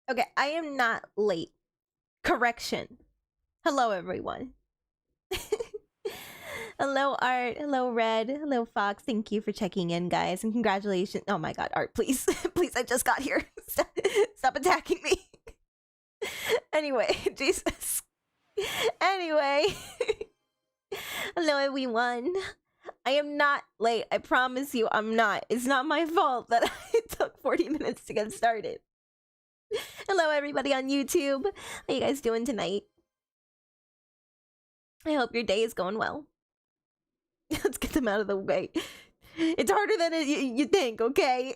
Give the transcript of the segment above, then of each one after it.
Okay, I am not late. Correction. Hello, everyone. Hello, Art. Hello, Red. Hello, Fox. Thank you for checking in, guys. And congratulations. Oh my god, Art, please. Please, I just got here. Stop attacking me. Anyway, Jesus. Anyway. Hello, everyone. I am not late. I promise you, I'm not. It's not my fault that it took 40 minutes to get started. Hello, everybody on YouTube. How you guys doing tonight? I hope your day is going well. Let's get them out of the way. It's harder than you think, okay?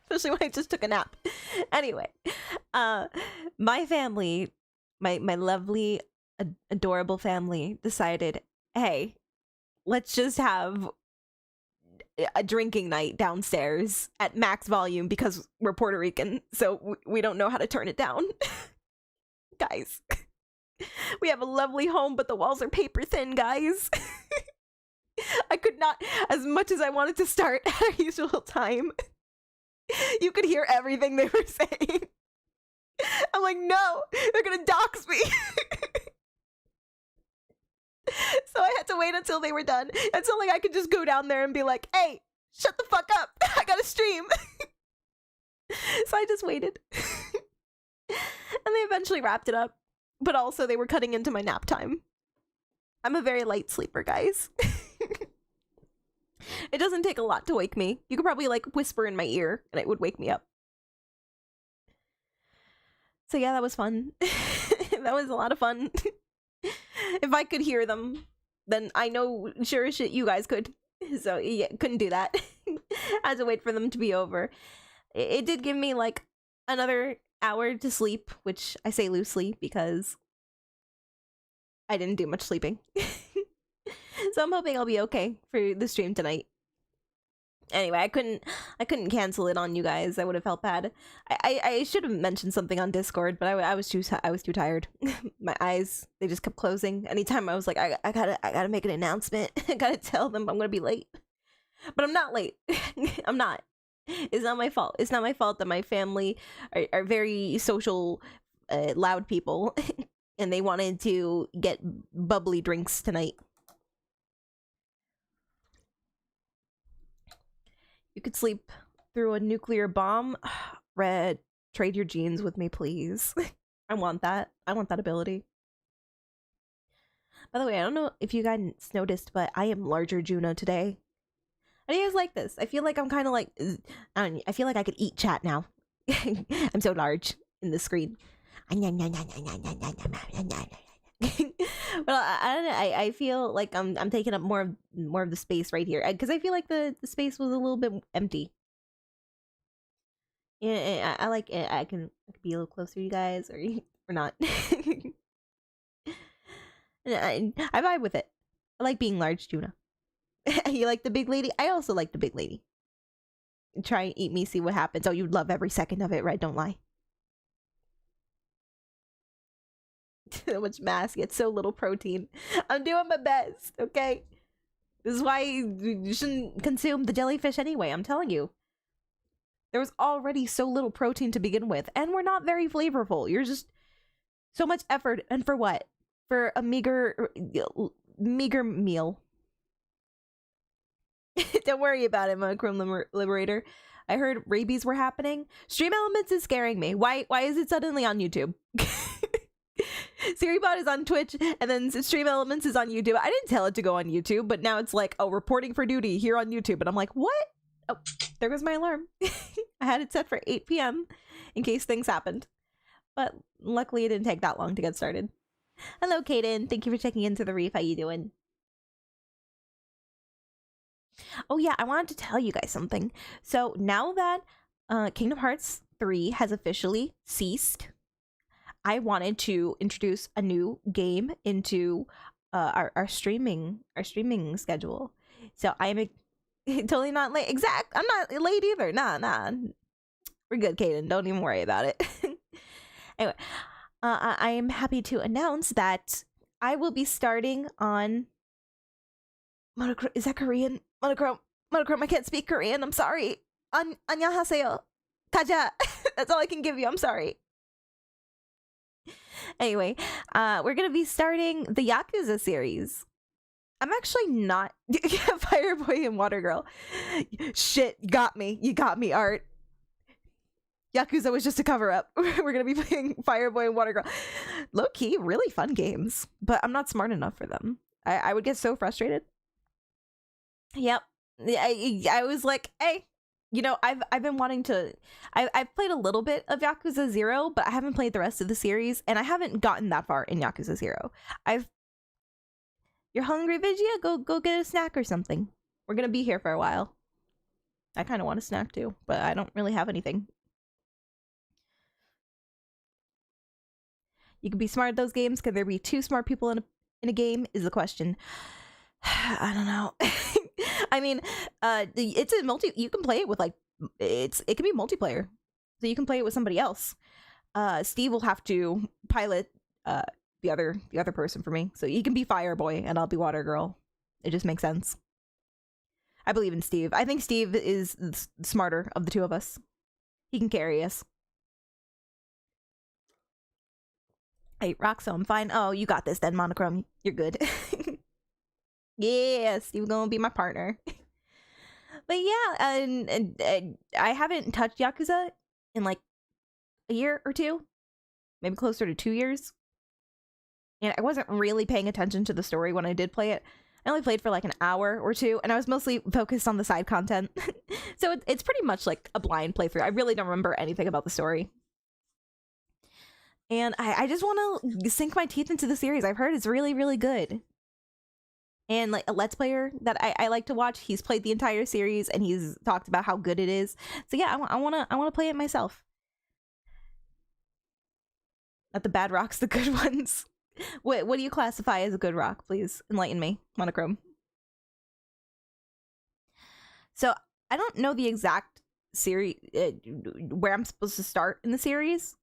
Especially when I just took a nap. Anyway, my family, my lovely, adorable family decided, hey, let's just have a drinking night downstairs at max volume because we're Puerto Rican, so we don't know how to turn it down. Guys, we have a lovely home, but the walls are paper thin, guys. I could not, as much as I wanted to start at our usual time, you could hear everything they were saying. I'm like, no, they're gonna dox me. So I had to wait until they were done. It's not like I could just go down there and be like, hey, shut the fuck up. I gotta stream. So I just waited. And they eventually wrapped it up. But also they were cutting into my nap time. I'm a very light sleeper, guys. It doesn't take a lot to wake me. You could probably like whisper in my ear and it would wake me up. So yeah, that was fun. That was a lot of fun. If I could hear them, then I know sure as shit you guys could. So yeah, couldn't do that. I had to wait for them to be over. It did give me like another hour to sleep, which I say loosely because I didn't do much sleeping. So I'm hoping I'll be okay for the stream tonight. Anyway, I couldn't cancel it on you guys. I would have felt bad. I should have mentioned something on Discord, but I was too tired. My eyes, they just kept closing. Anytime I was like, I gotta make an announcement. I gotta tell them I'm gonna be late. But I'm not late. I'm not. It's not my fault. It's not my fault that my family are very social, loud people, and they wanted to get bubbly drinks tonight. You could sleep through a nuclear bomb. Red, trade your genes with me, please. I want that. I want that ability. By the way, I don't know if you guys noticed, but I am larger Juno today. How do you guys like this? I feel like I'm kind of like... I feel like I could eat chat now. I'm so large in the screen. Well, I don't know. I feel like I'm taking up more of the space right here because I feel like the space was a little bit empty. Yeah, I like it. I can be a little closer to you guys, or not. I vibe with it. I like being large, Juna. You like the big lady? I also like the big lady. Try and eat me, see what happens. Oh, you'd love every second of it, right? Don't lie. So much mass, yet so little protein. I'm doing my best, okay? This is why you shouldn't consume the jellyfish anyway, I'm telling you. There was already so little protein to begin with, and we're not very flavorful. You're just so much effort, and for what? For a meager meal. Don't worry about it, Monochrome Liberator. I heard rabies were happening. Stream Elements is scaring me. Why is it suddenly on YouTube? SiriBot is on Twitch, and then Stream Elements is on YouTube. I didn't tell it to go on YouTube, but now it's like, oh, reporting for duty here on YouTube. And I'm like, what? Oh, there goes my alarm. I had it set for 8 p.m. in case things happened. But luckily it didn't take that long to get started. Hello, Kaden. Thank you for checking into the reef. How you doing? Oh yeah, I wanted to tell you guys something. So now that Kingdom Hearts 3 has officially ceased, I wanted to introduce a new game into our streaming schedule. So I'm totally not late. I'm not late either. Nah. We're good, Kaden. Don't even worry about it. Anyway, I am happy to announce that I will be starting on Monochrome. Is that Korean? Monochrome, I can't speak Korean. I'm sorry. 안녕하세요. 가자. That's all I can give you. I'm sorry. Anyway, we're gonna be starting the Yakuza series. I'm actually not Fireboy and Water Girl. Shit, you got me. You got me, Art. Yakuza was just a cover-up. We're gonna be playing Fireboy and Water Girl. Low-key, really fun games, but I'm not smart enough for them. I would get so frustrated. Yep. I was like, hey, you know, I've been wanting to. I've played a little bit of Yakuza 0, but I haven't played the rest of the series, and I haven't gotten that far in Yakuza 0. You're hungry, Vigia? Go get a snack or something. We're gonna be here for a while. I kind of want a snack too, but I don't really have anything. You can be smart at those games. Can there be two smart people in a game? Is the question. I don't know. I mean, it's a you can play it with like it can be multiplayer, so you can play it with somebody else. Steve will have to pilot the other person for me, so he can be Fireboy and I'll be Water Girl. It just makes sense. I believe in Steve. I think Steve is the smarter of the two of us. He can carry us. Hey, Roxo, I'm fine. Oh, you got this then, Monochrome. You're good. Yeah, Steve gonna be my partner. But yeah, and I haven't touched Yakuza in like a year or two, maybe closer to 2 years. And I wasn't really paying attention to the story when I did play it. I only played for like an hour or two, and I was mostly focused on the side content. So it's pretty much like a blind playthrough. I really don't remember anything about the story. And I just want to sink my teeth into the series. I've heard it's really, really good. And like a Let's Player that I like to watch, he's played the entire series and he's talked about how good it is. So yeah, I wanna play it myself. Not the bad rocks, the good ones. What do you classify as a good rock? Please enlighten me, Monochrome. So I don't know the exact series where I'm supposed to start in the series.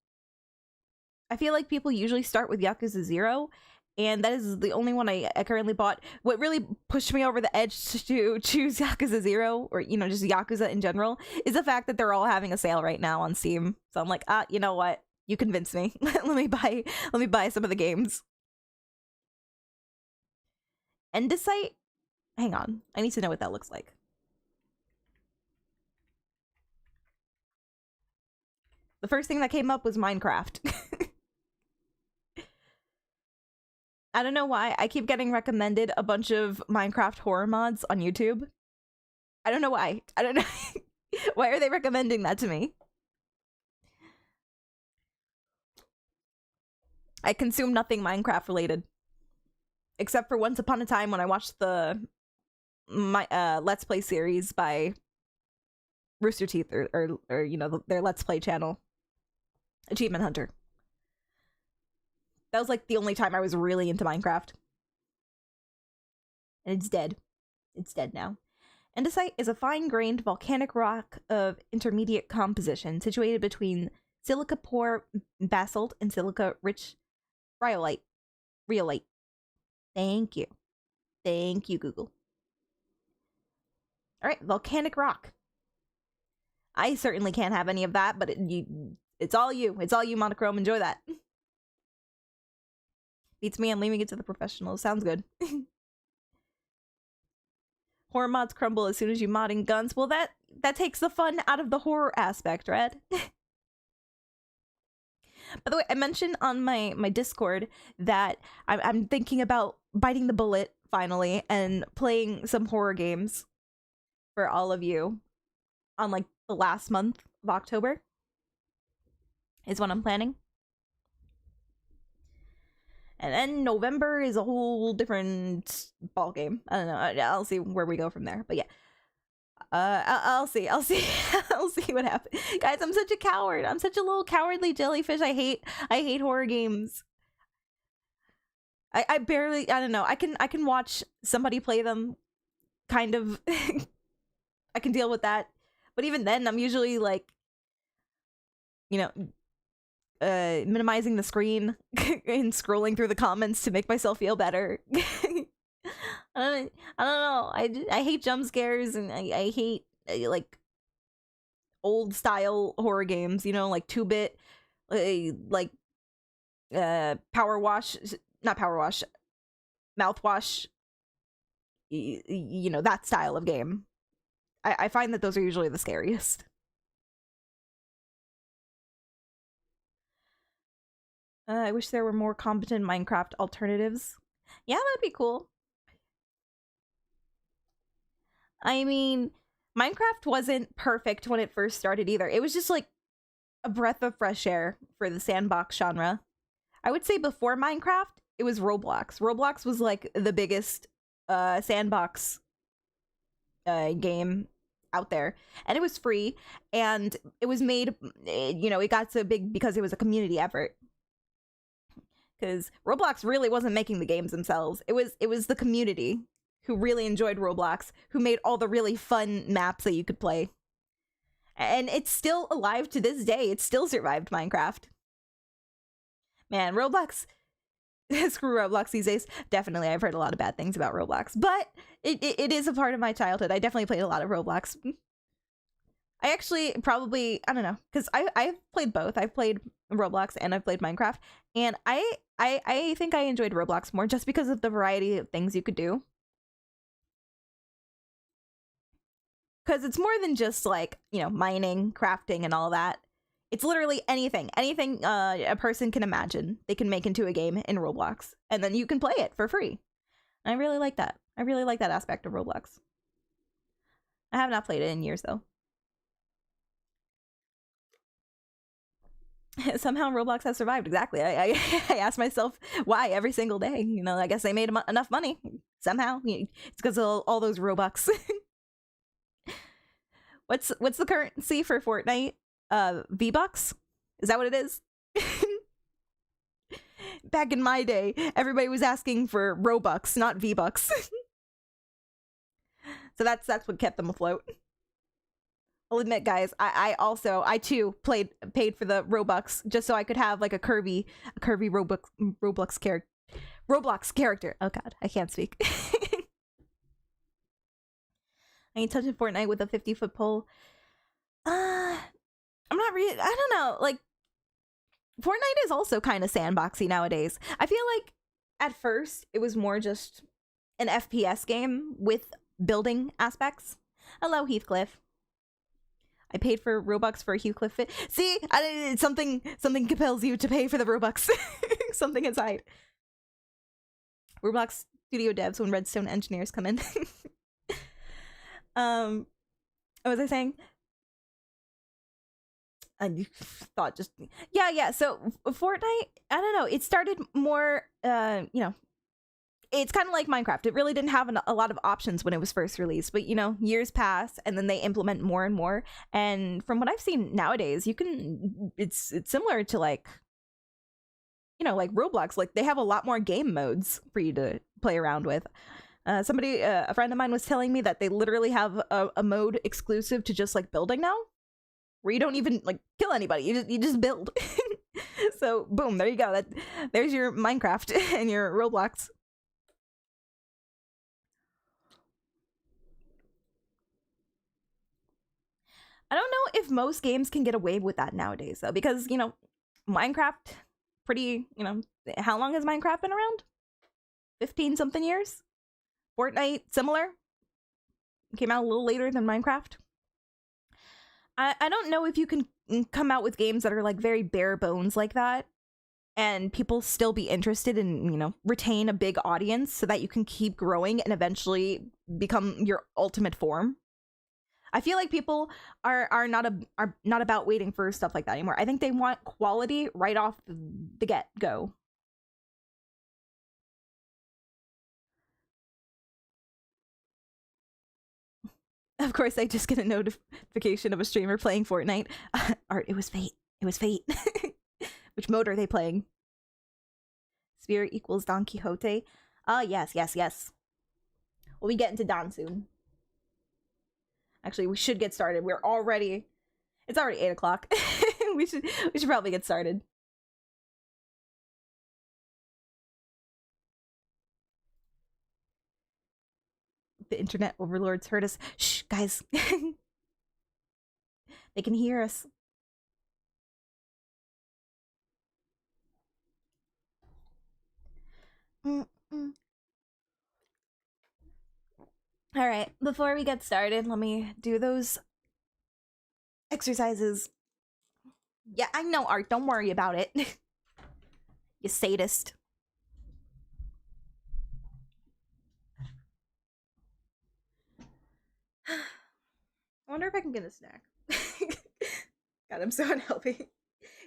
I feel like people usually start with Yakuza 0, and that is the only one I currently bought. What really pushed me over the edge to choose Yakuza 0, or, you know, just Yakuza in general, is the fact that they're all having a sale right now on Steam. So I'm like, you know what? You convinced me. let me buy some of the games. Endicite? Hang on. I need to know what that looks like. The first thing that came up was Minecraft. I don't know why I keep getting recommended a bunch of Minecraft horror mods on YouTube. I don't know why. I don't know. Why are they recommending that to me? I consume nothing Minecraft related. Except for once upon a time when I watched my Let's Play series by Rooster Teeth or you know, their Let's Play channel. Achievement Hunter. That was like the only time I was really into Minecraft. And it's dead. It's dead now. Andesite is a fine-grained volcanic rock of intermediate composition situated between silica-poor basalt and silica-rich rhyolite. Thank you. Thank you, Google. Alright, volcanic rock. I certainly can't have any of that, but it's all you. It's all you, Monochrome. Enjoy that. Beats me, I'm leaving it to the professionals. Sounds good. Horror mods crumble as soon as you mod in guns. Well, that takes the fun out of the horror aspect, right? By the way, I mentioned on my Discord that I'm thinking about biting the bullet, finally, and playing some horror games for all of you on, like, the last month of October. Is what I'm planning. And then November is a whole different ball game. I don't know. I'll see where we go from there. But yeah, I'll see. I'll see what happens. Guys, I'm such a coward. I'm such a little cowardly jellyfish. I hate horror games. I barely. I don't know. I can watch somebody play them. Kind of. I can deal with that. But even then, I'm usually like, you know, minimizing the screen and scrolling through the comments to make myself feel better. I don't know. I hate jump scares, and I hate like old style horror games, you know, like 2-bit, like power wash, not power wash, mouthwash, you know, that style of game. I find that those are usually the scariest. I wish there were more competent Minecraft alternatives. Yeah, that'd be cool. I mean, Minecraft wasn't perfect when it first started either. It was just like a breath of fresh air for the sandbox genre. I would say before Minecraft, it was Roblox. Roblox was like the biggest sandbox game out there, and it was free, and it was made, you know, it got so big because it was a community effort. Because Roblox really wasn't making the games themselves. It was the community who really enjoyed Roblox, who made all the really fun maps that you could play. And it's still alive to this day. It still survived Minecraft. Man, Roblox, screw Roblox these days. Definitely, I've heard a lot of bad things about Roblox, but it is a part of my childhood. I definitely played a lot of Roblox. I actually probably, I don't know, because I've played both. I've played Roblox and I've played Minecraft, and I think I enjoyed Roblox more just because of the variety of things you could do. Because it's more than just like, you know, mining, crafting, and all that. It's literally anything a person can imagine they can make into a game in Roblox, and then you can play it for free. And I really like that. I really like that aspect of Roblox. I have not played it in years though. Somehow Roblox has survived. Exactly. I I ask myself why every single day. You know, I guess they made enough money somehow. It's because of all those Robux. What's the currency for Fortnite? V-Bucks? Is that what it is? Back in my day, everybody was asking for Robux, not V-Bucks. So that's what kept them afloat. I'll admit, guys, I too paid for the Robux just so I could have like a Kirby Roblox character. Oh god, I can't speak. I ain't touching Fortnite with a 50-foot pole. I'm not really. I don't know. Like, Fortnite is also kind of sandboxy nowadays. I feel like at first it was more just an FPS game with building aspects. Hello, Heathcliff. I paid for Robux for a Heathcliff fit. See, something compels you to pay for the Robux. Something inside. Roblox studio devs when Redstone engineers come in. What was I saying? I thought just yeah. So Fortnite, I don't know. It started more, you know, it's kind of like Minecraft. It really didn't have a lot of options when it was first released, but you know, years pass and then they implement more and more. And from what I've seen nowadays, you can it's similar to like, you know, like Roblox. Like they have a lot more game modes for you to play around with. Somebody, a friend of mine was telling me that they literally have a mode exclusive to just like building now, where you don't even like kill anybody. You just build. So boom, there you go. There's your Minecraft and your Roblox. I don't know if most games can get away with that nowadays though, because you know, Minecraft, pretty, you know, how long has Minecraft been around? 15 something years. Fortnite, similar. Came out a little later than Minecraft. I don't know if you can come out with games that are like very bare bones like that and people still be interested and, you know, retain a big audience so that you can keep growing and eventually become your ultimate form. I feel like people are not about waiting for stuff like that anymore. I think they want quality right off the get-go. Of course, I just get a notification of a streamer playing Fortnite. Art, it was fate. It was fate. Which mode are they playing? Sphere equals Don Quixote. Yes. We'll be getting to Don soon. Actually, we should get started. It's already 8 o'clock. we should probably get started. The internet overlords heard us. Shh, guys. They They can hear us. All right, before we get started, let me do those exercises. Yeah, I know, Art. Don't worry about it. You sadist. I wonder if I can get a snack. God, I'm so unhealthy.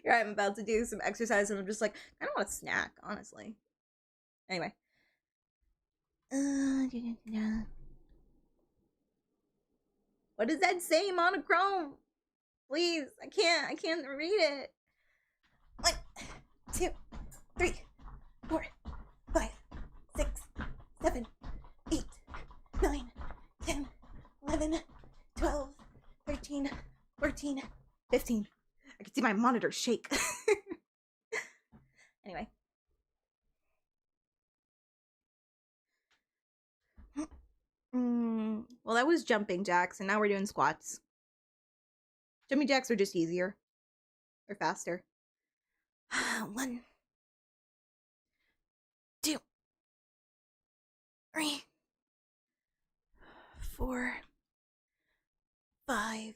Here I'm about to do some exercise and I'm just like, I don't want a snack, honestly. Anyway. What does that say, monochrome? Please, I can't read it. 1, 2, 3, 4, 5, 6, 7, 8, 9, 10, 11, 12, 13, 14, 15. I can see my monitor shake. Anyway. Well, that was jumping jacks, and now we're doing squats. Jumping jacks are just easier. Or faster. 1, 2, 3, 4, 5,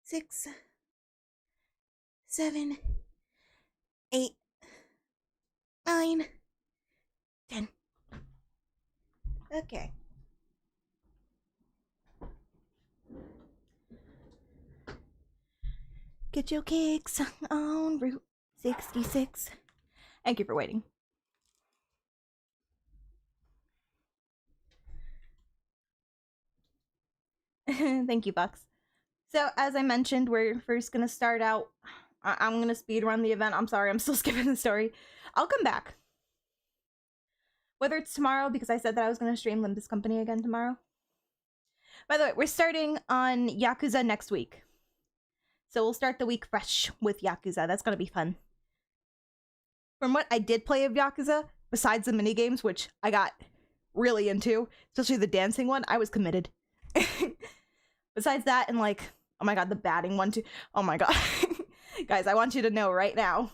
6, 7, 8, 9, 10. Okay. Get your kicks on Route 66. Thank you for waiting. Thank you, Bucks. So, as I mentioned, we're first gonna start out. I'm gonna speed run the event. I'm sorry, I'm still skipping the story. I'll come back. Whether it's tomorrow, because I said that I was gonna stream Limbus Company again tomorrow. By the way, we're starting on Yakuza next week. So we'll start the week fresh with Yakuza. That's gonna be fun. From what I did play of Yakuza, besides the minigames, which I got really into, especially the dancing one, I was committed. Besides that, and like, oh my god, the batting one too. Oh my god. Guys, I want you to know right now,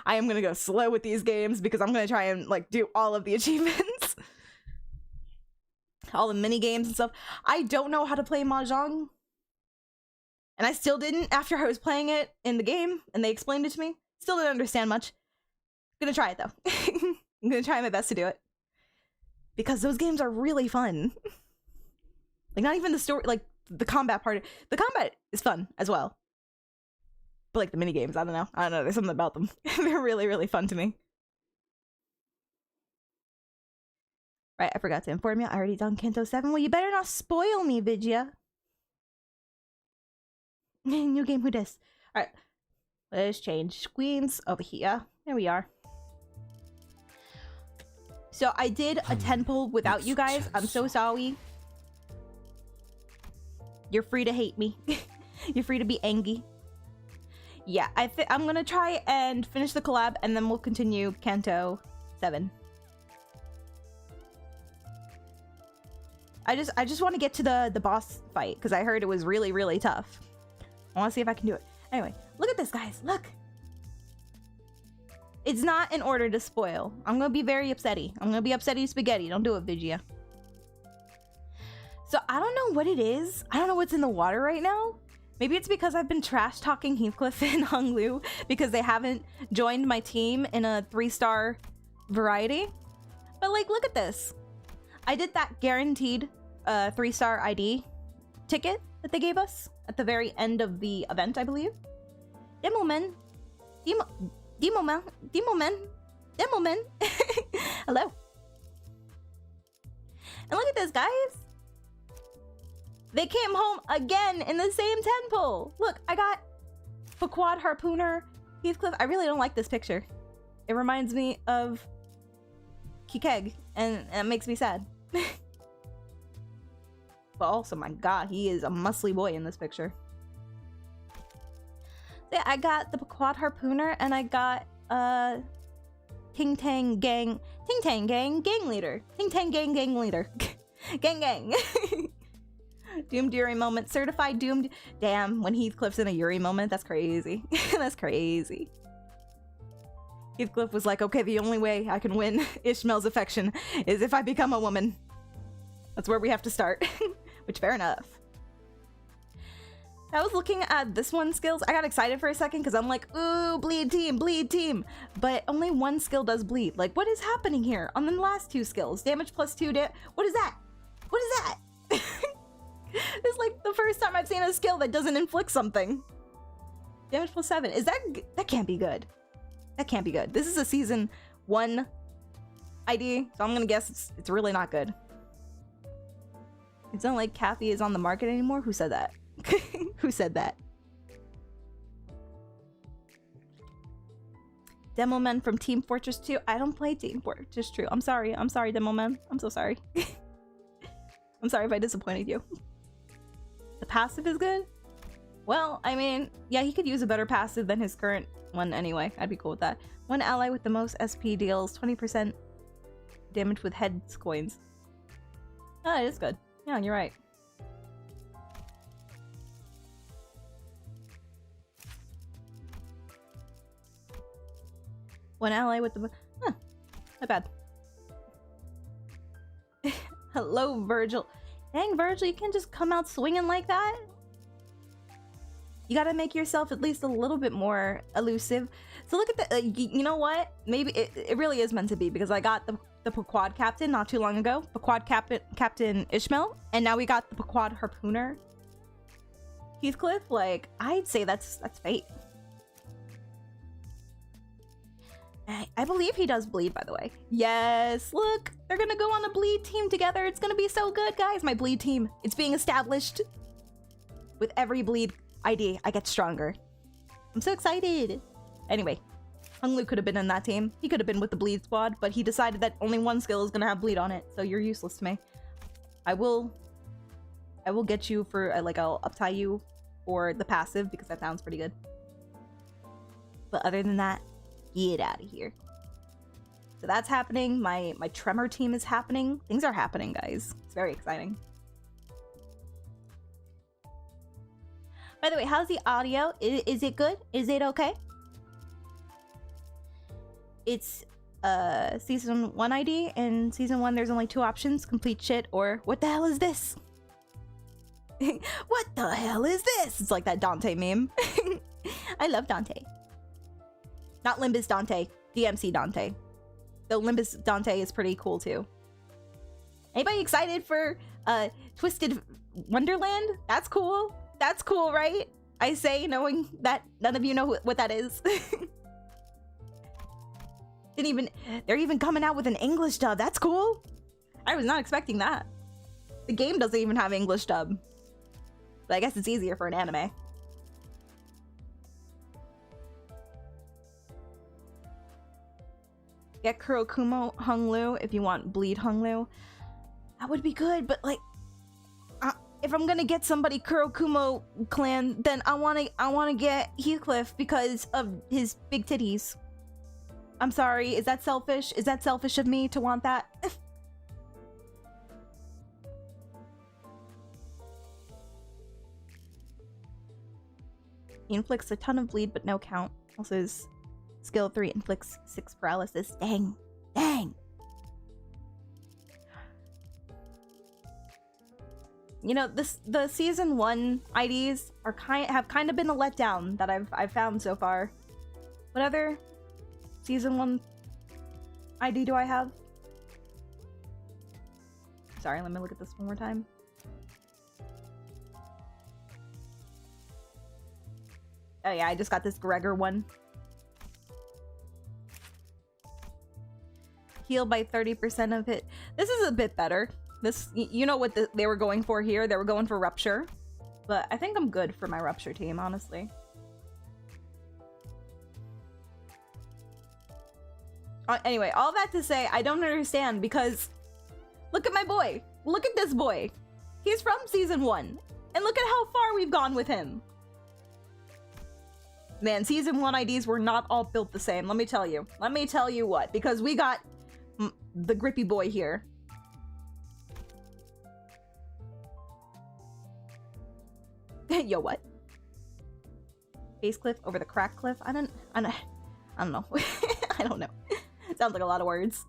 I am gonna go slow with these games because I'm gonna try and like do all of the achievements. All the mini games and stuff. I don't know how to play Mahjong. And I still didn't after I was playing it in the game and they explained it to me. Still didn't understand much. I'm gonna try it though. I'm gonna try my best to do it. Because those games are really fun. Like, not even the story, like, the combat part. The combat is fun as well. But like the mini games, I don't know. There's something about them. They're really, really fun to me. Right, I forgot to inform you. I already done Canto 7. Well, you better not spoil me, Vidya. New game, who dis? Alright. Let's change screens over here. There we are. So I did a 10 pull without you guys. I'm so sorry. You're free to hate me. You're free to be angry. Yeah, I'm gonna try and finish the collab and then we'll continue Canto 7. I just want to get to the boss fight because I heard it was really, really tough. I want to see if I can do it. Anyway, look at this, guys. Look. It's not in order to spoil. I'm going to be very upsetty. I'm going to be upsetty spaghetti. Don't do it, Vigia. So I don't know what it is. I don't know what's in the water right now. Maybe it's because I've been trash talking Heathcliff and Hung Lu because they haven't joined my team in a 3-star variety. But like, look at this. I did that guaranteed 3-star ID ticket that they gave us at the very end of the event, I believe. Demoman. Demoman. Hello. And look at this, guys. They came home again in the same 10 pull. Look, I got Quad Harpooner Heathcliff. I really don't like this picture. It reminds me of Kikeg, and it makes me sad. But also, my god, he is a muscly boy in this picture. So yeah, I got the Quad Harpooner, and I got Ting Tang Gang Gang Leader. Ting Tang Gang Leader. Gang. Doomed Yuri moment. Certified doomed. Damn, when Heathcliff's in a Yuri moment, that's crazy. That's crazy. Heathcliff was like, okay, the only way I can win Ishmael's affection is if I become a woman. That's where we have to start. Which, fair enough. I was looking at this one's skills. I got excited for a second because I'm like, ooh, bleed team, bleed team. But only one skill does bleed. Like, what is happening here on the last two skills? Damage plus 2 What is that? What is that? It's like the first time I've seen a skill that doesn't inflict something. Damage plus 7. Is that can't be good. That can't be good. This is a season 1 ID, so I'm gonna guess it's really not good. It's not like Kathy is on the market anymore. Who said that? Who said that? Demo Men from Team Fortress 2. I don't play Team Fortress 2. I'm sorry. I'm sorry, Demo Men. I'm so sorry. I'm sorry if I disappointed you. The passive is good? Well, I mean, yeah, he could use a better passive than his current one anyway. I'd be cool with that. One ally with the most SP deals 20% damage with heads coins. Oh, it is good. Yeah, you're right. One ally with the... Huh. Not bad. Hello, Virgil. Dang, Virgil, you can't just come out swinging like that. You gotta make yourself at least a little bit more elusive. So look at the... you know what? Maybe it really is meant to be, because I got the Pequod Captain not too long ago. Pequod Captain Ishmael. And now we got the Pequod Harpooner Heathcliff. Like, I'd say that's fate. I believe he does bleed, by the way. Yes, look, they're gonna go on a bleed team together. It's gonna be so good, guys. My bleed team, it's being established. With every bleed ID, I get stronger. I'm so excited. Anyway, Hung Lu could have been in that team. He could have been with the bleed squad, but he decided that only one skill is gonna have bleed on it, so you're useless to me. I will get you for, like, I'll uptie you for the passive, because that sounds pretty good. But other than that, get out of here. So that's happening. My Tremor team is happening. Things are happening, guys. It's very exciting. By the way, how's the audio? Is it good? Is it okay? It's season 1 ID, and season 1 there's only 2 options: complete shit or what the hell is this? What the hell is this? It's like that Dante meme. I love Dante. Not Limbus Dante, DMC Dante. Though Limbus Dante is pretty cool too. Anybody excited for Twisted Wonderland? That's cool. That's cool, right? I say, knowing that none of you know what that is. They're even coming out with an English dub. That's cool. I was not expecting that. The game doesn't even have English dub. But I guess it's easier for an anime. Get Kurokumo Hung Lu if you want bleed Hung Lu. That would be good, but like, if I'm gonna get somebody Kurokumo clan, then I wanna get Heathcliff because of his big titties. I'm sorry, is that selfish? Is that selfish of me to want that? He inflicts a ton of bleed, but no count. Also, his skill 3 inflicts 6 paralysis. Dang. Dang. You know, the season 1 IDs are have kind of been a letdown that I've found so far. What other season 1 ID do I have? Sorry, let me look at this one more time. Oh yeah, I just got this Gregor one. Heal by 30% of it. This is a bit better. This, you know what they were going for here? They were going for Rupture. But I think I'm good for my Rupture team, honestly. Anyway, all that to say, I don't understand because look at my boy. Look at this boy. He's from season 1. And look at how far we've gone with him. Man, season 1 IDs were not all built the same, let me tell you. Let me tell you what, because we got the grippy boy here. Yo, what? Face cliff over the crack cliff? I don't know. I don't know. Sounds like a lot of words.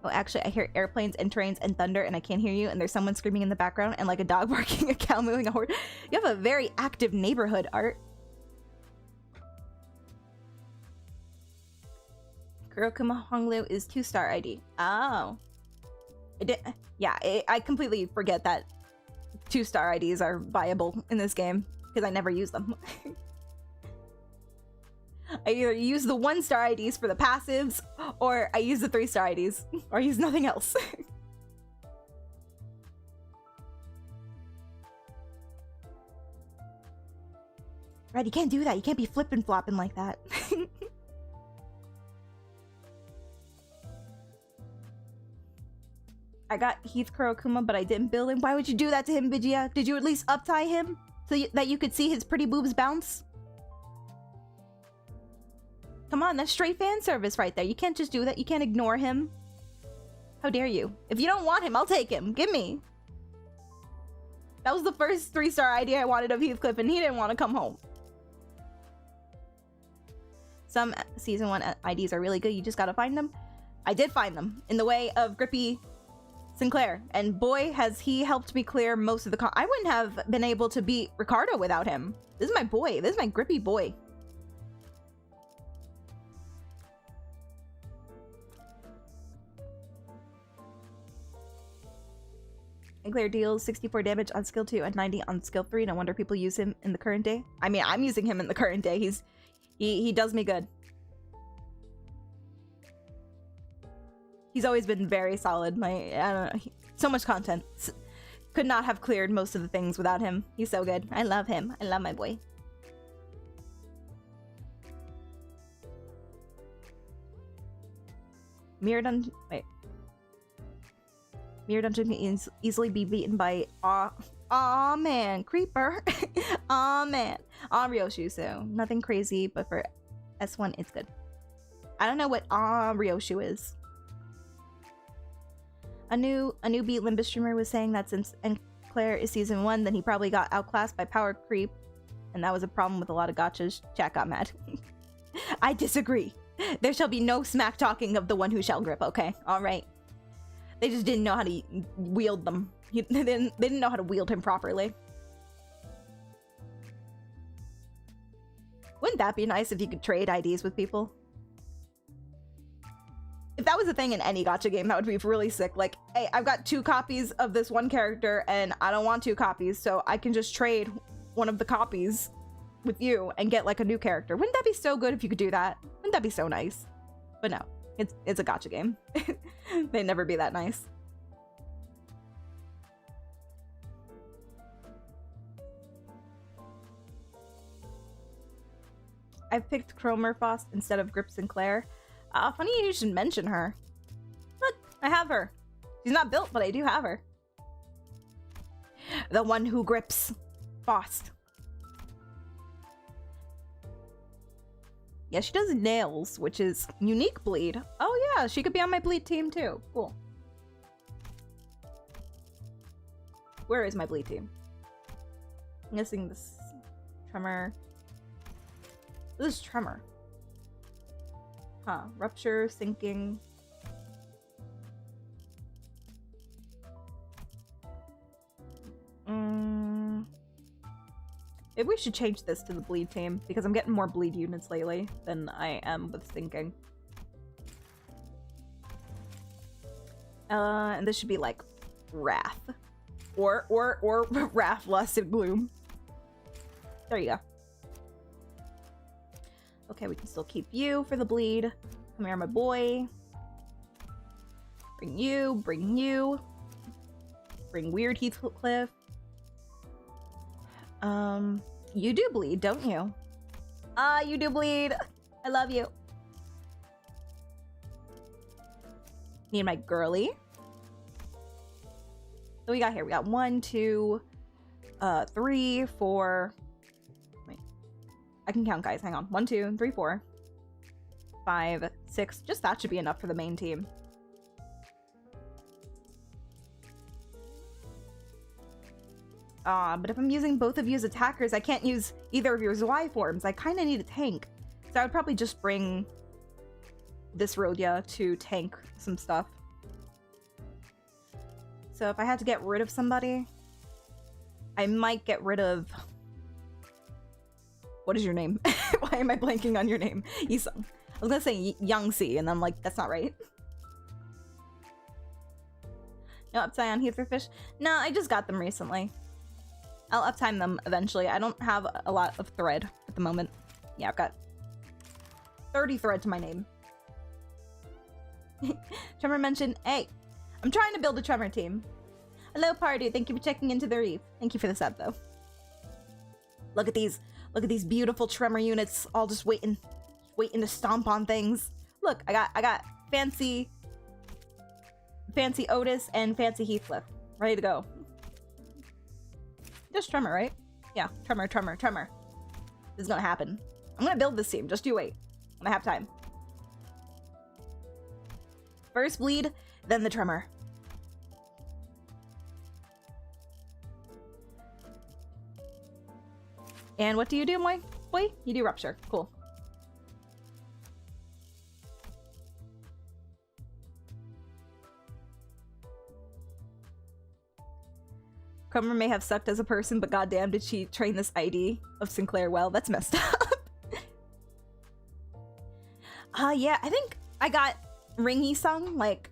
Oh, actually, I hear airplanes and trains and thunder, and I can't hear you, and there's someone screaming in the background, and like a dog barking, a cow moving, a horse. You have a very active neighborhood, Art. Kurokuma Honglu is 2-star ID. Oh. I completely forget that 2-star IDs are viable in this game, because I never use them. I either use the 1-star IDs for the passives, or I use the 3-star IDs, or I use nothing else. Right, you can't do that. You can't be flipping flopping like that. I got Heath Kurokuma, but I didn't build him. Why would you do that to him, Vigia? Did you at least uptie him so that you could see his pretty boobs bounce? Come on, that's straight fan service right there. You can't just do that. You can't ignore him. How dare you? If you don't want him, I'll take him. Give me. That was the first 3-star idea I wanted of Heathcliff, and he didn't want to come home. Some Season 1 IDs are really good. You just gotta find them. I did find them in the way of Grippy Sinclair, and boy, has he helped me clear most of the I wouldn't have been able to beat Ricardo without him. This is my boy. This is my Grippy boy. Sinclair deals 64 damage on skill 2 and 90 on skill 3. No wonder people use him in the current day. I mean, I'm using him in the current day. He does me good. He's always been very solid. I don't know. So much content. Could not have cleared most of the things without him. He's so good. I love him. I love my boy. Mirror Dungeon. Wait. Mirror Dungeon can easily be beaten by Aw man, Creeper. Aw man. Ryoshu, so nothing crazy, but for S1 it's good. I don't know what Ryoshu is. A newbie Limbus streamer was saying that since Claire is Season 1, then he probably got outclassed by power creep, and that was a problem with a lot of gachas. Chat got mad. I disagree. There shall be no smack talking of the one who shall grip, okay? Alright. They just didn't know how to wield them. They didn't know how to wield him properly. Wouldn't that be nice if you could trade IDs with people? If that was a thing in any gacha game, that would be really sick. Like, hey, I've got 2 copies of this one character, and I don't want 2 copies, so I can just trade one of the copies with you and get, like, a new character. Wouldn't that be so good if you could do that? Wouldn't that be so nice? But no, it's a gacha game. They'd never be that nice. I've picked Cromerfoss instead of Grip Sinclair. Funny you should mention her. Look, I have her. She's not built, but I do have her. The one who grips Faust. Yeah, she does nails, which is unique bleed. Oh yeah, she could be on my bleed team too. Cool. Where is my bleed team? I'm guessing this Tremor. This is Tremor. Huh. Rupture, sinking. Maybe we should change this to the bleed team, because I'm getting more bleed units lately than I am with sinking. And this should be like Wrath. Or Wrath, Lust, and Gloom. There you go. Okay, we can still keep you for the bleed. Come here, my boy. Bring you, bring you. Bring Weird Heathcliff. You do bleed, don't you? You do bleed. I love you. Need my girly. So we got here. We got 1, 2, 3, 4. Wait. I can count, guys. Hang on. 1, 2, 3, 4, 5, 6. Just that should be enough for the main team. But if I'm using both of you as attackers, I can't use either of your Y forms. I kind of need a tank. So I would probably just bring this Rhodia to tank some stuff. So if I had to get rid of somebody, I might get rid of... What is your name? Why am I blanking on your name? Yisung. I was gonna say Yangsi, and I'm like, that's not right. No uptime on Heatherfish? No, I just got them recently. I'll uptime them eventually. I don't have a lot of thread at the moment. Yeah, I've got 30 thread to my name. Tremor mentioned, hey, I'm trying to build a Tremor team. Hello, party. Thank you for checking into the reef. Thank you for the sub, though. Look at these beautiful Tremor units, all just waiting to stomp on things. Look, I got fancy Otis and fancy Heathcliff ready to go. Just Tremor, right? Yeah, Tremor. This is gonna happen. I'm gonna build this team. Just you wait. I'm gonna have time. First bleed, then the Tremor. And what do you do, Moy? Boy, you do Rupture. Cool. Crummer may have sucked as a person, but goddamn did she train this ID of Sinclair well. That's messed up. Yeah, I think I got Ringy Sung, like,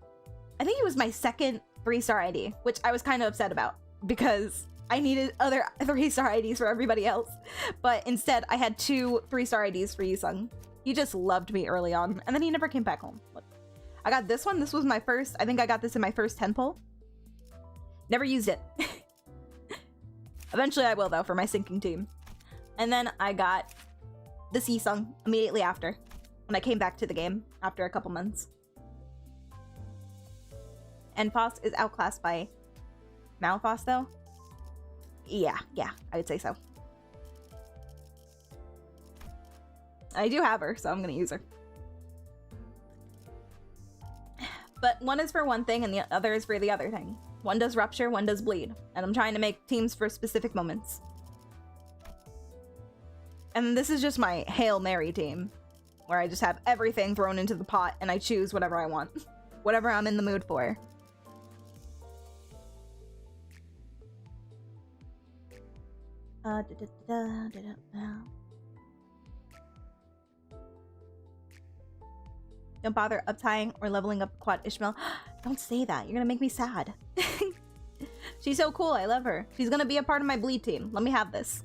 I think it was my second 3-star ID, which I was kind of upset about because I needed other 3-star IDs for everybody else. But instead, I had 2 3-star IDs for Yisung. He just loved me early on, and then he never came back home. Look, I got this one. This was my first, I think I got this in my first 10 pull. Never used it. Eventually I will, though, for my sinking team. And then I got this Yisung immediately after, when I came back to the game after a couple months. And Foss is outclassed by Malfoss, though. Yeah, I would say so. I do have her, so I'm gonna use her. But one is for one thing and the other is for the other thing. One does Rupture, one does Bleed. And I'm trying to make teams for specific moments. And this is just my Hail Mary team, where I just have everything thrown into the pot and I choose whatever I want. Whatever I'm in the mood for. Don't bother uptying or leveling up Quad Ishmael. Don't say that. You're gonna make me sad. She's so cool. I love her. She's gonna be a part of my Bleed team. Let me have this.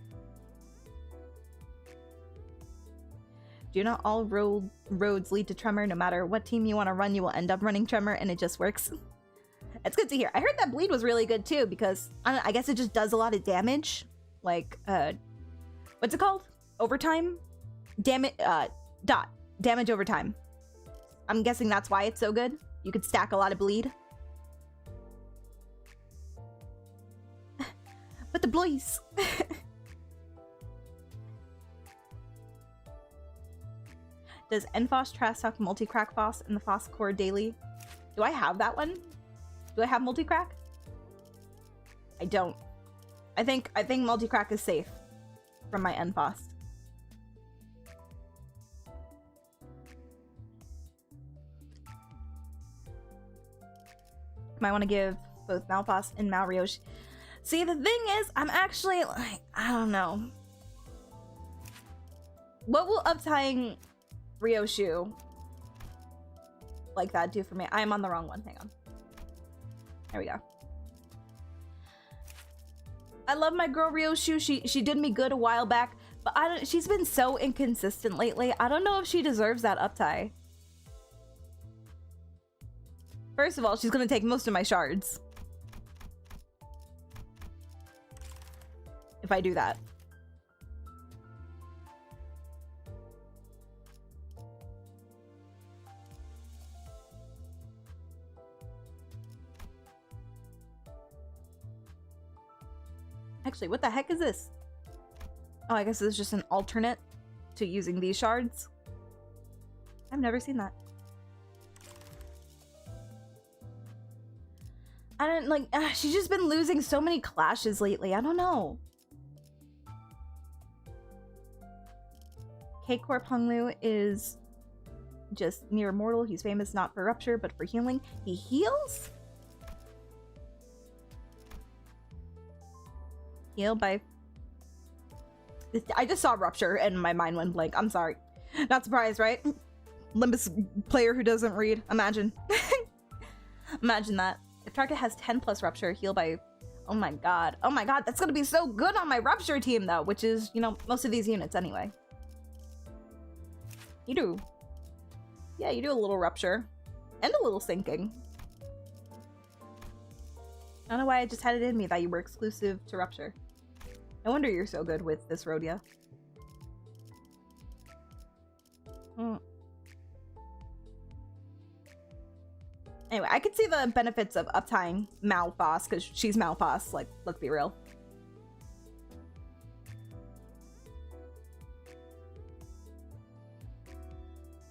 Do not all roads lead to Tremor. No matter what team you want to run, you will end up running Tremor, and it just works. It's good to hear. I heard that Bleed was really good too, because I guess it just does a lot of damage. Like, what's it called? Overtime? Damage over time. I'm guessing that's why it's so good. You could stack a lot of Bleed. But the boys. Does NFOS Trash Talk multi-crack Foss in the Foss Core daily? Do I have that one? Do I have multi-crack? I don't. I think multi-crack is safe from my NFOS. Might want to give both Malfoss and Malrioche. See, the thing is, I'm actually like, I don't know. What will uptying Ryoshu like that do for me? I am on the wrong one. Hang on. There we go. I love my girl Ryoshu. She did me good a while back, but she's been so inconsistent lately. I don't know if she deserves that uptie. First of all, she's gonna take most of my shards. If I do that. Actually, what the heck is this? Oh, I guess this is just an alternate to using these shards. I've never seen that. I don't like. She's just been losing so many clashes lately. I don't know. K-Corp Honglu is just near immortal. He's famous not for rupture, but for healing. He heals? Heal by... I just saw rupture and my mind went blank. I'm sorry. Not surprised, right? Limbus player who doesn't read. Imagine. Imagine that. If target has 10 plus rupture, heal by... Oh my god. Oh my god, that's gonna be so good on my rupture team though, which is, you know, most of these units anyway. You do. Yeah, you do a little rupture. And a little sinking. I don't know why I just had it in me that you were exclusive to rupture. No wonder you're so good with this Rhodia. Anyway, I could see the benefits of uptying Malphos, because she's Malphos, like, let's be real.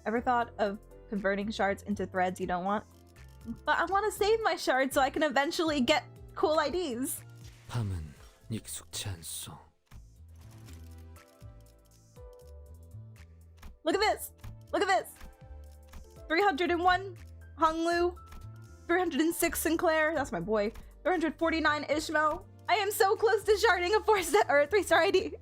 Ever thought of converting shards into threads you don't want? But I want to save my shards so I can eventually get cool IDs. Look at this! Look at this! 301 Honglu, 306 Sinclair, that's my boy, 349 Ishmael. I am so close to sharding a 3-star ID.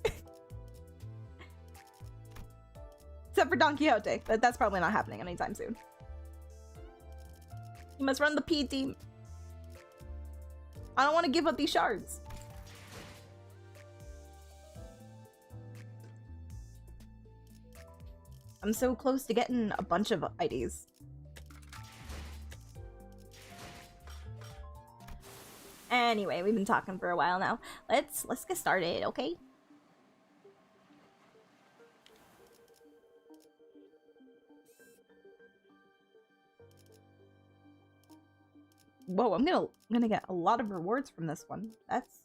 Except for Don Quixote. That's probably not happening anytime soon. You must run the P team. I don't want to give up these shards. I'm so close to getting a bunch of IDs. Anyway, we've been talking for a while now. Let's get started, okay? Whoa, I'm gonna get a lot of rewards from this one. That's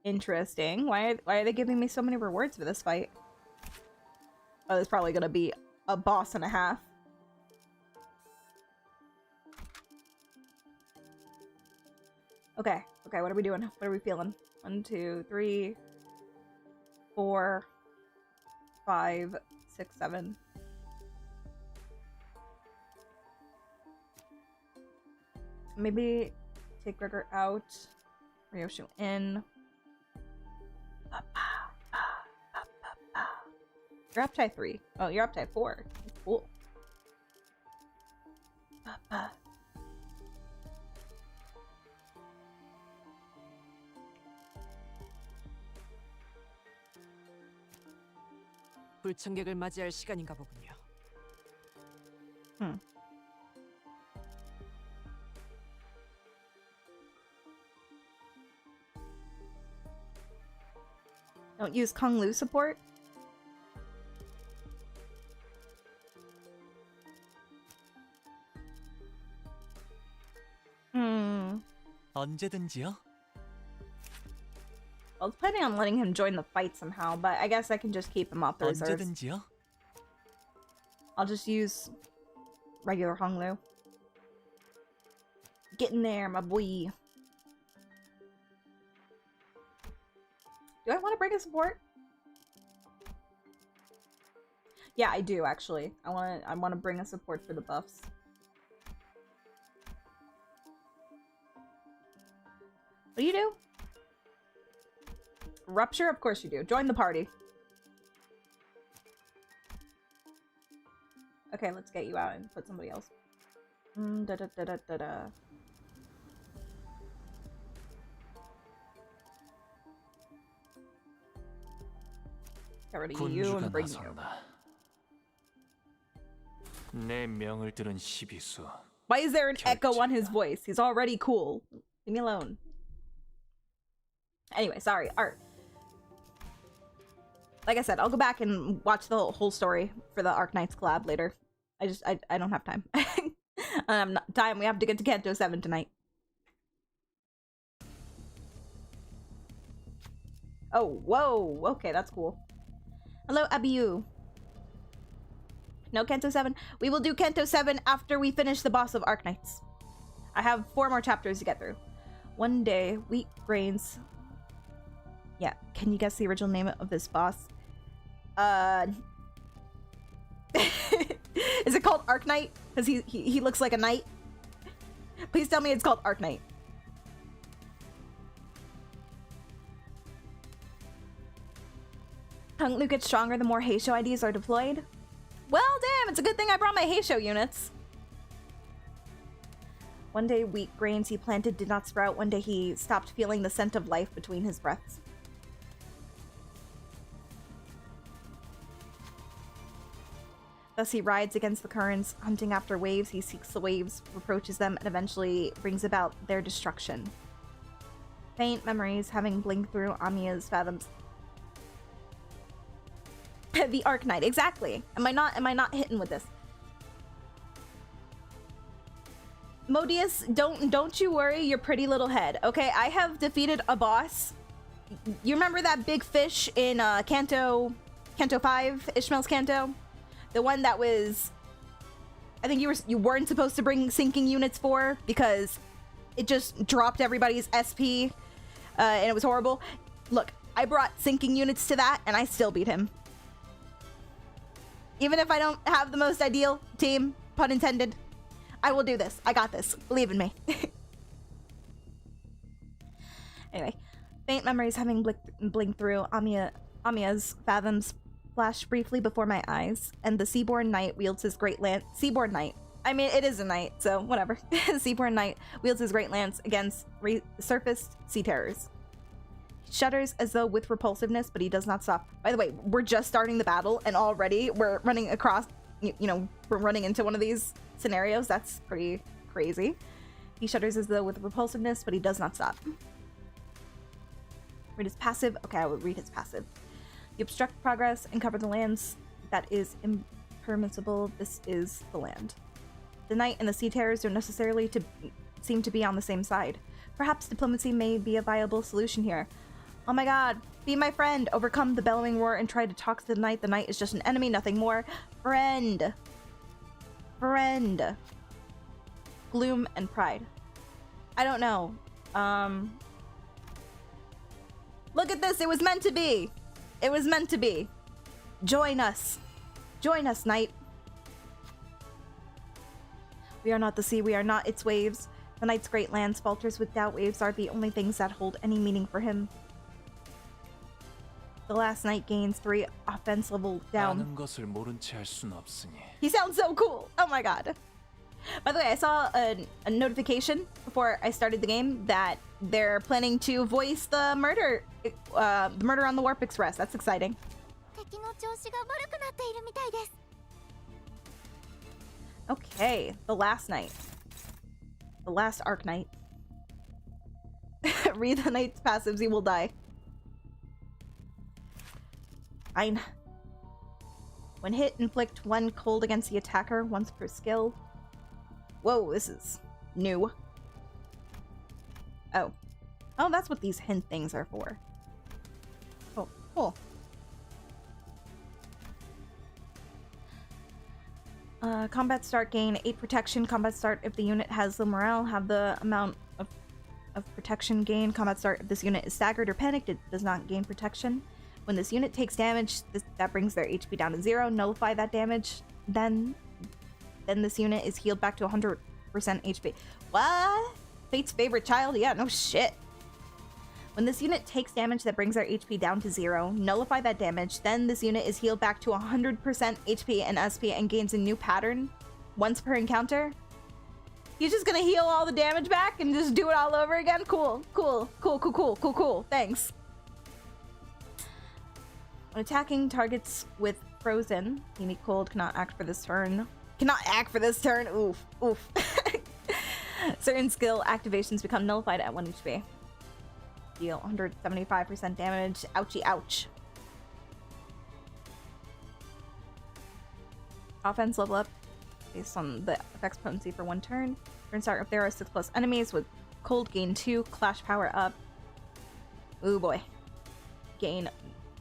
interesting. Why are they giving me so many rewards for this fight? Oh, there's probably gonna be a boss and a half. Okay, what are we doing? What are we feeling? 1, 2, 3, 4, 5, 6, 7. Maybe take Gregor out. Ryoshu in. You're up to 3. Oh, you're up to 4. Cool. 불청객을 맞이할 시간인가 보군요. Don't use Kung Lu support? 언제든지요. I was planning on letting him join the fight somehow, but I guess I can just keep him off the reserves. 언제든지요. I'll just use regular Honglu. Get in there, my boy. Do I want to bring a support? Yeah, I do actually. I want to bring a support for the buffs. What do you do? Rupture? Of course you do. Join the party. Okay, let's get you out and put somebody else. Get rid of you and bring you. 내 명을 들은 시비수. Why is there an echo on his voice? He's already cool. Leave me alone. Anyway, sorry, Art. Like I said, I'll go back and watch the whole story for the Arc Knights collab later. I don't have time. We have to get to Canto 7 tonight. Oh, whoa. Okay, that's cool. Hello, Abiyu. No Canto 7. We will do Canto 7 after we finish the boss of Arc Knights. I have 4 more chapters to get through. One day, wheat grains. Yeah, can you guess the original name of this boss? Is it called Arknight? Because he looks like a knight. Please tell me it's called Arknight. Hung Lu gets stronger the more Heisho IDs are deployed. Well, damn, it's a good thing I brought my Heisho units. One day, wheat grains he planted did not sprout. One day, he stopped feeling the scent of life between his breaths. Thus, he rides against the currents, hunting after waves. He seeks the waves, reproaches them, and eventually brings about their destruction. Faint memories having blinked through Amiya's fathoms. The Arknight, exactly. Am I not hitting with this? Modius, don't you worry your pretty little head. Okay, I have defeated a boss. You remember that big fish in Canto 5, Ishmael's Canto? The one that was, I think you weren't supposed to bring sinking units for because it just dropped everybody's SP and it was horrible. Look, I brought sinking units to that and I still beat him. Even if I don't have the most ideal team, pun intended, I will do this. I got this. Believe in me. Anyway, faint memories having blinked through Amiya's fathoms flashed briefly before my eyes, and the Seaborn Knight wields his great lance. Seaborn Knight. I mean, it is a knight, so whatever. Seaborn Knight wields his great lance against surfaced sea terrors. He shudders as though with repulsiveness, but he does not stop. By the way, we're just starting the battle, and already we're running across, we're running into one of these scenarios. That's pretty crazy. He shudders as though with repulsiveness, but he does not stop. Read his passive. Okay, I will read his passive. You obstruct progress and cover the lands that is impermissible. This is the land. The knight and the sea terrors don't necessarily seem to be on the same side. Perhaps diplomacy may be a viable solution here. Oh my god, be my friend. Overcome the bellowing roar and try to talk to the knight. The knight is just an enemy, nothing more. Friend. Friend. Gloom and pride. I don't know. Look at this. It was meant to be. It was meant to be. Join us. Join us, knight. We are not the sea. We are not its waves. The knight's great lands falters with doubt. Waves are the only things that hold any meaning for him. The last knight gains 3 offense level down. He sounds so cool. Oh my god. By the way, I saw a notification before I started the game that they're planning to voice the murder on the Warp Express. That's exciting. Okay, the last knight. The last Arknight. Read the knight's passives, he will die. Fine. When hit, inflict 1 cold against the attacker once per skill. Whoa, this is new. Oh. Oh, that's what these hint things are for. Oh, cool. Combat start, gain 8 protection. Combat start if the unit has low morale, have the amount of protection gain. Combat start if this unit is staggered or panicked, it does not gain protection. When this unit takes damage, that brings their HP down to 0. Nullify that damage, then this unit is healed back to 100% HP. What? Fate's favorite child? Yeah, no shit. When this unit takes damage that brings their HP down to 0, nullify that damage, then this unit is healed back to 100% HP and SP and gains a new pattern once per encounter. He's just gonna heal all the damage back and just do it all over again? Cool, cool, cool, cool, cool, cool, cool. Thanks. When attacking targets with frozen, Unique Cold cannot act for this turn. Cannot act for this turn. Oof, oof. Certain skill activations become nullified at 1 HP. Deal 175% damage. Ouchie, ouch. Offense level up based on the effect's potency for 1 turn. Turn start if there are 6+ enemies with cold, gain 2. Clash power up. Ooh boy. Gain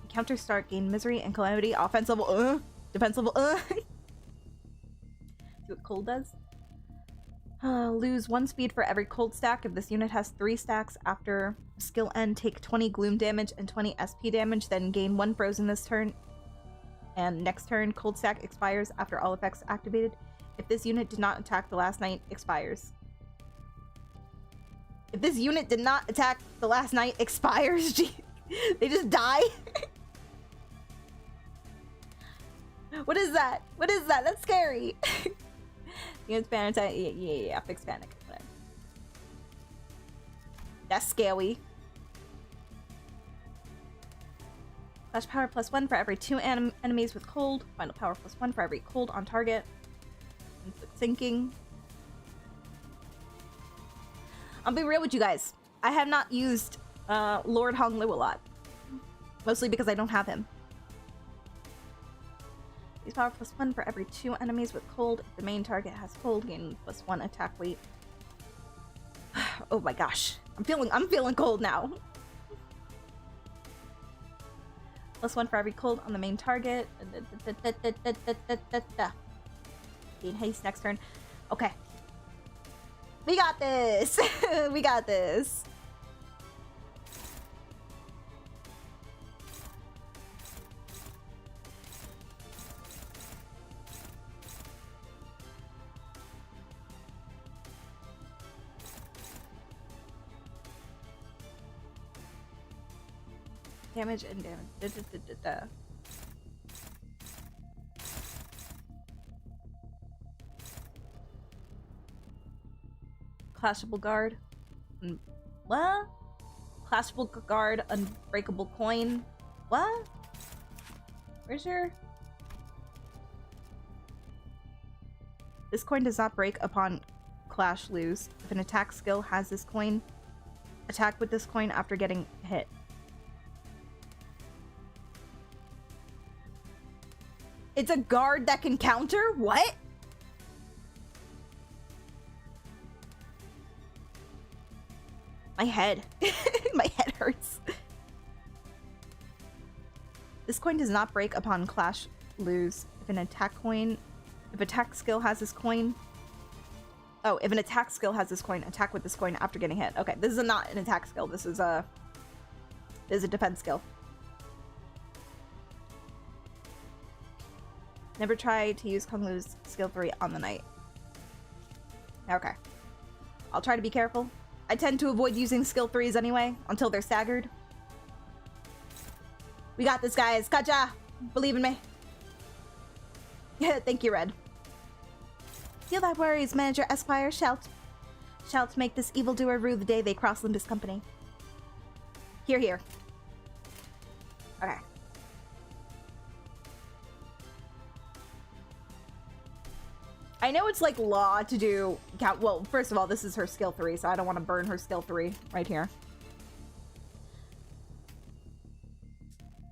counter start, gain misery and calamity. Offense level, defense level, See what cold does? Lose 1 speed for every cold stack. If this unit has 3 stacks after skill end, take 20 gloom damage and 20 SP damage, then gain 1 frozen this turn. And next turn, cold stack expires after all effects activated. If this unit did not attack the last night, expires. If this unit did not attack the last night, expires. Gee, they just die? What is that? What is that? That's scary. Unit's banner attack. Yeah. Fixed panic. Whatever. That's scary. Flash power +1 for every 2 enemies with cold. Final power +1 for every cold on target. Instant sinking. I'll be real with you guys. I have not used Lord Hong Liu a lot. Mostly because I don't have him. Use power +1 for every 2 enemies with cold. If the main target has cold, gain +1 attack weight. Oh my gosh. I'm feeling cold now. +1 for every cold on the main target. Gain haste next turn. Okay. We got this! We got this. Damage and damage. Clashable guard. What? Clashable guard, unbreakable coin. What? Where's your... This coin does not break upon clash lose. If an attack skill has this coin, attack with this coin after getting hit. It's a guard that can counter? What? My head. My head hurts. This coin does not break upon clash lose. If an attack skill has this coin. Oh, if an attack skill has this coin, attack with this coin after getting hit. Okay, this is not an attack skill. This is a defense skill. Never try to use Kung Lu's skill 3 on the night. Okay. I'll try to be careful. I tend to avoid using skill 3s anyway, until they're staggered. We got this, guys. Gotcha! Believe in me. Thank you, Red. Feel thy worries, Manager Esquire. Shalt make this evildoer rue the day they cross Limbus Company. Here. Okay. I know it's like law to do count. Well, first of all, this is her skill 3, so I don't want to burn her skill 3 right here.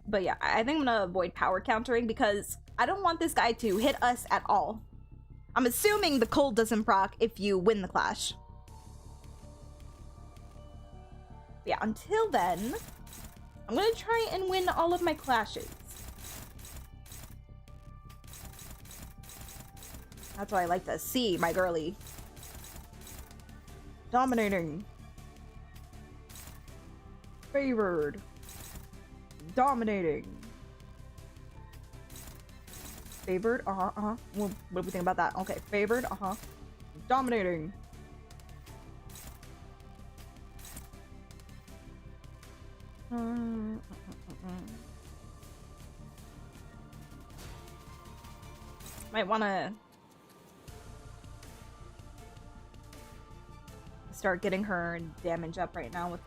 But yeah, I think I'm gonna avoid power countering because I don't want this guy to hit us at all. I'm assuming the cold doesn't proc if you win the clash. But yeah, until then, I'm gonna try and win all of my clashes. That's what I like to see, my girly. Dominating. Favored. Dominating. Favored, What do we think about that? Okay, favored, Dominating. Might wanna start getting her damage up right now with,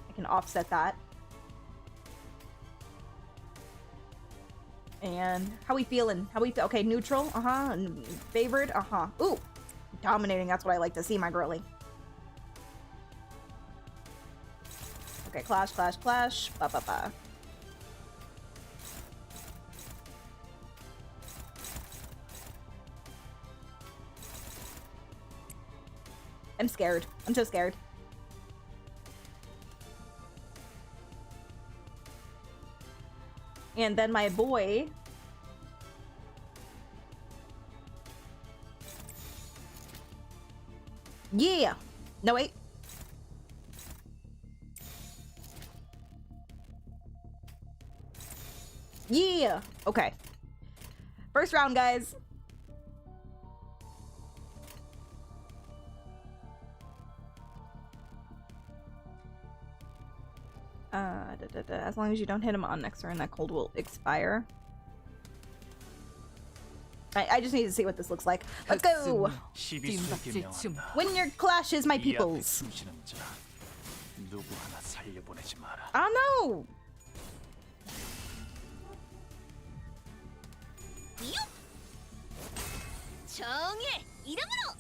I can offset that. And how we feeling? Okay, neutral, favored, Ooh, dominating, that's what I like to see, my girly. Okay, clash. Ba. I'm scared. I'm so scared. And then my boy. Yeah. No, wait. Yeah. Okay. First round, guys. As long as you don't hit him on next turn, that cold will expire. I just need to see what this looks like. Let's go! 시비수에게 명한다. Win your clashes, my 이 앞에 peoples. 숨쉬는 자, 누구 하나 살려보내지 마라. I don't know. 정의 이름으로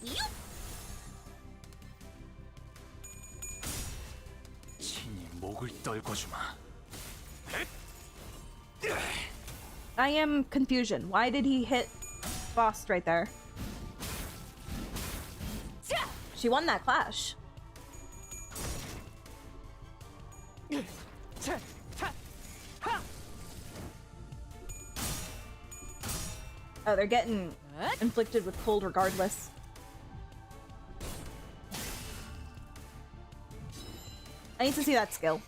친히 목을 떨궈주마. I am confusion. Why did he hit Boss right there? She won that clash. Oh, they're getting inflicted with cold regardless. I need to see that skill.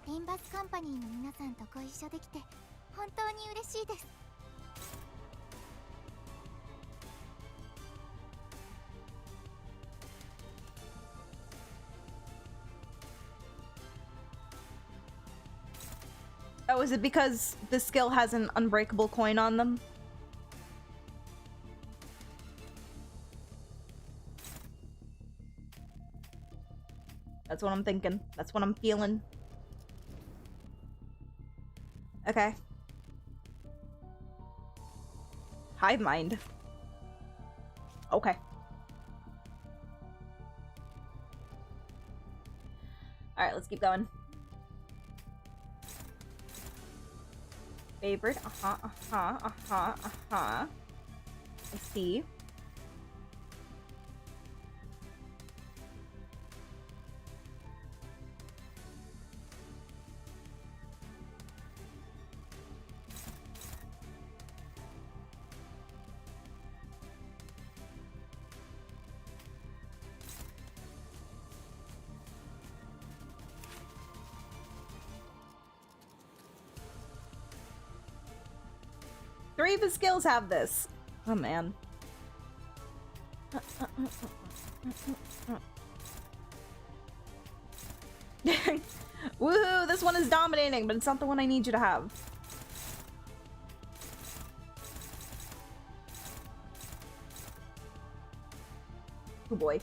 リンバスカンパニーの皆さんとご一緒できて本当に嬉しいです。 Oh, is it because the skill has an unbreakable coin on them? That's what I'm thinking. That's what I'm feeling. Okay. Hive mind. Okay. Alright, let's keep going. Favorite. I see. Three of his skills have this. Oh man. Woohoo! This one is dominating, but it's not the one I need you to have. Oh boy.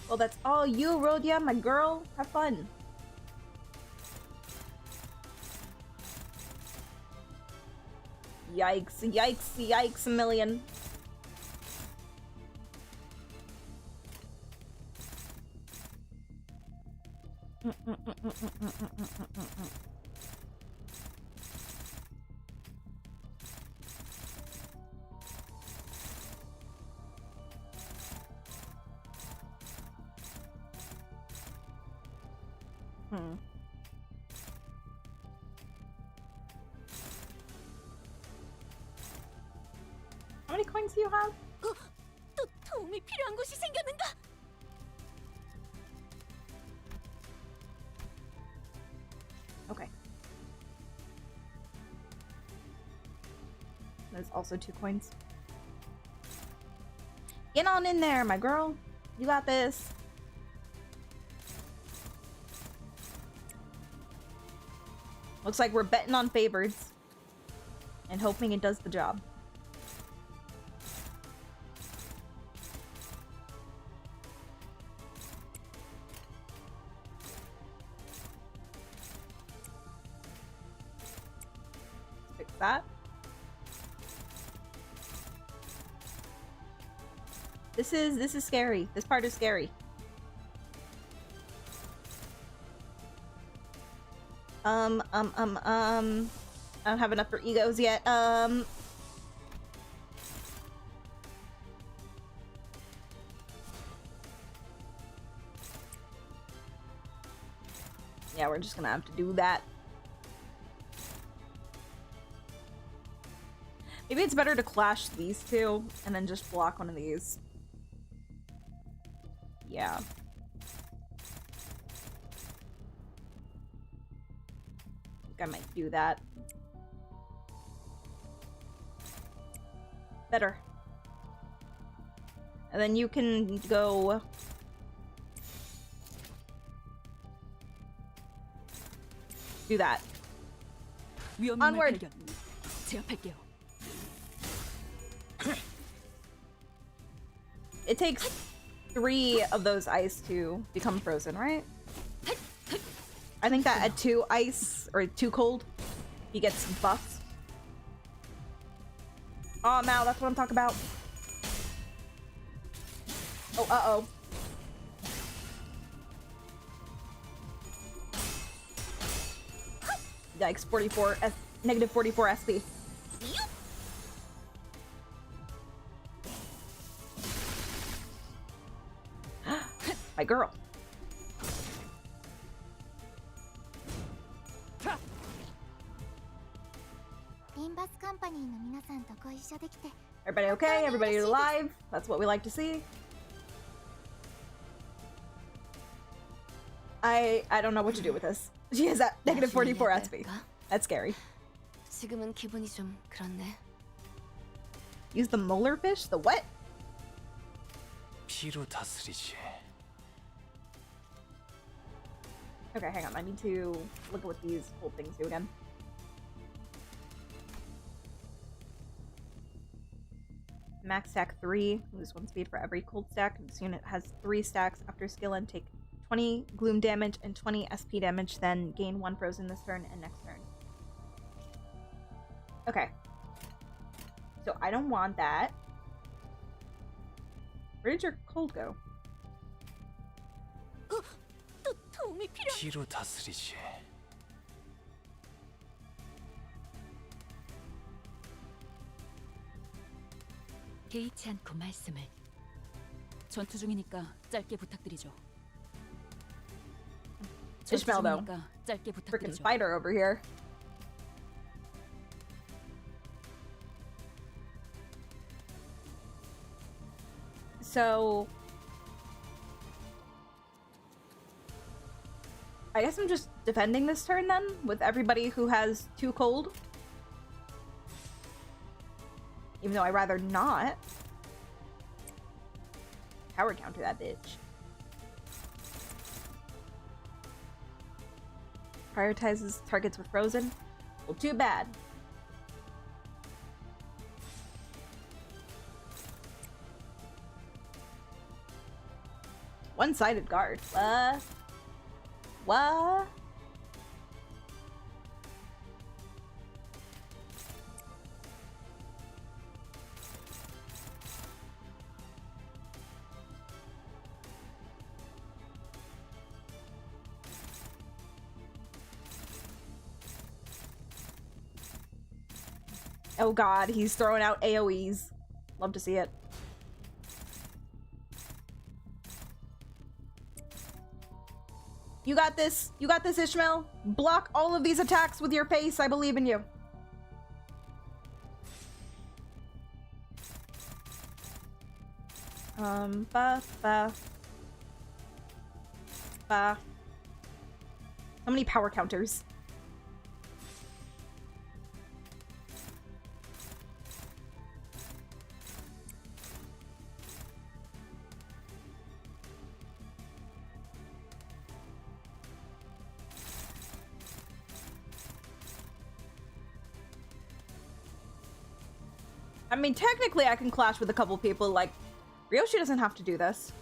Well, that's all you, Rhodia, my girl. Have fun. Yikes, yikes, yikes a million. How many coins do you have? 또 도움이 필요한 곳이 생겼는가? Okay. There's also 2 coins. Get on in there, my girl. You got this. Looks like we're betting on favorites and hoping it does the job. Fix that. This is scary. This part is scary. I don't have enough for egos yet. Yeah, we're just gonna have to do that. Maybe it's better to clash these two and then just block one of these. Yeah. I think I might do that. Better. And then you can go... do that. Onward! It takes 3 of those ice to become frozen, right? I think that at 2 ice, or 2 cold, he gets buffed. Oh, Mal, that's what I'm talking about. Oh, uh-oh. Yikes, negative 44 SP. My girl. Everybody okay? Everybody alive? That's what we like to see. I don't know what to do with this. She has that negative 44 SP. That's scary. Use the molar fish? The what? 피로 다스리지. Okay, hang on. I need to look at what these whole things do again. Max stack 3. Lose 1 speed for every cold stack. This unit has 3 stacks. After skill end, take 20 gloom damage and 20 SP damage, then gain 1 frozen this turn and next turn. Okay. So I don't want that. Where did your cold go? 피로 다스리지. 개의치 않고 말씀을. 전투 중이니까 짧게 부탁드리죠. Ishmael, though. 짧게 Freaking 부탁드리죠. fighter over here. So I guess I'm just defending this turn then, with everybody who has 2 cold. Even though I'd rather not. Power counter that bitch. Prioritizes targets with frozen. Well, too bad. One-sided guard. What? Oh god, he's throwing out AoEs. Love to see it. You got this. You got this, Ishmael. Block all of these attacks with your face. I believe in you. Ba. How many power counters? I mean, technically I can clash with a couple people, like, Ryoshi doesn't have to do this.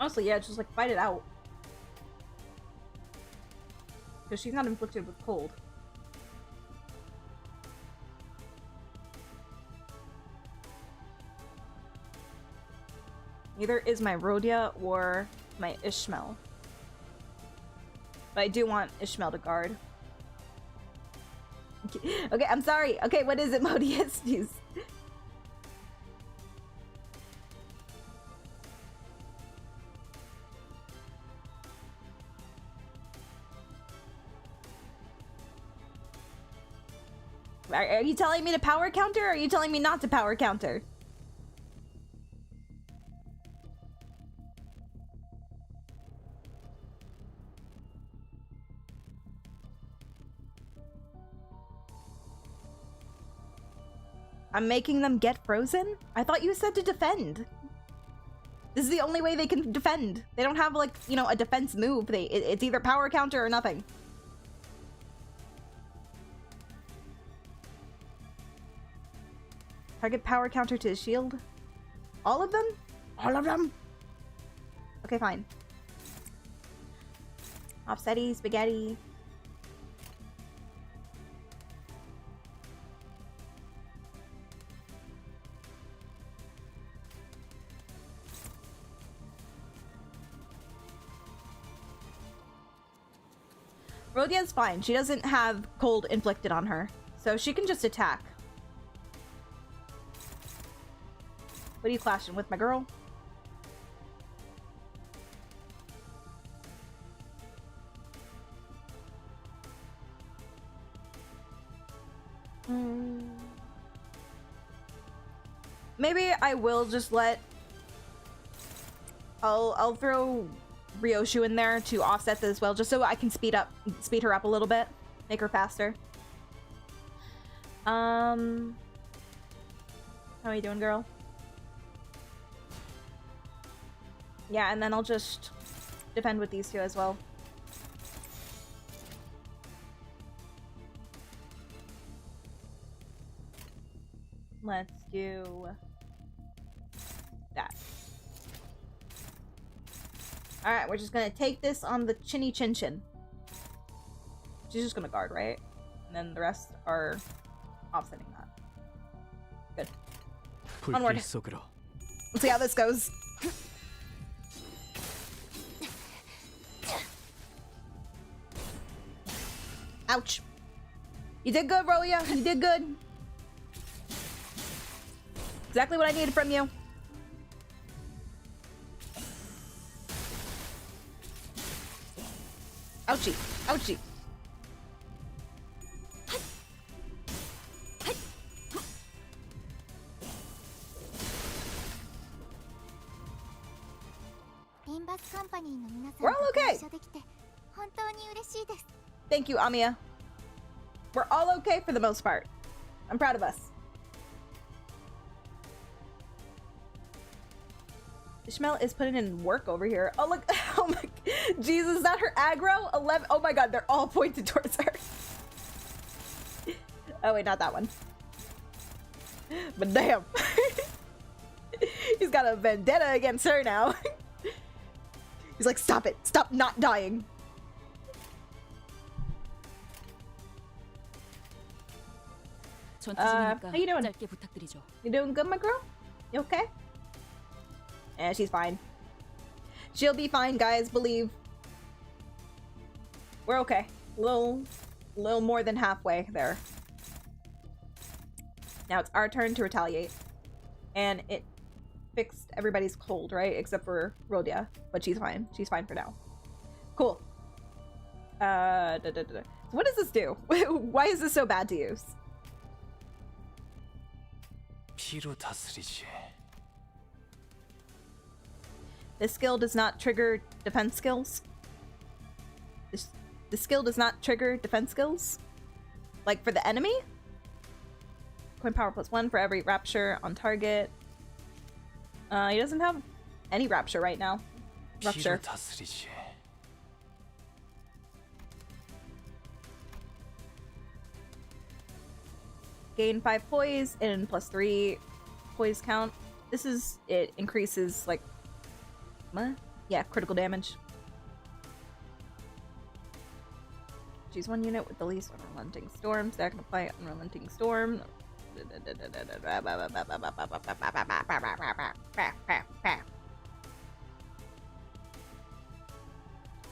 Honestly, yeah, just like fight it out. Because she's not inflicted with cold. Neither is my Rhodia or my Ishmael. But I do want Ishmael to guard. Okay, I'm sorry. Okay, what is it, Modius? Jeez. Are you telling me to power counter, or are you telling me not to power counter? I'm making them get frozen? I thought you said to defend. This is the only way they can defend. They don't have, like, you know, a defense move. It's either power counter or nothing. Target power counter to his shield. All of them? All of them? Okay, fine. Offsetty, spaghetti. Rhodia's fine. She doesn't have cold inflicted on her, so she can just attack. What are you clashing with, my girl? Maybe I will just let... I'll throw Ryoshu in there to offset this as well, just so I can speed her up a little bit, make her faster. How are you doing, girl? Yeah, and then I'll just defend with these two as well. Let's do that. Alright, we're just gonna take this on the chinny chin chin. She's just gonna guard, right? And then the rest are offsetting that. Good. Onward. Let's see how this goes. Ouch. You did good, Rolia. You did good. Exactly what I needed from you. Ouchie. Ouchie. We're all okay. Thank you, Amiya. We're all okay for the most part. I'm proud of us. Ishmael is putting in work over here. Oh, look. Oh my. Jesus, is that her aggro? 11. Oh my god, they're all pointed towards her. Oh, wait, not that one. But damn. He's got a vendetta against her now. He's like, stop it. Stop not dying. How you doing? You doing good, my girl? You okay? Yeah, she's fine. She'll be fine, guys. Believe. We're okay. Little more than halfway there. Now it's our turn to retaliate. And it fixed everybody's cold, right? Except for Rhodia. But she's fine. She's fine for now. Cool. So what does this do? Why is this so bad to use? This skill does not trigger defense skills. This skill does not trigger defense skills. Like for the enemy. Coin power +1 for every rapture on target. He doesn't have any rapture right now. Rupture. Gain 5 poise and +3 poise count. This is, it increases like, yeah, critical damage. Choose one unit with the least unrelenting storm. So I can apply unrelenting storm.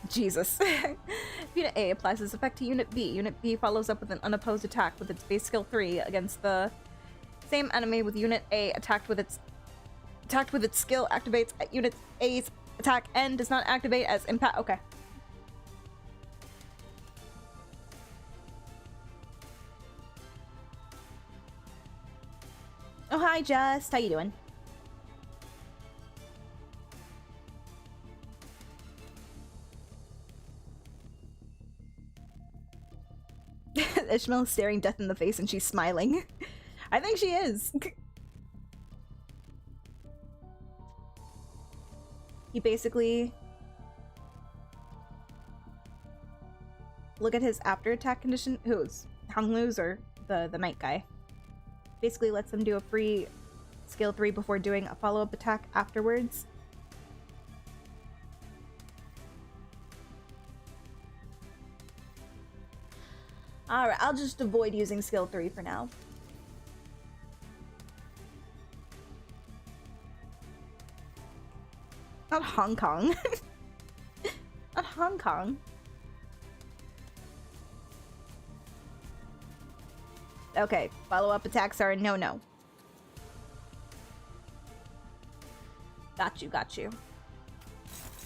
Jesus. Unit A applies this effect to Unit B. Unit B follows up with an unopposed attack with its base skill 3 against the same enemy with Unit A attacked with its skill activates at Unit A's attack and does not activate as impact. Okay. Oh, hi, Just. How you doing? Ishmael is staring death in the face and she's smiling. I think she is. He basically... Look at his after attack condition. Who's? Hanglu's or the knight guy? Basically lets them do a free skill 3 before doing a follow-up attack afterwards. Alright, I'll just avoid using skill 3 for now. Not Hong Kong. Not Hong Kong. Okay, follow-up attacks are a no-no. Got you, got you.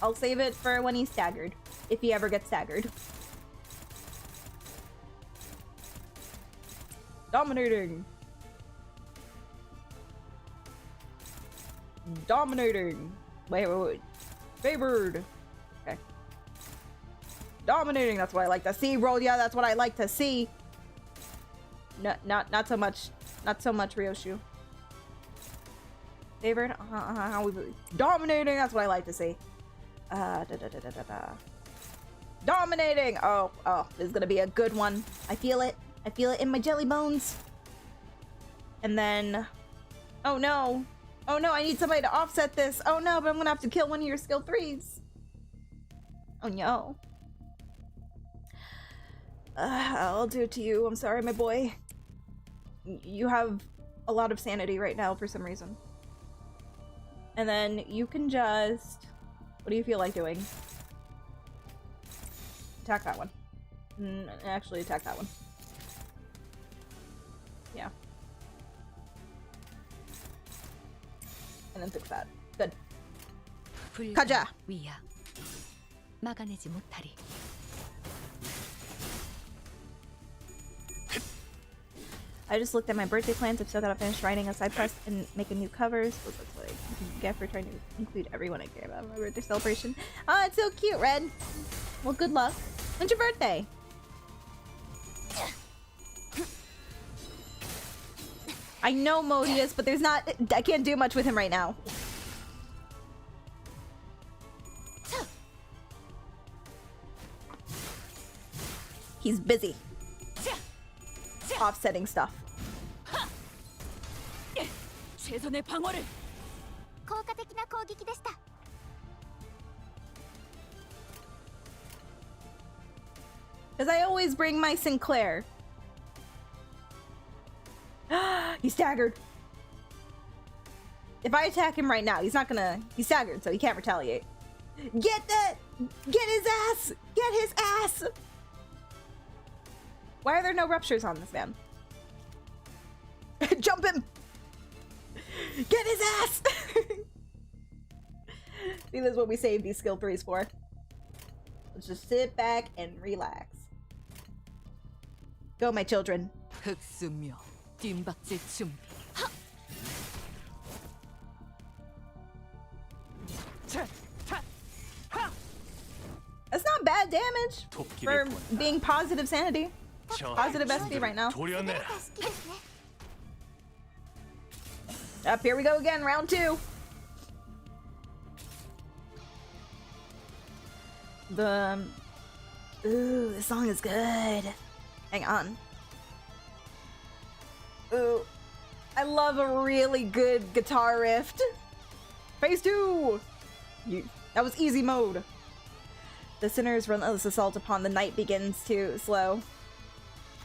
I'll save it for when he's staggered. If he ever gets staggered. Dominating! Dominating! Wait. Favored! Okay. Dominating, that's what I like to see, bro. Yeah, that's what I like to see. No, not so much. Not so much, Ryoshu. Favored? Dominating, that's what I like to see. Dominating! Oh, this is gonna be a good one. I feel it. I feel it in my jelly bones. And then... Oh no! Oh no, I need somebody to offset this! Oh no, but I'm gonna have to kill one of your skill 3s! Oh no. I'll do it to you. I'm sorry, my boy. You have a lot of sanity right now for some reason. And then you can just... What do you feel like doing? Attack that one. Actually, attack that one. Yeah. And then fix that. Good. 가자! 위야. 막아내지 못하리. I just looked at my birthday plans. I've still gotta finish writing a side quest and making new covers. So that's what I get for trying to include everyone I care about in my birthday celebration. Oh, it's so cute, Red. Well, good luck. When's your birthday? I know Modius, but there's not... I can't do much with him right now. He's busy. Offsetting stuff. 최선의 방어를. 効果的な攻撃でした。 Because I always bring my Sinclair. He's staggered. If I attack him right now, he's not gonna... He's staggered, so he can't retaliate. Get that! Get his ass! Get his ass! Why are there no ruptures on this man? Jump him! Get his ass! See, this is what we save these skill 3s for. Let's just sit back and relax. Go, my children. 흑수묘 뒷박질 준비. That's not bad damage for being positive sanity. Positive SP right now. 好きですね。 Up, here we go again, round 2. Ooh, this song is good. Hang on. Ooh, I love a really good guitar riff. Phase 2! That was easy mode. The sinner's relentless assault upon the night begins to slow.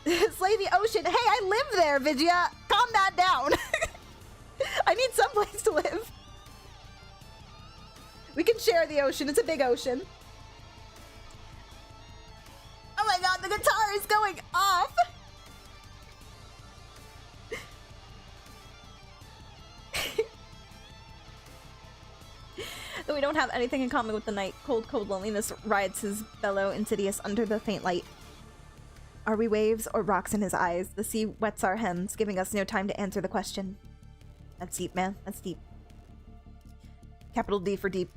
Slay the ocean. Hey, I live there, Vigia. Calm that down. I need someplace to live. We can share the ocean. It's a big ocean. Oh my god, the guitar is going off. Though we don't have anything in common with the night, cold, cold loneliness rides his bellow insidious under the faint light. Are we waves or rocks in his eyes? The sea wets our hems, giving us no time to answer the question. That's deep, man. That's deep. Capital D for deep.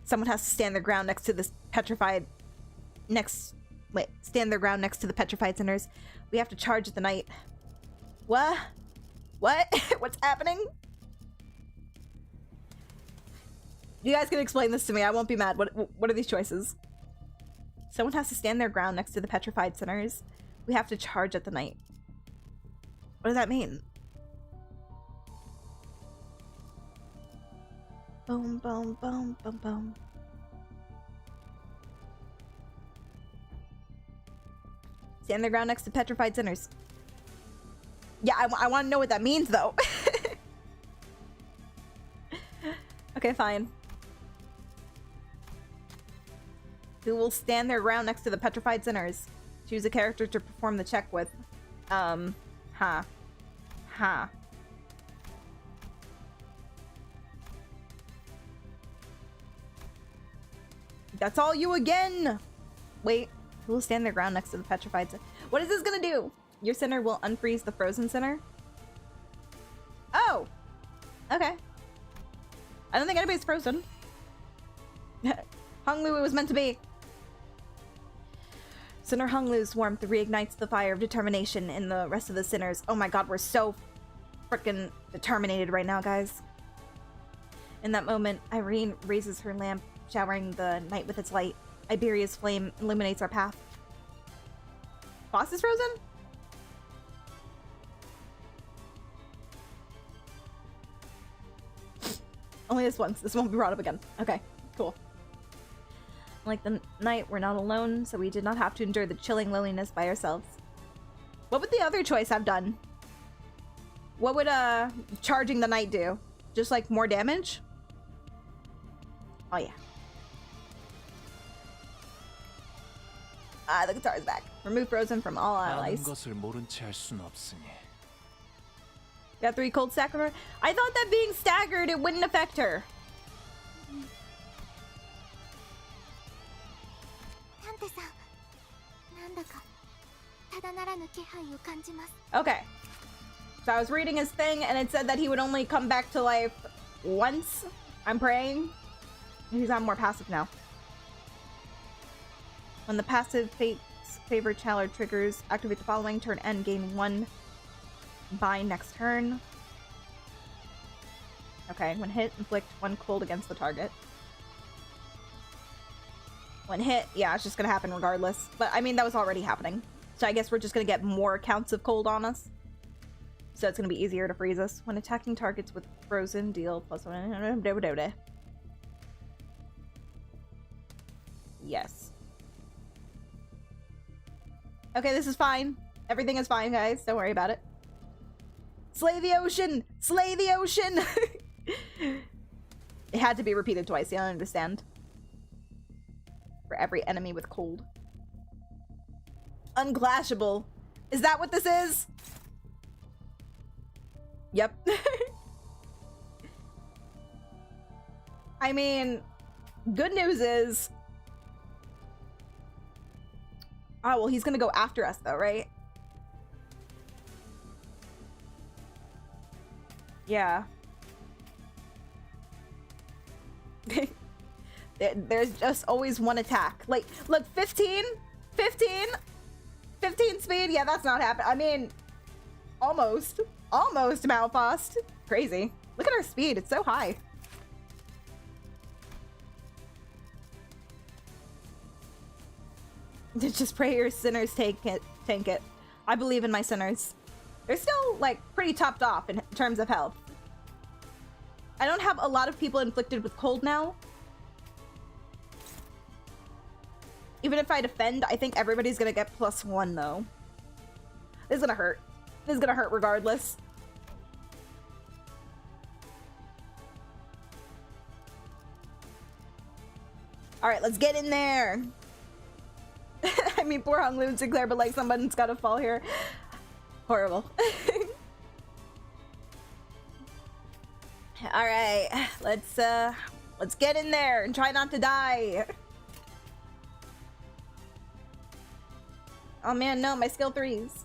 Someone has to stand their ground next to this petrified... stand their ground next to the petrified sinners. We have to charge at the night. What? What? What's happening? You guys can explain this to me. I won't be mad. What are these choices? Someone has to stand their ground next to the petrified sinners. We have to charge at the night. What does that mean? Boom, boom, boom, boom, boom. Stand their ground next to petrified sinners. Yeah, I want to know what that means, though. Okay, fine. Who will stand their ground next to the petrified sinners? Choose a character to perform the check with. Ha. That's all you again! Wait, who will stand their ground next to the petrified sinner? What is this gonna do? Your sinner will unfreeze the frozen sinner? Oh! Okay. I don't think anybody's frozen. Hung Lu, it was meant to be. Sinner Hung Lu's warmth reignites the fire of determination in the rest of the sinners. Oh my god, we're so freaking determined right now, guys. In that moment, Irene raises her lamp, showering the night with its light. Iberia's flame illuminates our path. Boss is frozen? Only this once. This won't be brought up again. Okay, cool. Like the night, we're not alone, so we did not have to endure the chilling loneliness by ourselves. What would the other choice have done? What would charging the night do? Just like more damage? Oh yeah. Ah, the guitar's back. Remove Frozen from all allies. Got 3 cold staggered. I thought that being staggered, it wouldn't affect her. Okay. So I was reading his thing and it said that he would only come back to life once. I'm praying. He's on more passive now. When the passive fate's favor challenge triggers, activate the following turn end, gain 1 by next turn. Okay, when hit, inflict 1 cold against the target. When hit, yeah, it's just gonna happen regardless. But I mean, that was already happening. So I guess we're just gonna get more counts of cold on us. So it's gonna be easier to freeze us. When attacking targets with frozen, deal +1. Yes. Okay, this is fine. Everything is fine, guys. Don't worry about it. Slay the ocean! Slay the ocean! It had to be repeated twice. You don't understand. For every enemy with cold. Unclashable. Is that what this is? Yep. I mean, good news is... Oh, well, he's gonna go after us, though, right? Yeah. There's just always one attack. Like, look, 15 speed. Yeah, that's not happening. I mean, almost Malphast. Crazy. Look at our speed. It's so high. Just pray your sinners tank it. I believe in my sinners. They're still, like, pretty topped off in terms of health. I don't have a lot of people inflicted with cold now. Even if I defend, I think everybody's gonna get +1, though. This is gonna hurt. This is gonna hurt regardless. Alright, let's get in there. I mean, poor Hung Lu and Sinclair, but like, someone's gotta fall here. Horrible. Alright, let's get in there and try not to die. Oh man, no, my skill 3s.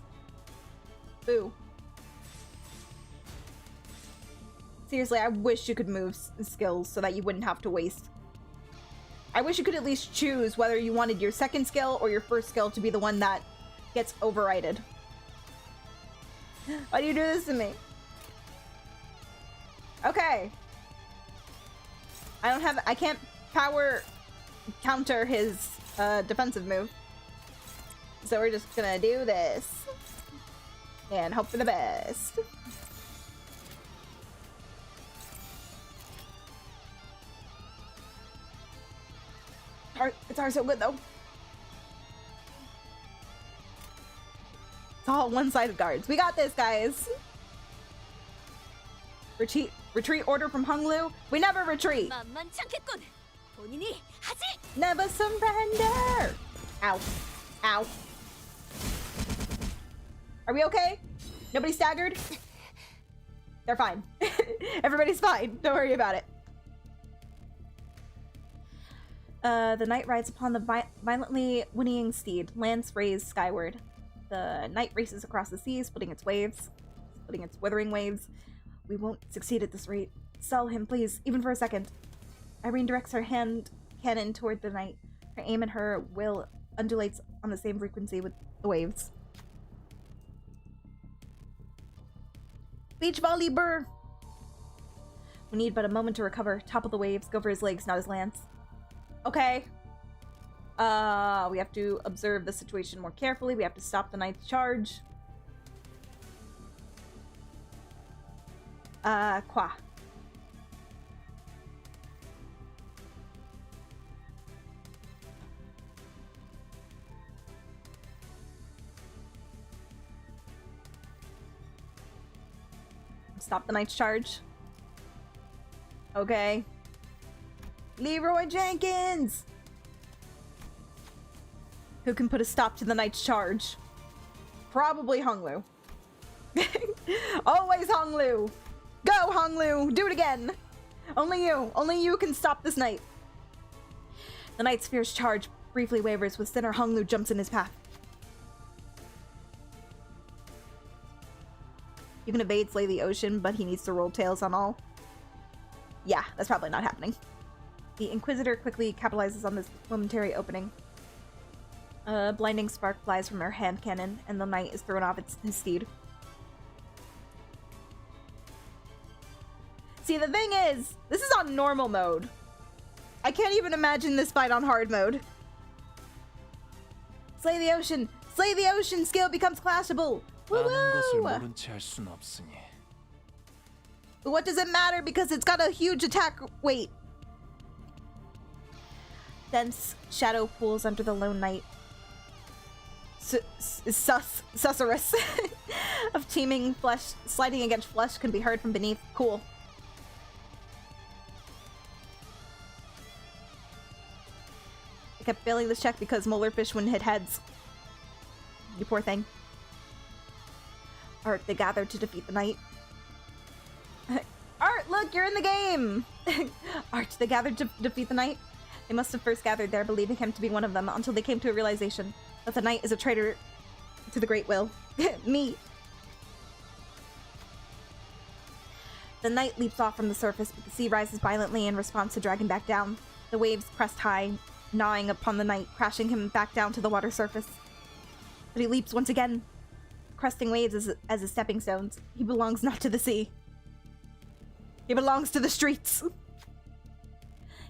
Boo. Seriously, I wish you could move skills so that you wouldn't have to waste. I wish you could at least choose whether you wanted your second skill or your first skill to be the one that gets overrided. Why do you do this to me? Okay. I can't counter his defensive move. So we're just gonna do this. And hope for the best. It's hard so good though. It's all one-sided guards. We got this, guys. Retreat order from Honglu. We never retreat. Never surrender. Ow. Ow. Are we okay? Nobody staggered? They're fine. Everybody's fine. Don't worry about it. The knight rides upon the violently whinnying steed, lance raised skyward. The knight races across the sea, splitting its withering waves. We won't succeed at this rate. Sell him, please, even for a second. Irene directs her hand cannon toward the knight. Her aim and her will undulates on the same frequency with the waves. Beach volley burr! We need but a moment to recover. Top of the waves, go for his legs, not his lance. Okay. We have to observe the situation more carefully. We have to stop the knight's charge. Qua. Stop the knight's charge. Okay. Leroy Jenkins! Who can put a stop to the knight's charge? Probably Honglu. Always Honglu! Go, Honglu! Do it again! Only you can stop this knight. The knight's fierce charge briefly wavers with Sinner Honglu jumps in his path. You can evade Slay the Ocean, but he needs to roll tails on all. Yeah, that's probably not happening. The Inquisitor quickly capitalizes on this momentary opening. A blinding spark flies from her hand cannon, and the knight is thrown off his steed. See, the thing is, this is on normal mode. I can't even imagine this fight on hard mode. Slay the Ocean! Slay the Ocean skill becomes clashable! Woo-woo! What does it matter? Because it's got a huge attack weight. Dense shadow pools under the lone knight. Susurrus of teeming flesh sliding against flesh can be heard from beneath. Cool. I kept failing this check because Molarfish wouldn't hit heads. You poor thing. Art, they gathered to defeat the knight. Art, look, you're in the game! Art, they gathered to defeat the knight. They must have first gathered there, believing him to be one of them, until they came to a realization that the knight is a traitor to the Great Will. Me. The knight leaps off from the surface, but the sea rises violently in response to drag him back down. The waves crest high, gnawing upon the knight, crashing him back down to the water surface. But he leaps once again, cresting waves as his stepping stones. He belongs not to the sea. He belongs to the streets.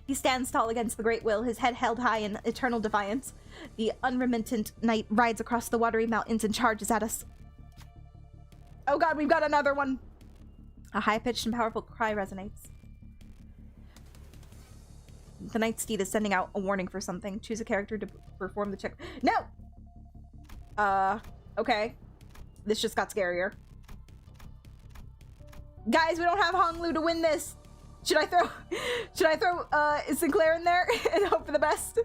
He stands tall against the Great Will, his head held high in eternal defiance. The unremittent knight rides across the watery mountains and charges at us. Oh god, we've got another one! A high-pitched and powerful cry resonates. The knight's steed is sending out a warning for something. Choose a character to perform the check. No! Okay. This just got scarier. Guys, we don't have Honglu to win this! Should I throw Sinclair in there and hope for the best?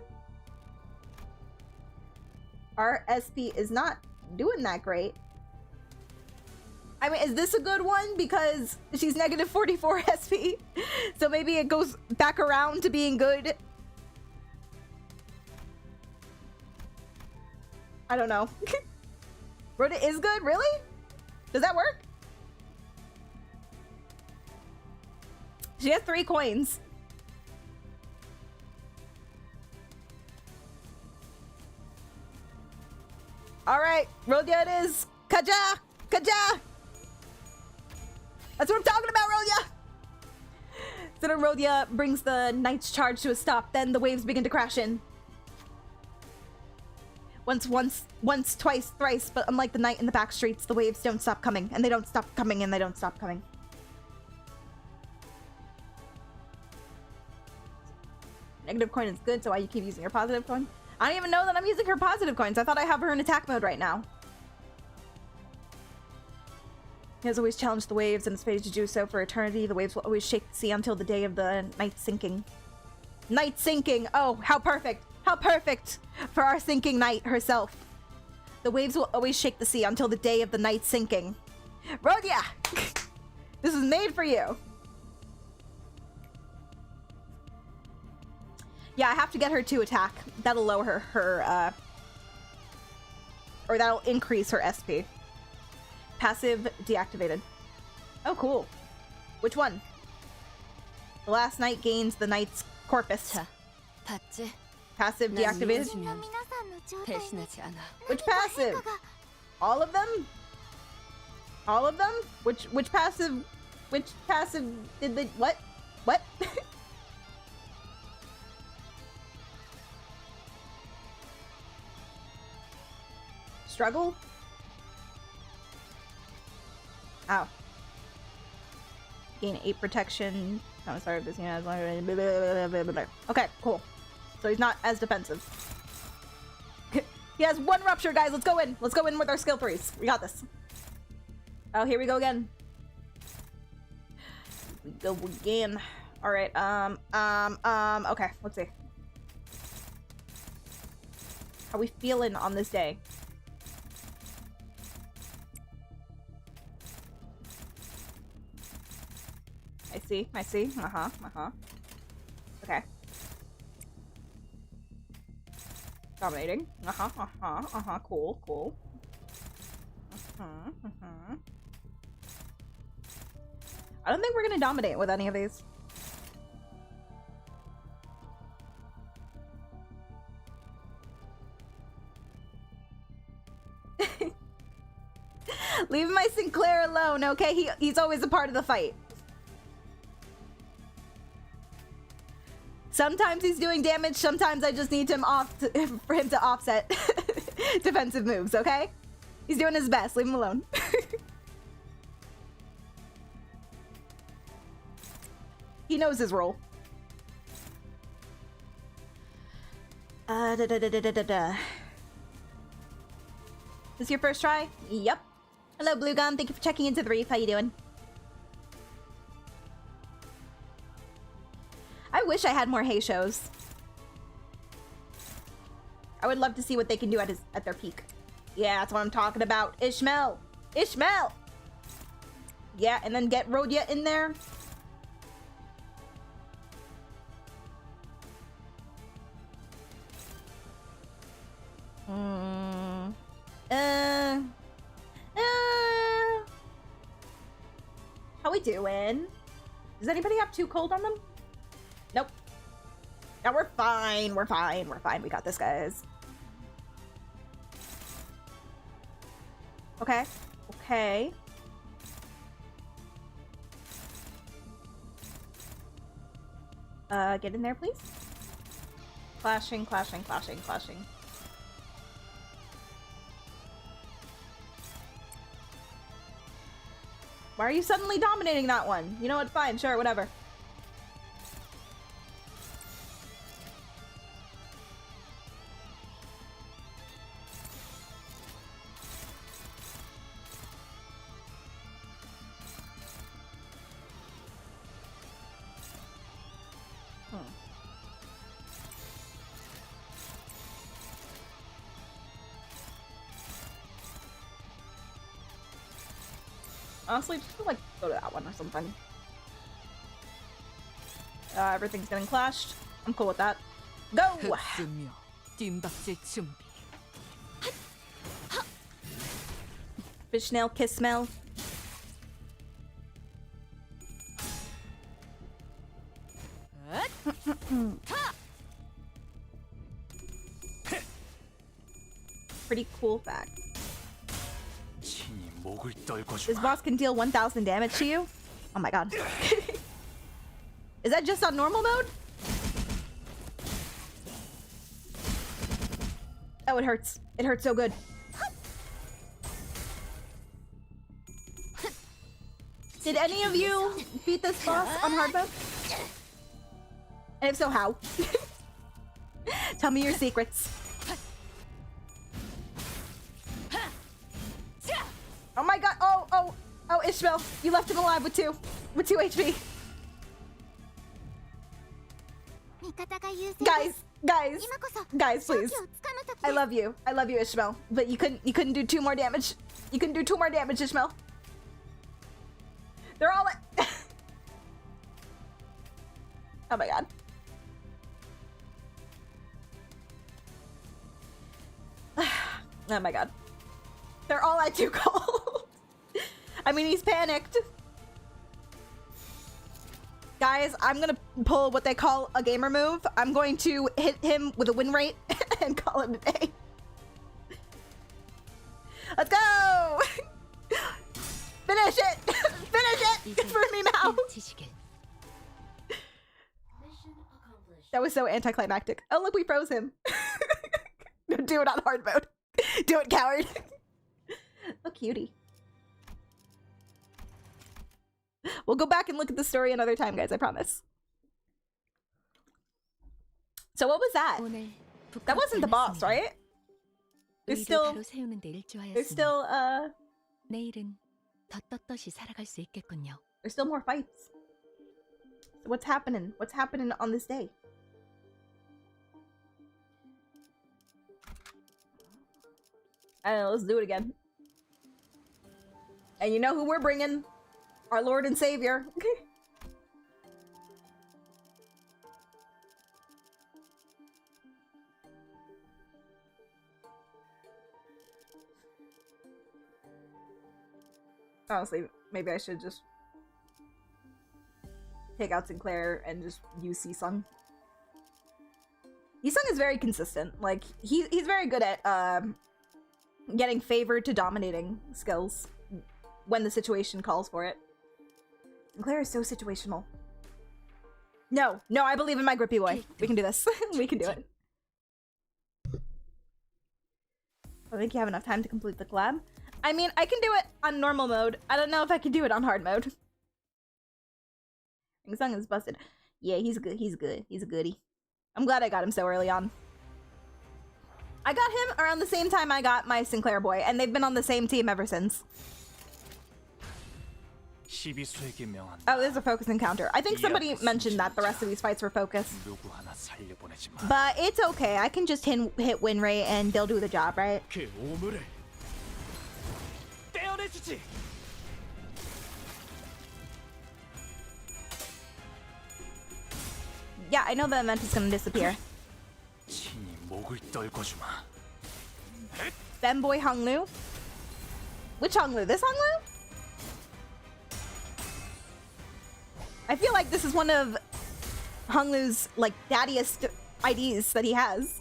Our SP is not doing that great. I mean, is this a good one? Because she's negative 44 SP. So maybe it goes back around to being good. I don't know. Rhoda is good? Really? Does that work? She has 3 coins. Alright, Rodia it is. Kaja! Kaja! That's what I'm talking about, Rodia! So then Rodia brings the knight's charge to a stop, then the waves begin to crash in. Once, twice, thrice, but unlike the knight in the back streets, the waves don't stop coming, and they don't stop coming, and they don't stop coming. Negative coin is good, so why you keep using your positive coin? I don't even know that I'm using her positive coins. I thought I have her in attack mode right now. He has always challenged the waves and is fated to do so for eternity. The waves will always shake the sea until the day of the night sinking. Night sinking! Oh, how perfect! How perfect for our sinking night herself. The waves will always shake the sea until the day of the night sinking. Rodia! This is made for you! Yeah, I have to get her to attack. That'll lower her, or that'll increase her SP. Passive deactivated. Oh, cool. Which one? The last night gains the knight's corpus. 봤지? Passive deactivated? 배신하지 않아. Which passive? All of them? All of them? Which passive did they, what? What? Struggle? Ow. Gain 8 protection. I'm sorry, this unit has okay, cool. So he's not as defensive. He has 1 rupture, guys. Let's go in. Let's go in with our skill 3s. We got this. Oh, here we go again. We go again. All right. Okay. Let's see. How we feeling on this day? I see. Okay. Dominating. Cool. I don't think we're gonna dominate with any of these. Leave my Sinclair alone, okay? He's always a part of the fight. Sometimes he's doing damage, sometimes I just need him for him to offset defensive moves, okay? He's doing his best, leave him alone. He knows his role. This is your first try? Yep. Hello, Blue Gum. Thank you for checking into the reef. How you doing? I wish I had more Hay shows. I would love to see what they can do at their peak. Yeah, that's what I'm talking about. Ishmael! Ishmael! Yeah, and then get Rodia in there. How we doing? Does anybody have 2 cold on them? Nope. Now we're fine. We're fine. We got this, guys. Okay. Get in there, please. Clashing. Why are you suddenly dominating that one? You know what? Fine. Sure. Whatever. Honestly, just like go to that one or something. Everything's getting clashed. I'm cool with that. Go! 흡수며 뒷박질 준비. Fishnell kiss smell. 목을 떨궈주마. This boss can deal 1,000 damage to you? Oh my god. Is that just on normal mode? Oh, it hurts. It hurts so good. Did any of you beat this boss on hard mode? And if so, how? Tell me your secrets. Oh my god. Oh, Ishmael. You left him alive with 2 HP. 味方が優勢です。 Guys, 今こそ guys, 勝 please. 機をつかむ時 I です。 love you. I love you, Ishmael. But you couldn't do 2 more damage. You couldn't do 2 more damage, Ishmael. They're all at Oh my god. Oh my god. They're all at 2 gold. I mean, he's panicked. Guys, I'm gonna pull what they call a gamer move. I'm going to hit him with a win rate and call it a day. Let's go! Finish it! Finish it for me, Mao! That was so anticlimactic. Oh, look, we froze him. Do it on hard mode. Do it, coward. Oh, cutie. We'll go back and look at the story another time, guys, I promise. So what was that? That wasn't the boss, right? There's still 내일은 덧덧덧이 살아갈 수 있겠군요. there's still more fights. So what's happening? What's happening on this day? I don't know, let's do it again. And you know who we're bringing? Our Lord and Savior. Honestly, maybe I should just take out Sinclair and just use Seesung. Seesung is very consistent. Like, he's very good at getting favored to dominating skills when the situation calls for it. Sinclair is so situational. No, I believe in my grippy boy. We can do this. We can do it. I think you have enough time to complete the collab. I mean, I can do it on normal mode. I don't know if I can do it on hard mode. Sung is busted. Yeah, he's good. He's good. He's a goodie. I'm glad I got him so early on. I got him around the same time I got my Sinclair boy, and they've been on the same team ever since. Oh, there's a focus encounter. I think somebody mentioned that the rest of these fights were focused. But it's okay. I can just hit win rate and they'll do the job, right? Yeah, I know the event is gonna disappear. Femboy Honglu? Which Honglu? This Honglu? I feel like this is one of Honglu's, like, daddiest IDs that he has.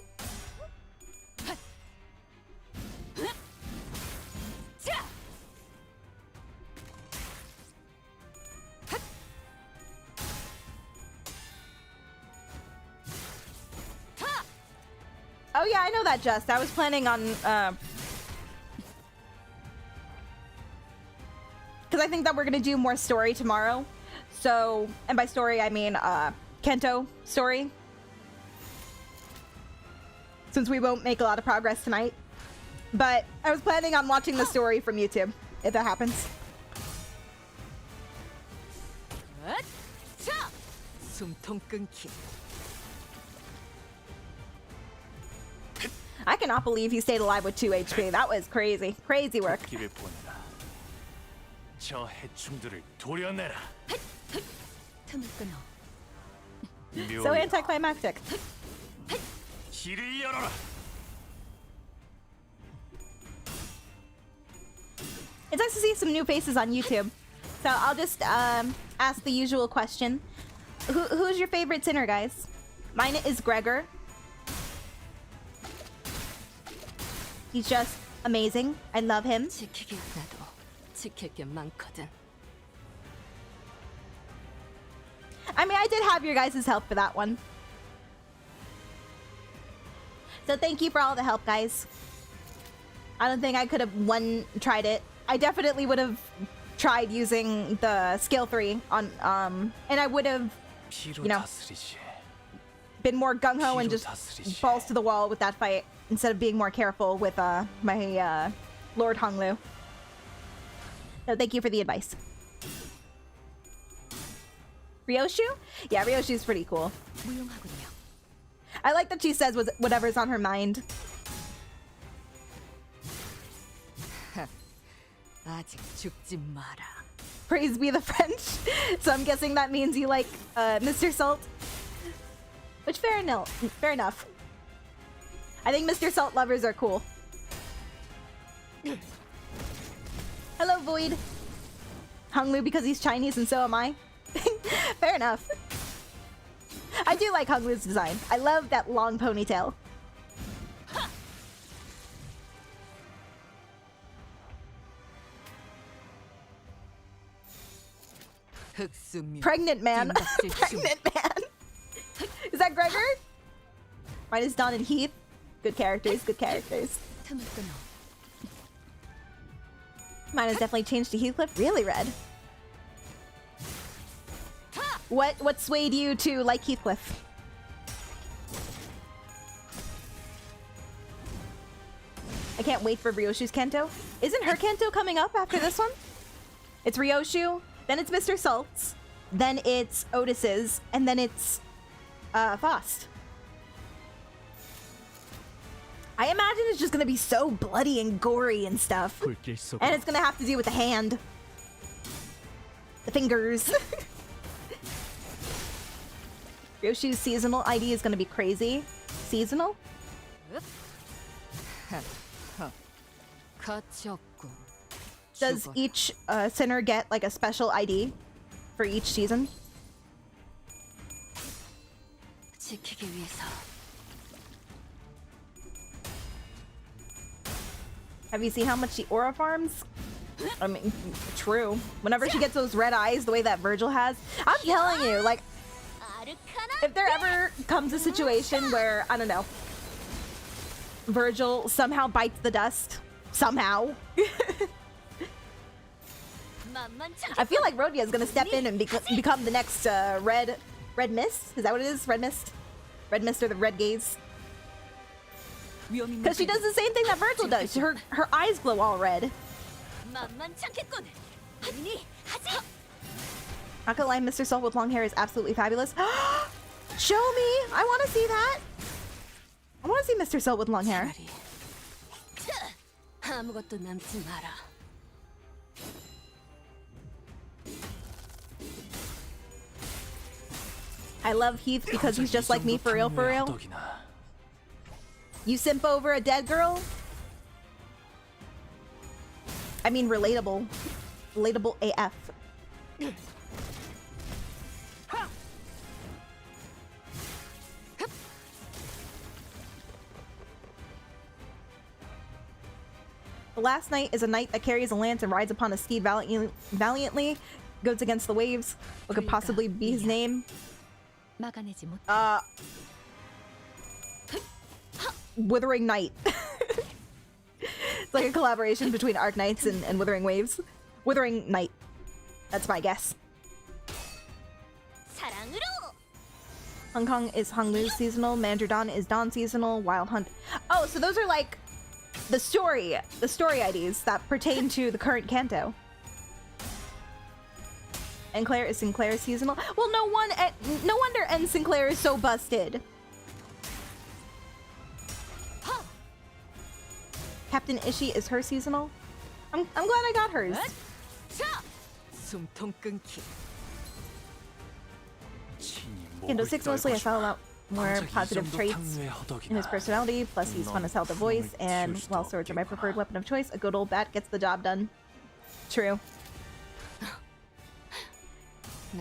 Oh yeah, I know that, Just. I was planning on, because I think that we're gonna do more story tomorrow. So, and by story, I mean, Canto story. Since we won't make a lot of progress tonight. But I was planning on watching the story from YouTube, if that happens. I cannot believe he stayed alive with 2 HP. That was crazy. Crazy work. So anticlimactic. It's nice to see some new faces on YouTube. So I'll just ask the usual question. Who's your favorite sinner, guys? Mine is Gregor. He's just amazing. I love him. 지킬 게 많거든. I mean, I did have your guys' help for that one. So thank you for all the help, guys. I don't think I could have tried it. I definitely would have tried using the skill 3 on and I would have, 피로 you know, 다스리지. been more gung-ho and 피로 just 다스리지. balls to the wall with that fight instead of being more careful with my Lord Honglu. So thank you for the advice. Ryoshu? Yeah, Ryoshu's pretty cool. 무용하군요. I like that she says whatever's on her mind. 아직 죽지 마라. Praise be the French. So I'm guessing that means you like Mr. Salt. Which fair enough. I think Mr. Salt lovers are cool. Hello, Void. Honglu because he's Chinese and so am I. Fair enough. I do like Honglu's design. I love that long ponytail. 흑수미. Pregnant man. Pregnant man. Is that Gregor? Mine is Don and Heath. Good characters, good characters. 틈을 끊어. Mine has definitely changed to Heathcliff. Really, Red? What swayed you to like Heathcliff? I can't wait for Ryoshu's Canto. Isn't her Canto coming up after this one? It's Ryoshu, then it's Mr. Salt's, then it's Otis's, and then it's Faust. I imagine it's just gonna be so bloody and gory and stuff. 불길 속으로 And it's gonna have to do with the hand. The fingers. Ryoshu's seasonal ID is gonna be crazy. Seasonal? 갇혔군. Does 죽어라. each sinner get like a special ID for each season? 지키기 위해서. Have you seen how much she aura farms? I mean, true. Whenever she gets those red eyes, the way that Virgil has, I'm telling you, like, if there ever comes a situation where, I don't know, Virgil somehow bites the dust, somehow, I feel like Rhodia is gonna step in and become the next Red Mist? Is that what it is? Red Mist? Red Mist or the Red Gaze? Because she does the same thing that Virgil does. Her eyes glow all red. Not gonna lie, Mr. Salt with long hair is absolutely fabulous. Show me! I want to see that! I want to see Mr. Salt with long hair. 아무것도 남지 마라. I love Heath because he's just like me for real, for real. 덕이나. You simp over a dead girl? I mean, relatable. Relatable AF. The last knight is a knight that carries a lance and rides upon a steed valiantly, goes against the waves. What could possibly be his name? 막아내지 못. Withering Knight. It's like a collaboration between Arc Knights and Withering Waves. Withering Knight. That's my guess. Hong Kong is Honglu's seasonal, Mandradon is Dawn seasonal, Wild Hunt. Oh, so those are like the story IDs that pertain to the current Canto. And Claire is Sinclair seasonal. Well, no wonder N Sinclair is so busted. Captain Ishii is her seasonal. I'm glad I got hers. 숨통 끊기. Canto 6 mostly I saw a lot more positive traits in his personality, plus he's fun as hell to voice, and while swords are my preferred weapon of choice, a good old bat gets the job done. True.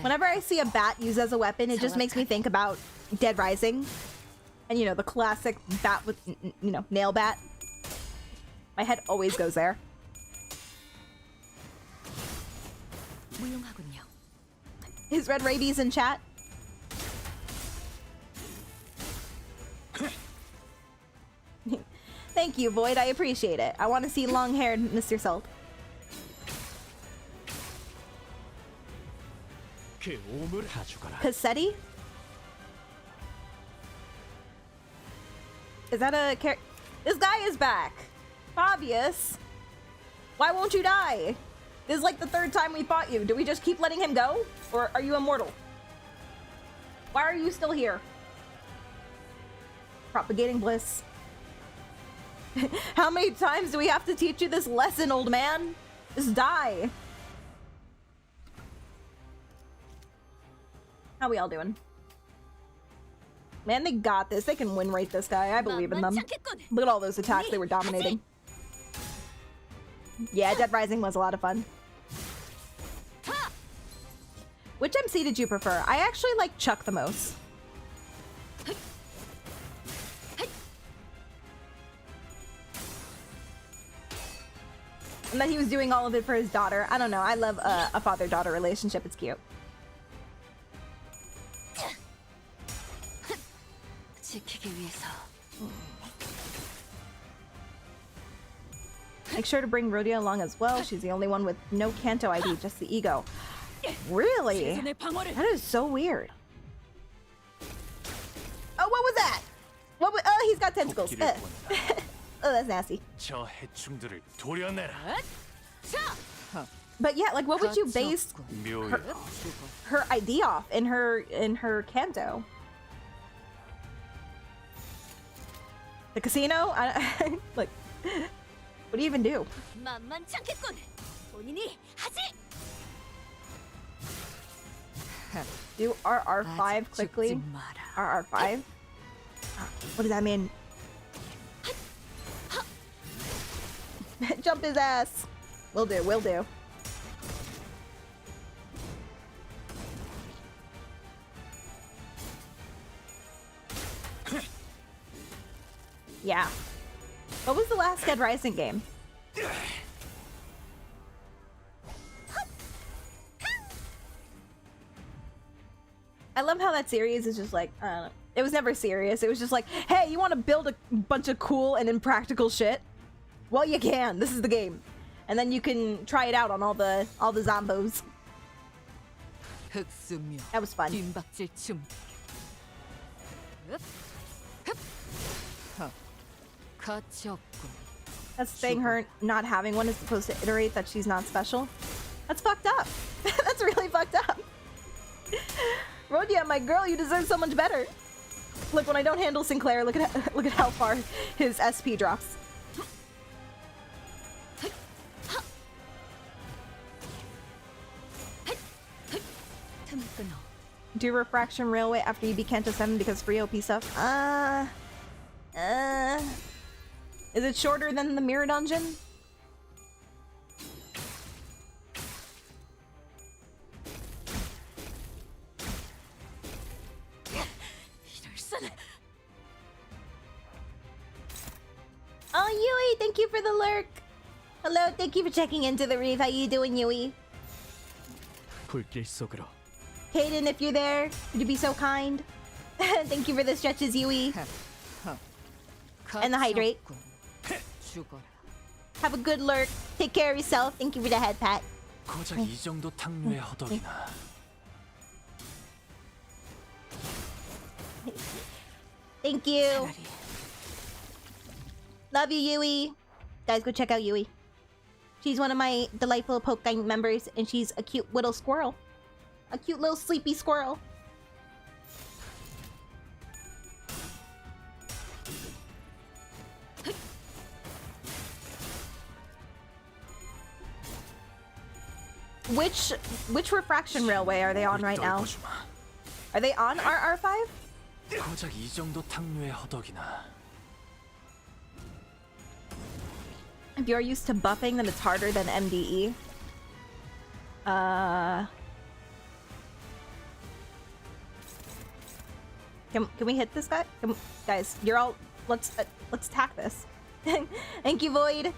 Whenever I see a bat used as a weapon, it just makes me think about Dead Rising. And you know, the classic bat with, you know, nail bat. My head always goes there. Is Red Rabies in chat? Thank you, Void. I appreciate it. I want to see long-haired Mr. Salt. Cassetti? Is that a character? This guy is back. Obvious. Why won't you die? This is like the third time we fought you. Do we just keep letting him go? Or are you immortal? Why are you still here? Propagating bliss. How many times do we have to teach you this lesson, old man? Just die. How we all doing? Man, they got this. They can win rate this guy. I believe in them. Look at all those attacks they were dominating. Yeah, Dead Rising was a lot of fun. Which MC did you prefer? I actually like Chuck the most. And that he was doing all of it for his daughter. I don't know. I love a father-daughter relationship. It's cute. Make sure to bring Rodeo along as well. She's the only one with no Canto ID, just the ego. Really? That is so weird. Oh, what was that? What was, oh, he's got tentacles. Oh, that's nasty. 저 해충들을 도려내라. But yeah, like what would you base 묘야. her ID off in her Canto? The casino? Like, what do you even do? Do RR5 quickly? RR5? What does that mean? Jump his ass! Will do, will do. Yeah. What was the last Dead Rising game? I love how that series is just like, it was never serious. It was just like, hey, you want to build a bunch of cool and impractical shit? Well, you can. This is the game. And then you can try it out on all the zombos. That was fun. That's the thing, her not having one is supposed to iterate that she's not special. That's fucked up. That's really fucked up. Rodia, my girl, you deserve so much better. Look, when I don't handle Sinclair, look at how far his SP drops. Do Refraction Railway after you beat Canto 7 because free OP stuff? Is it shorter than the Mirror Dungeon? Oh, Yui, thank you for the lurk. Hello, thank you for checking into the reef. How you doing, Yui? 불길 속으로. Kaden, if you're there, would you be so kind? Thank you for the stretches, Yui. And the hydrate. Have a good lurk. Take care of yourself. Thank you for the head pat. 고작 이 정도 탕류의 허덕이나. Thank you. Love you, Yui. Guys, go check out Yui. She's one of my delightful Poke Gang members, and she's a cute little squirrel. A cute little sleepy squirrel. Which refraction railway are they on right now? Are they on RR5? 고작 이 정도 탕류의 허덕이나. If you're used to buffing, then it's harder than MDE. Can we hit this guy? Guys, you're all let's attack this. Thank you, Void.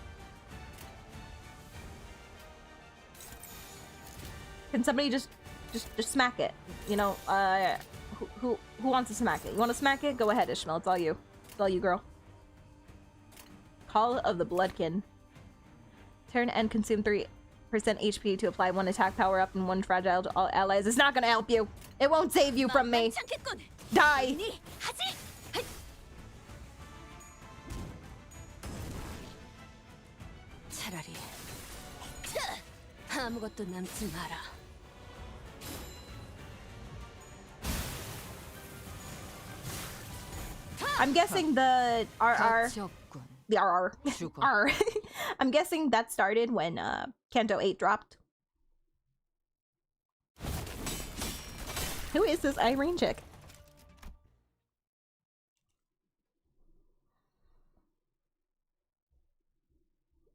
Can somebody just just smack it. You know, who wants to smack it? You want to smack it? Go ahead, Ishmael. It's all you. It's all you, girl. Call of the Bloodkin. Turn and consume 3% HP to apply 1 attack power up and 1 fragile to all allies. It's not gonna help you. It won't save you from me. Die. 차라리 아무것도 남지 마라. I'm guessing the RR, 적군. the RR, 죽어. R. I'm guessing that started when Canto 8 dropped. Who is this Irene chick?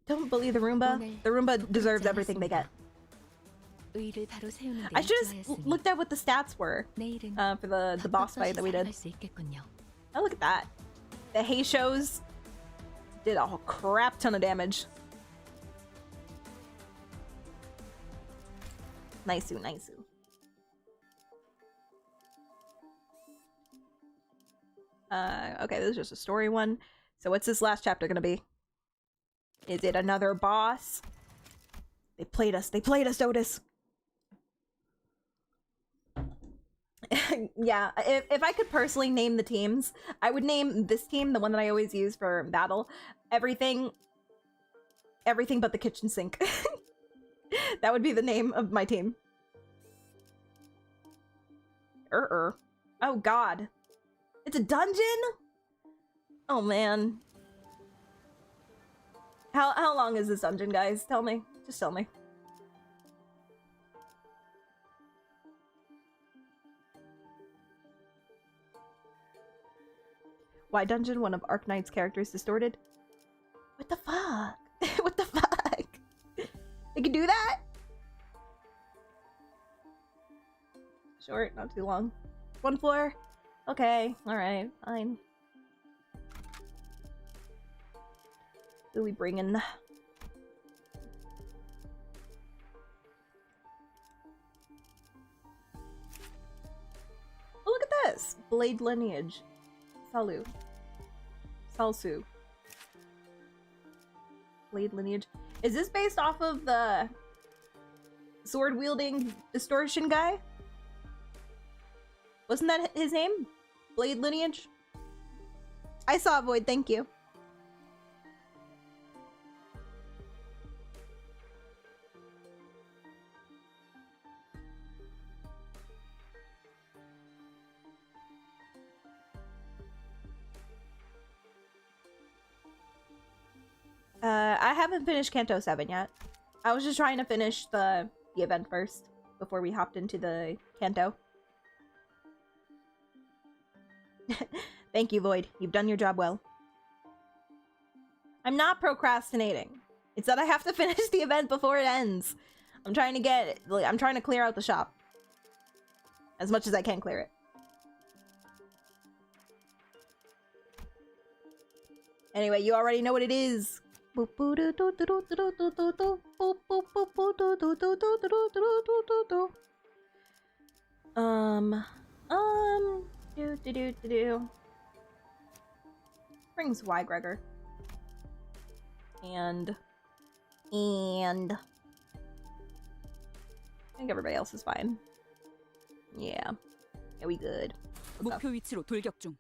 Don't believe the Roomba. The Roomba deserves everything they get. 의를 바로 세우는 데 I should have 일조하였으니 looked at what the stats were 내일은 for the boss fight that we did. 살아갈 수 있겠군요. Oh, look at that. The hay shows did a crap ton of damage. Nice-oo, nice-oo. Okay, this is just a story one. So what's this last chapter gonna be? Is it another boss? They played us, Otis. Yeah, if I could personally name the teams, I would name this team, the one that I always use for battle, everything but the kitchen sink. That would be the name of my team. Oh god. It's a dungeon? Oh man. How long is this dungeon, guys? Tell me. Just tell me. Why dungeon? One of Arknight's characters distorted? What the fuck? What the fuck? They can do that? Short, not too long. 1 floor? Okay, alright, fine. Who we bringing? Oh, look at this! Blade lineage. Salsu. Blade lineage. Is this based off of the sword-wielding distortion guy? Wasn't that his name? Blade lineage? I saw Void, thank you. I haven't finished Canto 7 yet. I was just trying to finish the event first before we hopped into the Canto. Thank you, Void. You've done your job well. I'm not procrastinating. It's that I have to finish the event before it ends. I'm trying to clear out the shop. As much as I can clear it. Anyway, you already know what it is. Brings Y Gregor. And I think everybody else is fine. Yeah. Yeah, we good. 목표 위치로 돌격 중.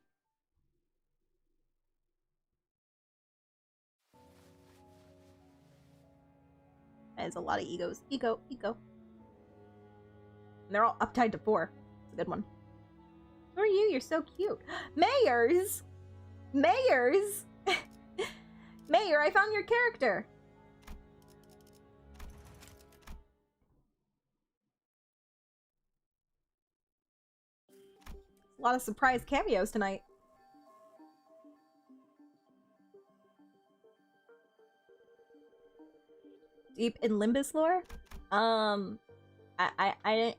There's a lot of egos. Ego. And they're all uptied to 4. It's a good one. Who are you? You're so cute. Mayors! Mayors! Mayor, I found your character! A lot of surprise cameos tonight. Deep in Limbus lore? I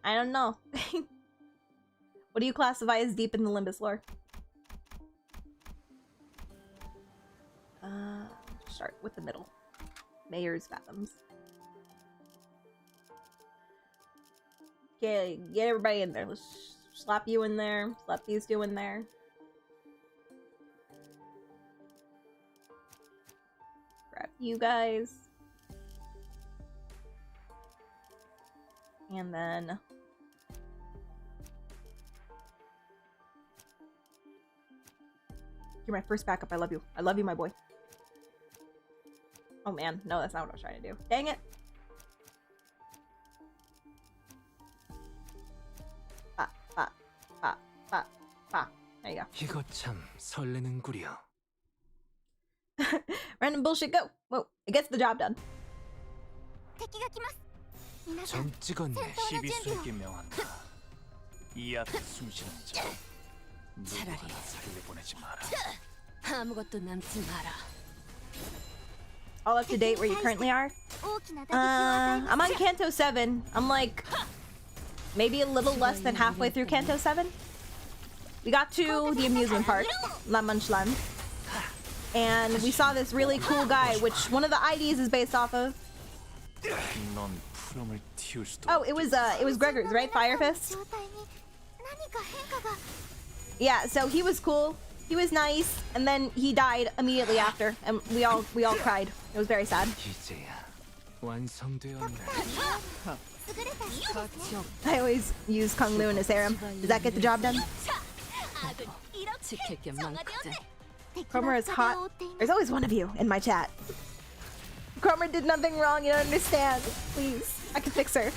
don't know. What do you classify as deep in the Limbus lore? Start with the middle. Mayor's Fathoms. Okay, get everybody in there. Let's slap you in there. Slap these two in there. Grab you guys. And then... You're my first backup. I love you. I love you, my boy. Oh man, no, that's not what I was trying to do. Dang it. There you go. 이거 참 설레는구려. Random bullshit, go. Whoa, it gets the job done. 敵が来ます皆さん 점 찍었네. 戦闘の準備を 시비수에게 명한다. 이 앞에 숨쉬는 자 누구 차라리. 하나 살려보내지 마라. 아무것도 남지 마라. All up to date where you currently are? 大きな打撃を与えます I'm on Canto 7. I'm like maybe a little less than halfway through Canto 7. We got to the amusement park, La Munchland. And we saw this really cool guy, which one of the IDs is based off of. 넌 푸름을 틔울 수도 Oh, it was Gregor's, right? Fire Fist? 状態に何か変化が Yeah, so he was cool. He was nice, and then he died immediately after, and we all cried. It was very sad. 이제야 완성되었네. 優れた人ですね I always use Kung Lu in a serum. Does that get the job done? 지킬 게 많거든. 敵 Cromer は is 壁 hot. を覆っています There's always one of you in my chat. Cromer did nothing wrong. You don't understand. Please, I can fix her.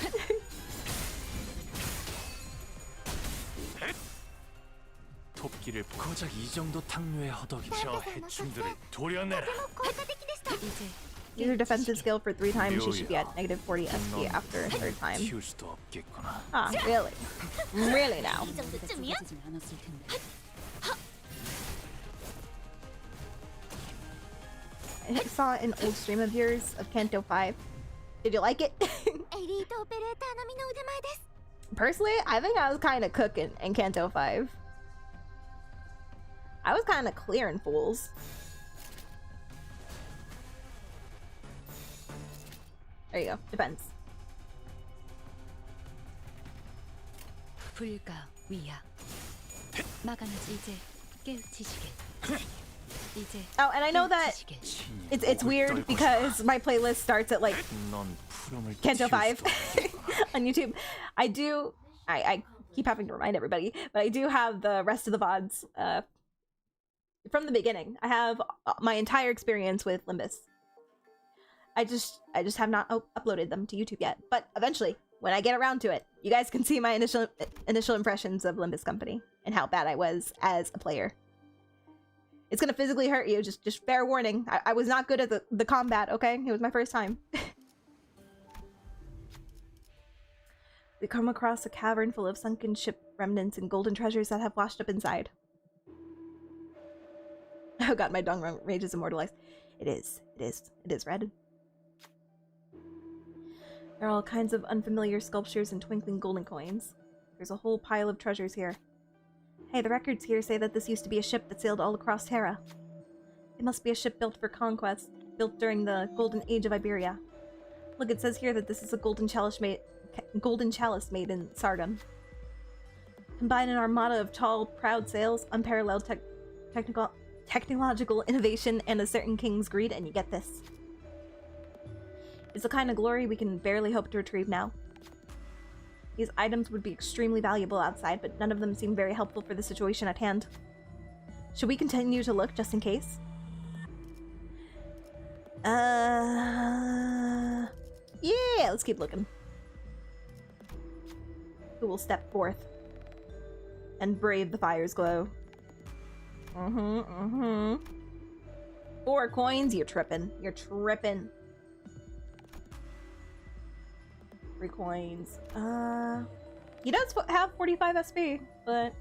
토끼를 고작 이 정도 탕류의 허덕이 저 해충들을 도려내라. 効果的でした 이제 Use her defensive skill for 3 times. She should be at negative 40 SP 넌 after a third time. 키울 수도 없겠구나. Ah, really? Really now? 이 정도쯤이야? 쏟아지진 않았을 텐데. I saw an old stream of yours of Canto 5. Did you like it? エリートオペレーター並みの腕前です Personally, I think I was kind of cooking in Canto 5. I was kind of clearing fools. There you go. Depends. 불가 위야. 막아나지 이제 깨우치시게. 이제 Oh, and I know that 깨우치시게. it's weird because my playlist starts at like 넌 푸름을 Canto 키울 5 수도 on YouTube. I keep having to remind everybody, but I do have the rest of the VODs from the beginning. I have my entire experience with Limbus. I just have not uploaded them to YouTube yet, but eventually, when I get around to it, you guys can see my initial impressions of Limbus Company and how bad I was as a player. It's gonna physically hurt you, just fair warning. I was not good at the combat, okay? It was my first time. We come across a cavern full of sunken ship remnants and golden treasures that have washed up inside. Oh god, my dung rage is immortalized. It is red. There are all kinds of unfamiliar sculptures and twinkling golden coins. There's a whole pile of treasures here. Hey, the records here say that this used to be a ship that sailed all across Terra. It must be a ship built for conquest, built during the Golden Age of Iberia. Look, it says here that this is a golden chalice made in Sardum. Combine an armada of tall, proud sails, unparalleled technological innovation, and a certain king's greed, and you get this. It's the kind of glory we can barely hope to retrieve now. These items would be extremely valuable outside, but none of them seem very helpful for the situation at hand. Should we continue to look just in case? Yeah, let's keep looking. Who will step forth and brave the fire's glow? 4 coins? You're tripping. You're tripping. 3 coins. He does have 45 SP, but...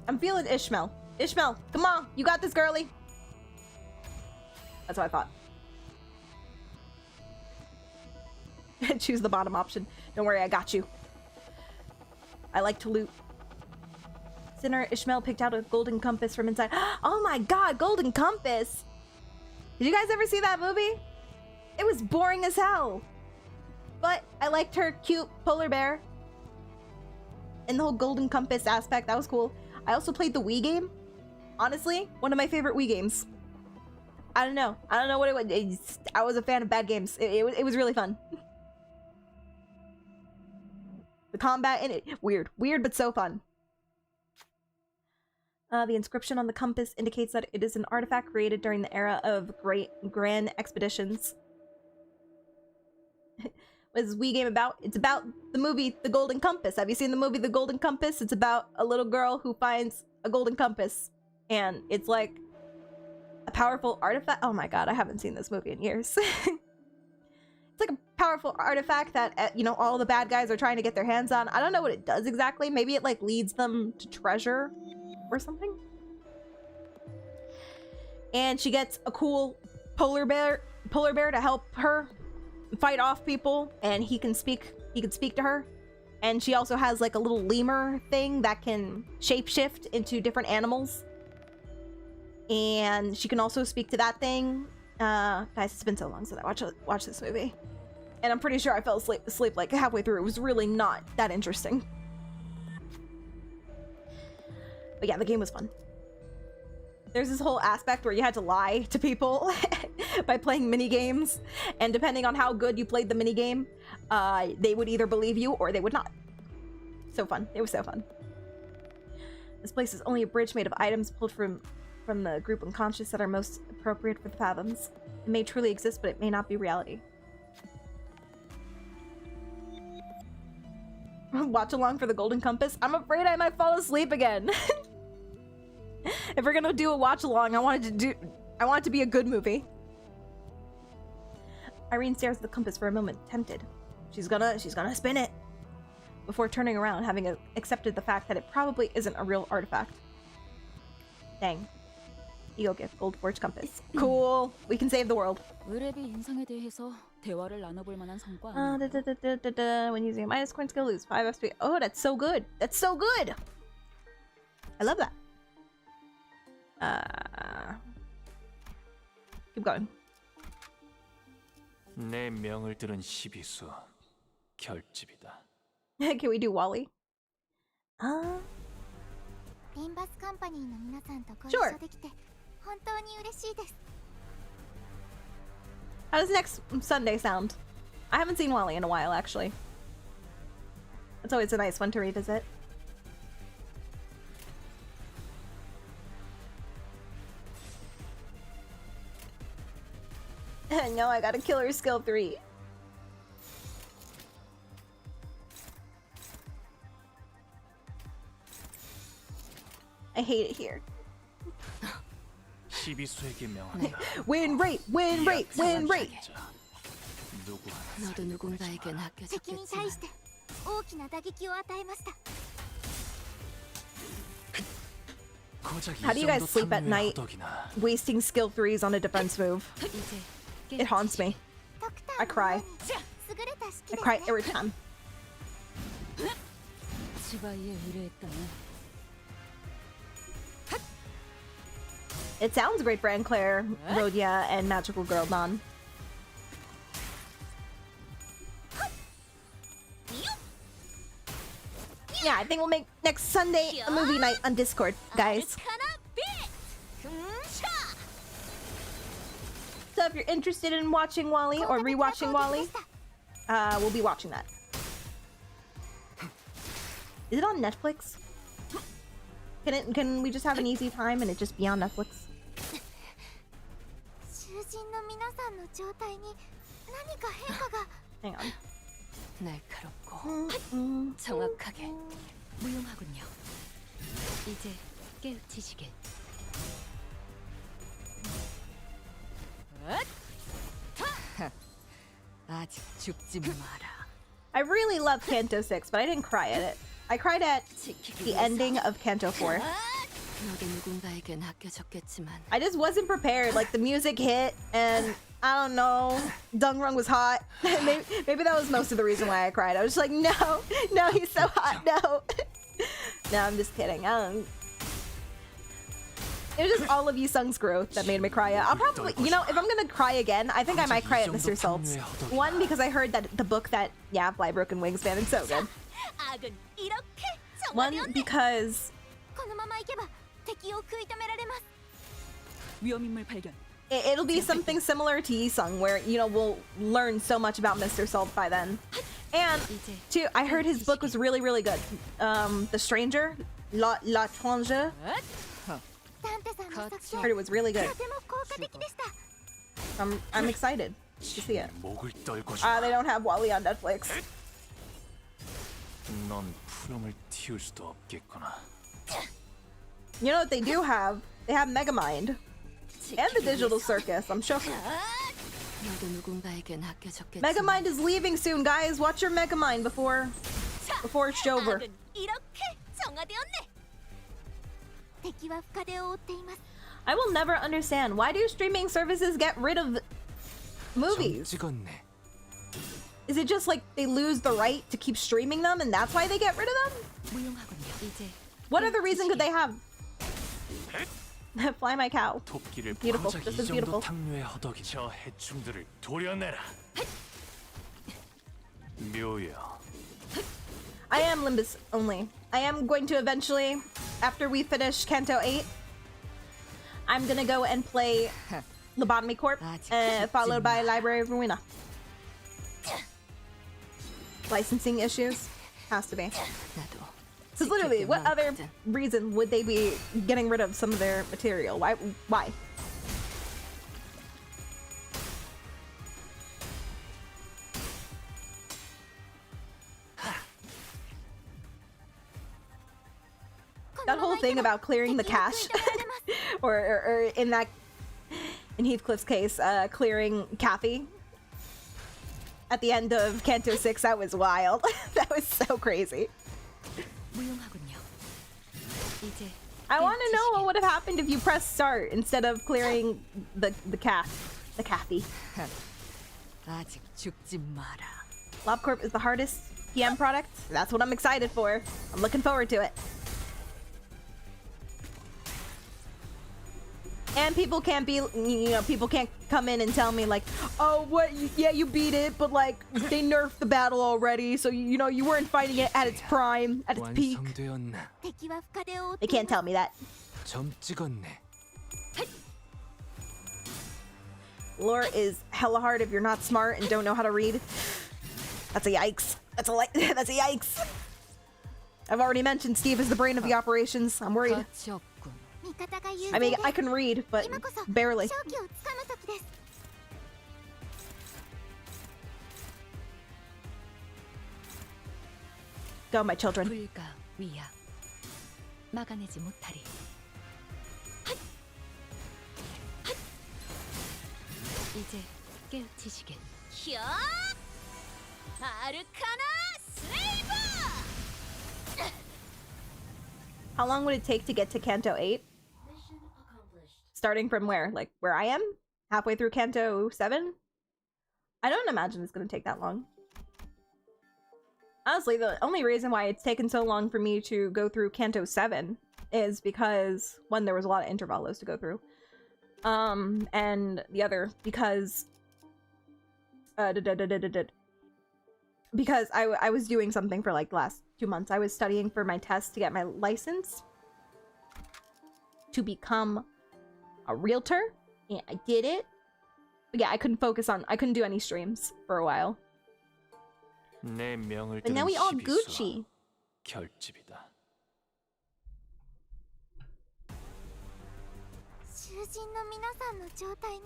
I'm feeling Ishmael. Ishmael, come on. You got this, girly. That's what I thought. Choose the bottom option. Don't worry, I got you. I like to loot. Sinner Ishmael picked out a golden compass from inside. Oh my god, golden compass! Did you guys ever see that movie? It was boring as hell. But I liked her cute polar bear. And the whole golden compass aspect, that was cool. I also played the Wii game. Honestly, one of my favorite Wii games. I don't know what it was. I was a fan of bad games. It was really fun. The combat in it, weird but so fun. The inscription on the compass indicates that it is an artifact created during the era of grand expeditions. What is this Wii game about? It's about the movie The Golden Compass. Have you seen the movie The Golden Compass? It's about a little girl who finds a golden compass. And it's like a powerful artifact. Oh my god, I haven't seen this movie in years. It's like a powerful artifact that, you know, all the bad guys are trying to get their hands on. I don't know what it does exactly. Maybe it like leads them to treasure or something. And she gets a cool polar bear to help her fight off people, and he can speak to her. And she also has like a little lemur thing that can shapeshift into different animals. And she can also speak to that thing. Guys, it's been so long since I watched this movie. And I'm pretty sure I fell asleep like halfway through. It was really not that interesting. But yeah, the game was fun. There's this whole aspect where you had to lie to people by playing mini games, and depending on how good you played the mini game, they would either believe you or they would not. So fun. It was so fun. This place is only a bridge made of items pulled from the group unconscious that are most appropriate for the fathoms. It may truly exist, but it may not be reality. Watch along for the Golden Compass. I'm afraid I might fall asleep again. If we're gonna do a watch along, I want it to be a good movie. Irene stares at the compass for a moment, tempted. She's gonna spin it before turning around, having accepted the fact that it probably isn't a real artifact. Dang. Ego gift, gold forged compass. Cool. We can save the world. When using a minus coin skill, lose 5 XP. Oh, that's so good. That's so good. I love that. Keep going. 내 명을 들은 시비수 결집이다. Can we do Wally? Limbus 컴퍼니の皆さんとご一 Sure. 緒できて本当に嬉しいです。 How does next Sunday sound? I haven't seen Wally in a while, actually. It's always a nice one to revisit. No, I got a killer skill 3. I hate it here. 시비수에게 명한다. Win rate, win rate, win rate. 누구 너도 누군가에겐 敵に対 아껴졌겠지만 して大きな打撃を与えました。 고작 이 How do you guys 정도 sleep at 탐욕의 night? 허덕이나. Wasting skill 3s on a defense move. 이제 It haunts me. ドクタ I ー cry. のように優れた式 I です cry ね。 every time. 치바이에 의뢰했다면 It sounds great for Claire, Rhodia, and Magical Girl Dawn. Yeah, I think we'll make next Sunday a movie night on Discord, guys. So if you're interested in watching Wally or rewatching Wally, we'll be watching that. Is it on Netflix? Can we just have an easy time and it just be on Netflix? 囚人の皆さんの状態に何か変化が。 Hang on. 날카롭고 정확하게 무용하군요. 이제 깨우치시게. 아직 죽지 마라. I really love Canto 6, but I didn't cry at it. I cried at the ending of Canto 4. 너도 누군가에겐 아껴졌겠지만 I just wasn't prepared. Like, the music hit, and I don't know. Dungrung was hot. maybe that was most of the reason why I cried. I was just like, no, no, he's so hot, no. No, I'm just kidding. It was just all of you Sung's growth that made me cry. I'll probably, you know, if I'm gonna cry again, I think I might cry at Mr. Salt's. One, because I heard that the book that Fly Broken Wings fan is so good. One, because このまま行けば敵を食い止められます 위험인물 발견. it'll be something similar to Yi-sung, where, you know, we'll learn so much about Mr. Salt by then. And, two, I heard his book was really, really good. The Stranger, L'Étranger. ダンテさんの作戦 Heard it was really good. とても効果的でした I'm excited to see it. 목을 떨 것이다. They don't have Wally on Netflix. 넌 푸름을 틔울 수도 없겠구나. You know what they do have? They have Megamind. And the Digital Circus, I'm sure. 너도 누군가에겐 아껴졌겠지. Megamind is leaving soon, guys. Watch your Megamind before it's over. 악은 이렇게 정화되었네敵は深手を負っています I will never understand, why do streaming services get rid of 점 movies? 찍었네. Is it just like they lose the right to keep streaming them and that's why they get rid of them? 무용하군요. 이제 What other reason could they have? Fly my cow. 토끼를 Beautiful. 고작 This 이 is 정도 beautiful. 탕류에 허덕이 저 해충들을 도려내라. 묘여. I am Limbus only. I am going to eventually, after we finish Canto 8, I'm gonna go and play Lobotomy Corp, followed by Library of Ruina. Licensing issues? Has to be. 나도 Because literally, what other reason would they be getting rid of some of their material? Why? Why? That whole thing about clearing the cache, or in Heathcliff's case, clearing Kathy at the end of Canto 6, that was wild. That was so crazy. 무용하군요. 이제 I want to know what would have happened if you pressed start instead of clearing the Kathy. 아직 죽지 마라. LobCorp is the hardest PM product. That's what I'm excited for. I'm looking forward to it. And people can't be, you know, people can't come in and tell me like, oh, what? Yeah, you beat it, but like they nerfed the battle already, so you know you weren't fighting it at its prime, at its peak. 완성되었나. 敵は深手を負っ They てい can't ます tell me that. 점 찍었네. Lore is hella hard if you're not smart and don't know how to read. That's a yikes. That's a yikes. I've already mentioned Steve is the brain of the operations. I'm worried. 가치 없군. 味方が優 I 勢 mean, で I can read, but 今こそ barely. 勝機をつかむ時です Go, my children. 불가 위야. 막아내지 못하리. 이제 깨우치시게. ひゃーアルカナスレイバー How long would it take to get to Canto 8? Starting from where? Like, where I am? Halfway through Canto 7? I don't imagine it's gonna take that long. Honestly, the only reason why it's taken so long for me to go through Canto 7 is because, one, there was a lot of intervalos to go through. And the other, because... because I was doing something for like the last 2 months. I was studying for my test to get my license to become a realtor, and I did it. But yeah, I couldn't do any streams for a while. 내 명을 But now 뜨는 we all 12수와 Gucci. 결집이다. 囚人の皆さんの状態に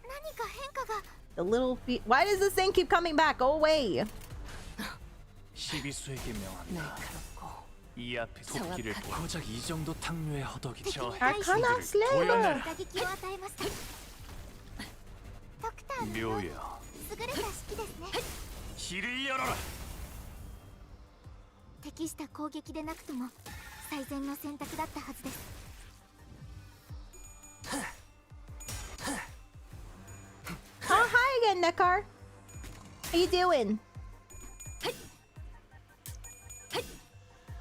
何か変化が The little feet. Why does this thing keep coming back? Go away. 12수에게 명한다. 날카롭고 이 앞에 토끼를 고작 이 정도 탕류에 허덕이 저 Arcana 해충들을 Slayer. 도려내라. 打撃を与えましたドクターのような 묘여. 優れた式ですね 길을 열어라. 適した攻撃でなくとも最善の選択だったはずです again, Nekar. How you doing?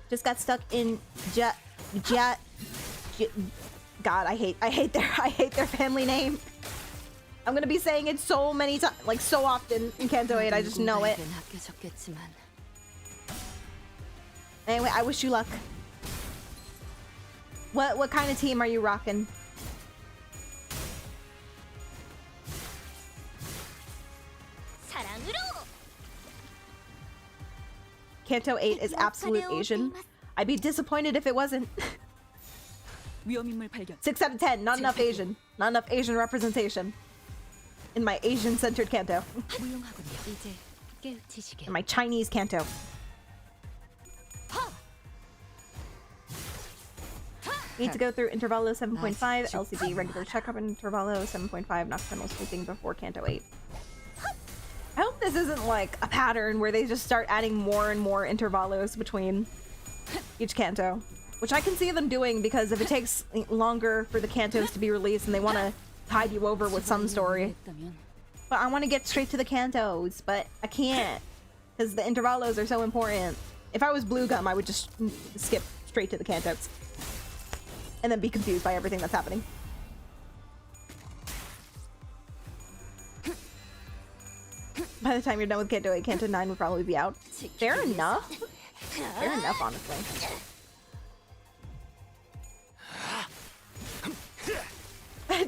Just got stuck in God, I hate their family name. I'm gonna be saying it so many times, like so often in Canto 8. I just know it. Anyway, I wish you luck. What kind of team are you rocking? Canto 8 is absolute Asian. I'd be disappointed if it wasn't. 6 out of 10. Not enough Asian. Not enough Asian representation in my Asian-centered Canto. In my Chinese Canto. Need to go through Intervallo 7.5, LCD regular checkup Intervallo 7.5, nocturnal sleeping before Canto 8. I hope this isn't like a pattern where they just start adding more and more intervallos between each canto, which I can see them doing, because if it takes longer for the cantos to be released and they want to tide you over with some story. But I want to get straight to the cantos, but I can't, because the intervallos are so important. If I was Blue Gum, I would just skip straight to the cantos and then be confused by everything that's happening. By the time you're done with Canto 8, Canto 9 would probably be out. Fair enough. Fair enough, honestly.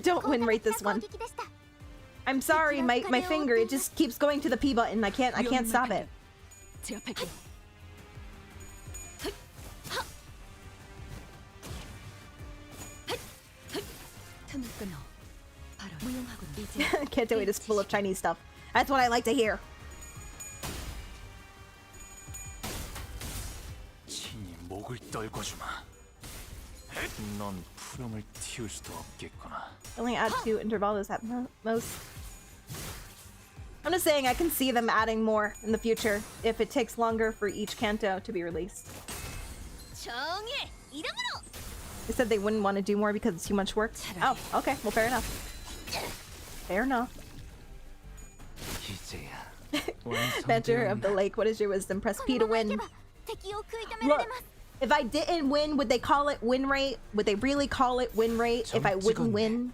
Don't win rate this one. I'm sorry, my finger, it just keeps going to the P button. I can't stop it. Canto 8 is full of Chinese stuff. That's what I like to hear. 친히 목을 떨궈주마. 넌 푸름을 틔울 수도 없겠구나. Only add 2 intervalos at most. I'm just saying I can see them adding more in the future if it takes longer for each canto to be released. They said they wouldn't want to do more because it's too much work. Oh, okay. Well, fair enough. Fair enough. Venture of the Lake, what is your wisdom? Press P to win. Look, if I didn't win, would they call it win rate? Would they really call it win rate if I wouldn't win?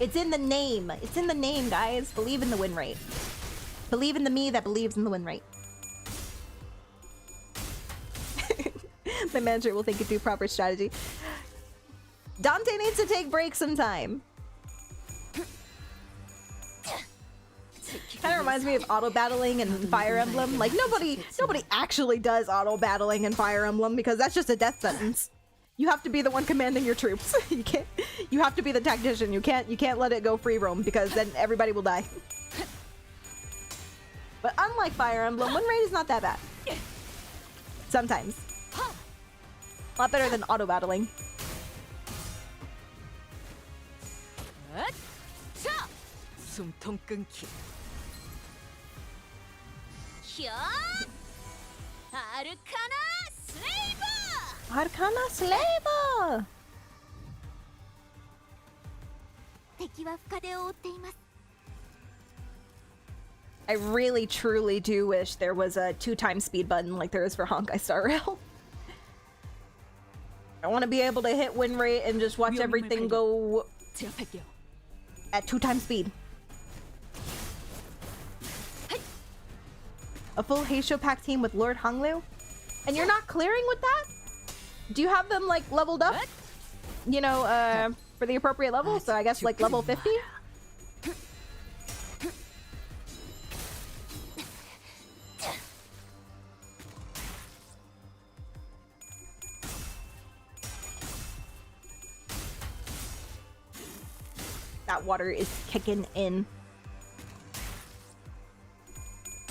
It's in the name. It's in the name, guys. Believe in the win rate. Believe in the me that believes in the win rate. The manager will think it through proper strategy. Dante needs to take breaks sometime. Kind of reminds me of auto battling and Fire Emblem. Like nobody actually does auto battling in Fire Emblem because that's just a death sentence. You have to be the one commanding your troops. You have to be the tactician. You can't let it go free roam because then everybody will die. But unlike Fire Emblem, win rate is not that bad. Sometimes. A lot better than auto battling. Arcana Slaver! I really truly do wish there was a 2-time speed button like there is for Honkai Star Rail. I want to be able to hit win rate and just watch everything go at 2-time speed. A full Heisho pack team with Lord Honglu? And you're not clearing with that? Do you have them like leveled up? You know, for the appropriate level? So I guess like level 50? That water is kicking in.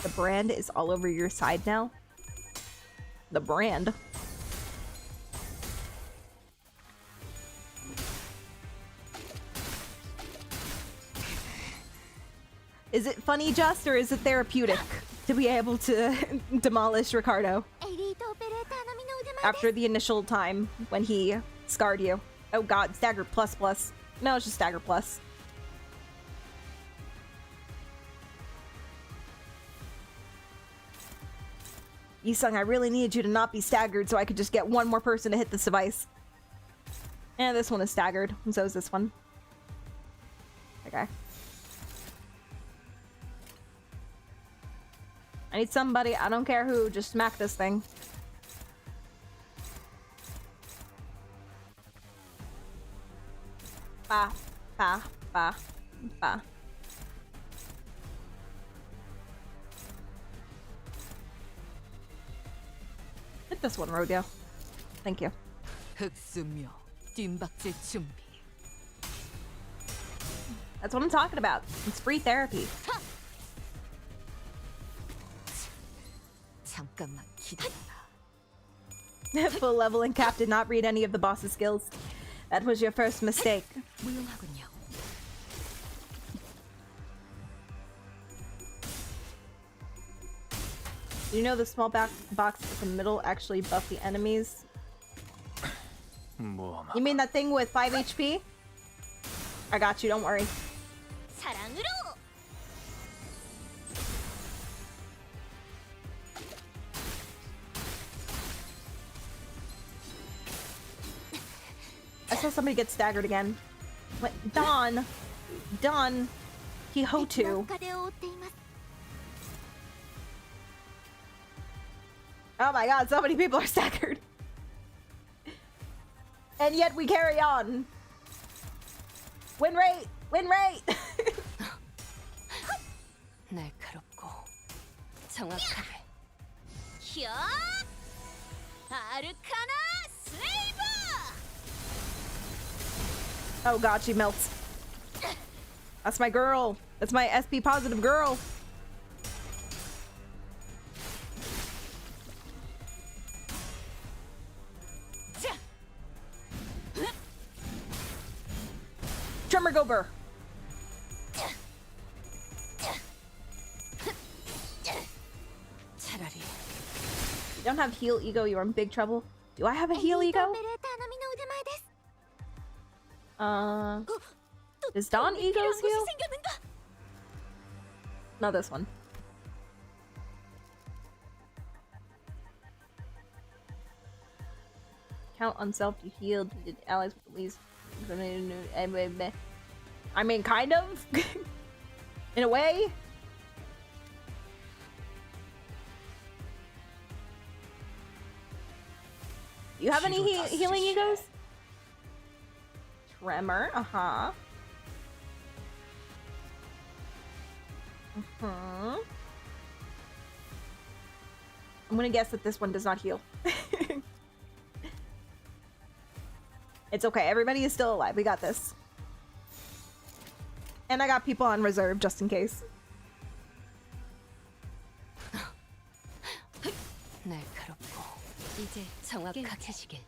The brand is all over your side now. The brand. Is it funny just, or is it therapeutic to be able to demolish Ricardo after the initial time when he scarred you? Oh god, stagger plus plus. No, it's just stagger plus. Yisung, I really needed you to not be staggered so I could just get one more person to hit this device. And this one is staggered, and so is this one. Okay. I need somebody, I don't care who, just smack this thing. Ba, ba, ba, ba. Hit this one, Rodeo. Thank you. 흑수묘 뜀박질 준비. That's what I'm talking about. It's free therapy. 잠깐만 기다려라. Full level and Cap did not read any of the boss's skills. That was your first mistake. 무용하군요. Do you know the small box at the middle actually buff the enemies? 뭐 You mean that thing with 5 HP? I got you, don't worry. 사랑으로. I saw somebody get staggered again. What? Don! Don! Kihotu. 壁を覆っています。 Oh my god, so many people are staggered. And yet we carry on. Win rate! Win rate! 날카롭고 정확하게. 히어! 아르카나 슬레이버! Oh god, she melts. That's my girl. That's my SP positive girl. Tremor Gober. 차라리 You don't have heal ego, you're in big trouble. Do I have a heal エリート ego? オペレーター並みの腕前です。 Does Dawn egos キランゴ heal? 視線魚なんだ。 No, this one. Count on self, you healed, you did allies with the least. I mean, kind of. In a way. Do you have any healing egos? Tremor, uh-huh. I'm gonna guess that this one does not heal. It's okay, everybody is still alive. We got this. And I got people on reserve just in case. 날카롭고 이제 정확하게 하시길.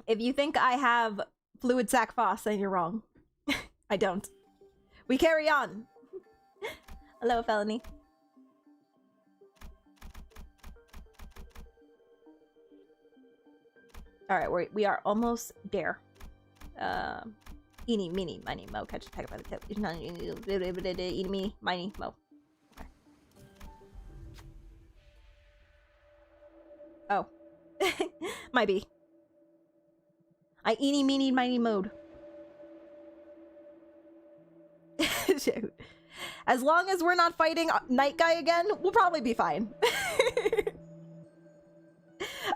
If you think I have fluid sac foss, then you're wrong. I don't. We carry on. Hello, Felony. Alright, we are almost there. Eeny, meeny, miny, mo. Catch a tiger by the tip. Eeny, meeny, miny, mo. Okay. Oh. Might be. I eeny, meeny, miny mode. As long as we're not fighting Night Guy again, we'll probably be fine.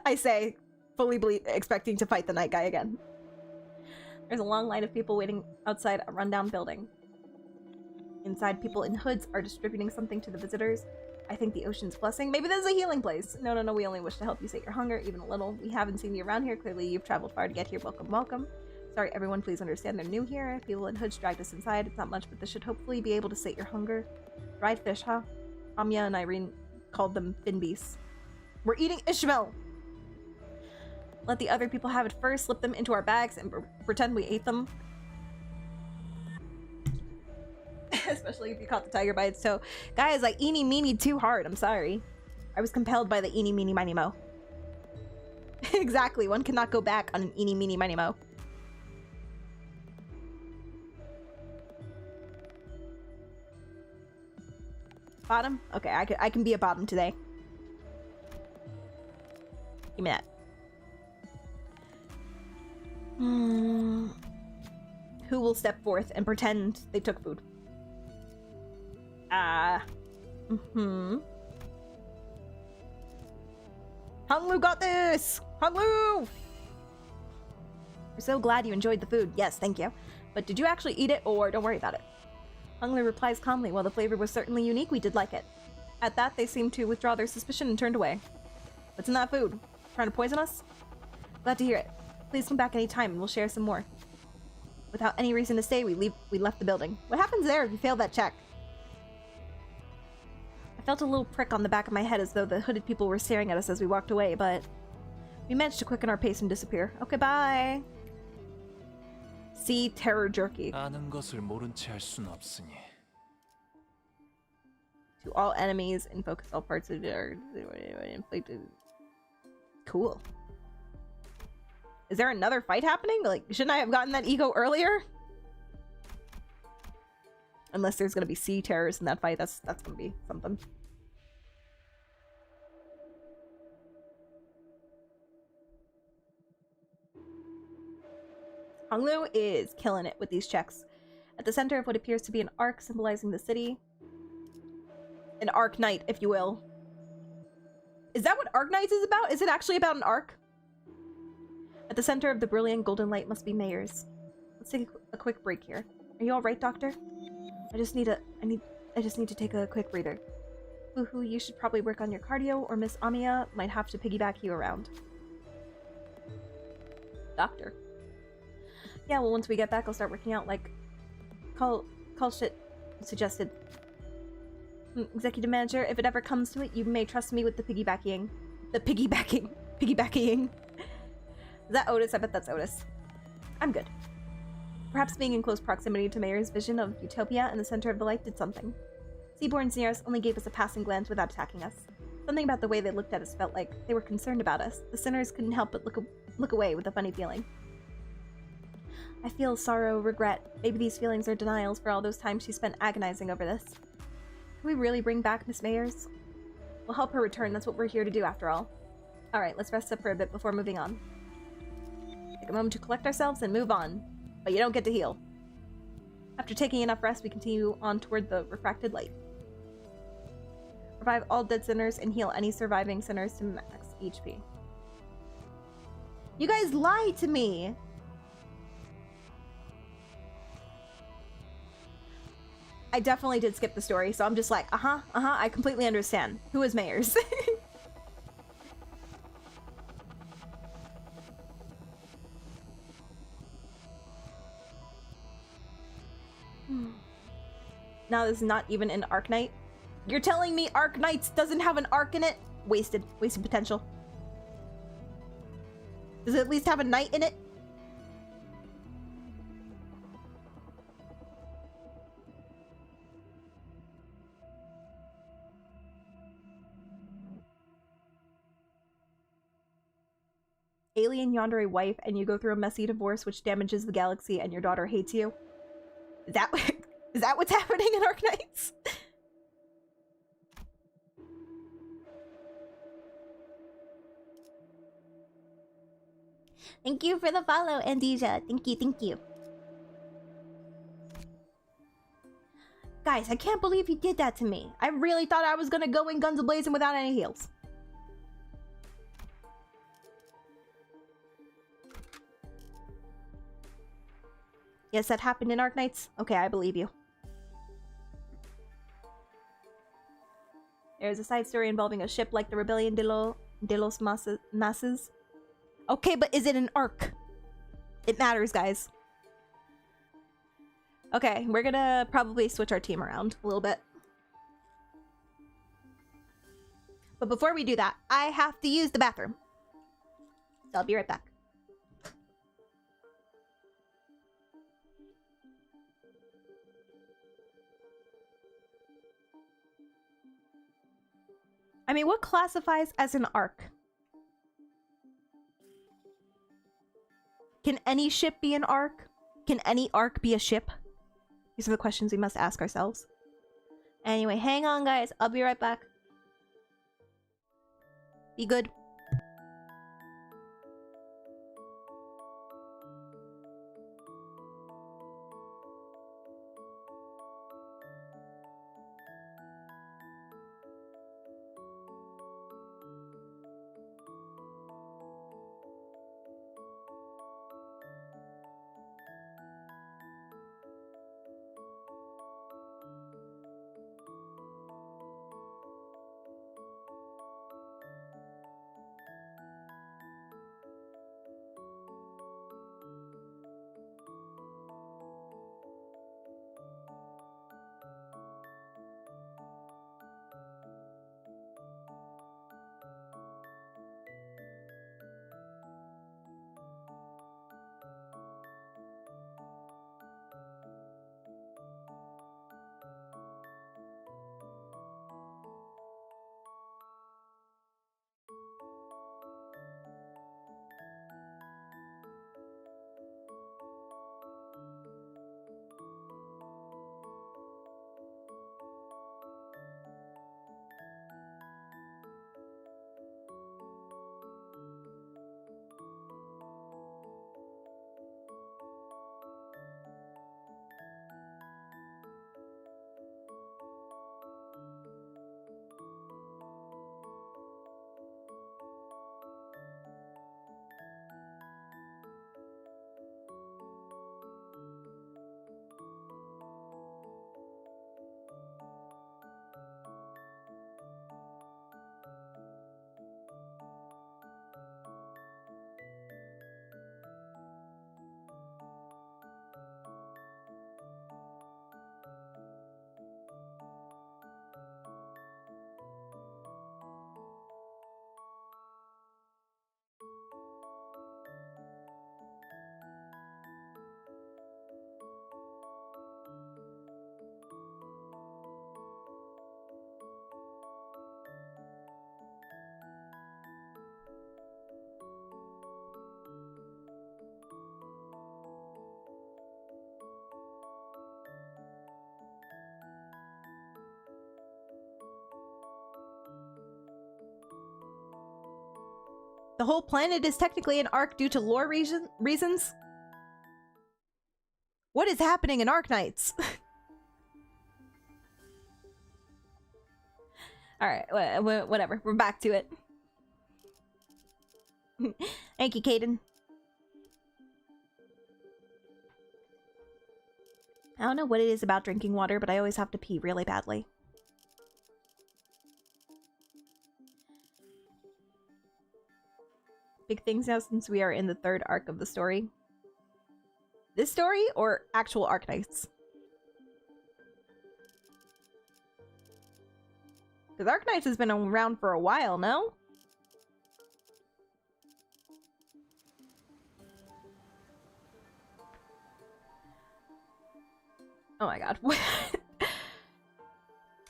I say, fully expecting to fight the Night Guy again. There's a long line of people waiting outside a rundown building. Inside, people in hoods are distributing something to the visitors. I think the ocean's blessing. Maybe this is a healing place. No, we only wish to help you sate your hunger, even a little. We haven't seen you around here. Clearly, you've traveled far to get here. Welcome, welcome. Sorry, everyone, please understand they're new here. People in hoods dragged us inside. It's not much, but this should hopefully be able to sate your hunger. Dried fish, huh? Anya and Irene called them fin beasts. We're eating Ishmael! Let the other people have it first, slip them into our bags, and pretend we ate them. Especially if you caught the tiger by its toe. Guys, I eeny meeny too hard, I'm sorry. I was compelled by the eeny meeny miny mo. Exactly, one cannot go back on an eeny meeny miny mo. Bottom? Okay, I can be a bottom today. Give me that. Who will step forth and pretend they took food? Honglu got this! Honglu! We're so glad you enjoyed the food. Yes, thank you. But did you actually eat it, or don't worry about it? Honglu replies calmly, while the flavor was certainly unique, we did like it. At that, they seemed to withdraw their suspicion and turned away. What's in that food? Trying to poison us? Glad to hear it. Please come back anytime and we'll share some more. Without any reason to stay, we left the building. What happens there if you fail that check? I felt a little prick on the back of my head as though the hooded people were staring at us as we walked away, but we managed to quicken our pace and disappear. Okay, bye. See terror jerky. 아는 것을 모른 채 할 수는 없으니. To all enemies and focus all parts of their inflicted. Cool. Is there another fight happening? Like, shouldn't I have gotten that ego earlier? Unless there's gonna be sea terrors in that fight, that's gonna be something. Honglu is killing it with these checks. At the center of what appears to be an arc symbolizing the city. An arc knight, if you will. Is that what Arc Knights is about? Is it actually about an arc? At the center of the brilliant golden light must be Mayors. Let's take a quick break here. Are you all right, Doctor? I just need to take a quick breather. Woohoo, you should probably work on your cardio, or Miss Amiya might have to piggyback you around. Doctor. Yeah, well, once we get back, I'll start working out like call shit suggested. Executive manager, if it ever comes to it, you may trust me with the piggybacking. The piggybacking. Piggybacking. Is that Otis? I bet that's Otis. I'm good. Perhaps being in close proximity to Mayor's vision of Utopia in the center of the light did something. Seaborn Sneers only gave us a passing glance without attacking us. Something about the way they looked at us felt like they were concerned about us. The sinners couldn't help but look away with a funny feeling. I feel sorrow, regret. Maybe these feelings are denials for all those times she spent agonizing over this. Can we really bring back Miss Mayors? We'll help her return, that's what we're here to do after all. Alright, let's rest up for a bit before moving on. Take a moment to collect ourselves and move on. But you don't get to heal. After taking enough rest, we continue on toward the refracted light. Revive all dead sinners and heal any surviving sinners to max HP. You guys lied to me! I definitely did skip the story, so I'm just like, I completely understand. Who is Mayors? Now this is not even an Arc Knight. You're telling me Arc Knights doesn't have an arc in it? Wasted potential. Does it at least have a knight in it? Alien yandere wife, and you go through a messy divorce which damages the galaxy and your daughter hates you? Is that what's happening in Arc Knights? Thank you for the follow, Andija. Thank you. Guys, I can't believe you did that to me. I really thought I was gonna go in guns a-blazing without any heals. Yes, that happened in Arc Knights? Okay, I believe you. There's a side story involving a ship like the Rebellion de los Masses. Okay, but is it an arc? It matters, guys. Okay, we're gonna probably switch our team around a little bit. But before we do that, I have to use the bathroom. So I'll be right back. I mean, what classifies as an arc? Can any ship be an arc? Can any arc be a ship? These are the questions we must ask ourselves. Anyway, hang on, guys. I'll be right back. Be good. The whole planet is technically an arc due to lore reasons? What is happening in Arknights? Alright, whatever. We're back to it. Thank you, Caden. I don't know what it is about drinking water, but I always have to pee really badly. Big things now since we are in the third arc of the story. This story or actual Arknights? Because Arknights has been around for a while, no? Oh my god.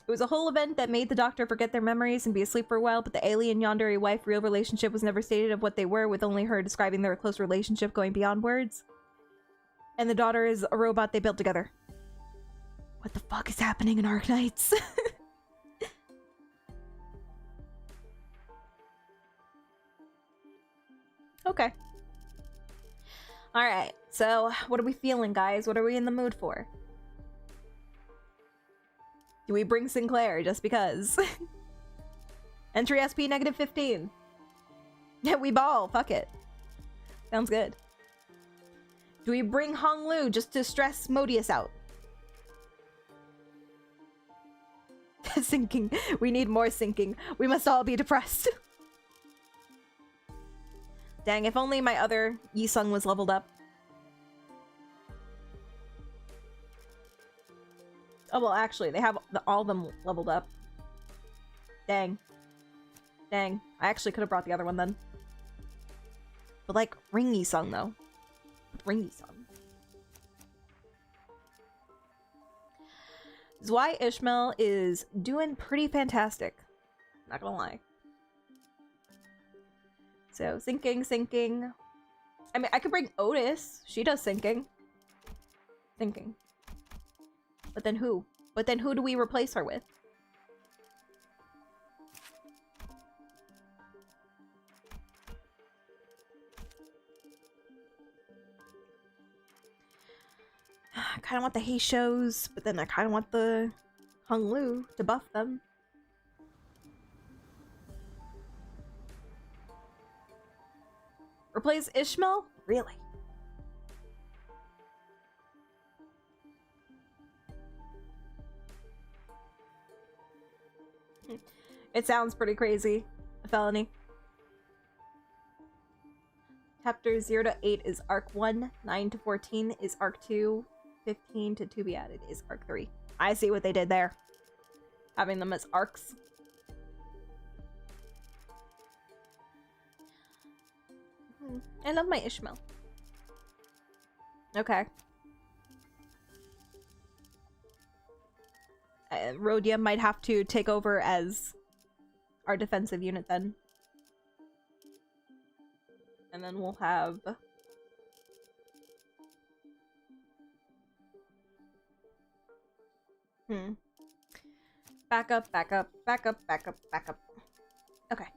It was a whole event that made the Doctor forget their memories and be asleep for a while, but the alien Yandere wife real relationship was never stated of what they were, with only her describing their close relationship going beyond words. And the daughter is a robot they built together. What the fuck is happening in Arknights? Okay. Alright, so what are we feeling, guys? What are we in the mood for? Do we bring Sinclair just because? Entry SP -15. Yeah, we ball. Fuck it. Sounds good. Do we bring Hong Lu just to stress Modius out? Sinking. We need more sinking. We must all be depressed. Dang, if only my other Yi-Sung was leveled up. Oh, well, actually, they have all of them leveled up. Dang. Dang. I actually could have brought the other one then. But, like, Ring Yi-Sung, though. Ring Yi-Sung. Zwei Ishmael is doing pretty fantastic. Not gonna lie. So, sinking. I mean, I could bring Otis. She does sinking. But then who? But then who do we replace her with? I kind of want the Hei shows, but then I kind of want the Hung Lu to buff them. Replace Ishmael? Really? It sounds pretty crazy. A felony. Chapter 0 to 8 is Arc 1, 9 to 14 is Arc 2, 15 to be added is Arc 3. I see what they did there. Having them as arcs. I love my Ishmael. Okay. Rhodia might have to take over as our defensive unit then. And then we'll have... Back up, back up, back up, back up, back up. Okay.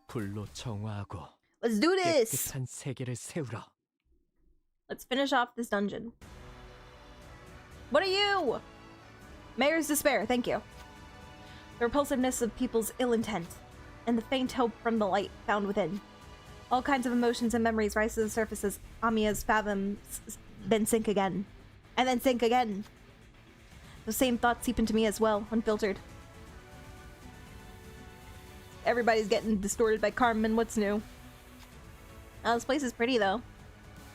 불로 정화하고 Let's do this! 깨끗한 세계를 세우라. Let's finish off this dungeon. What are you? Mayor's despair, thank you. The repulsiveness of people's ill intent, and the faint hope from the light found within. All kinds of emotions and memories rise to the surface as Amiya's fathoms, then sink again. And then sink again. Those same thoughts seep into me as well, unfiltered. Everybody's getting distorted by Carmen, what's new? Oh, this place is pretty though.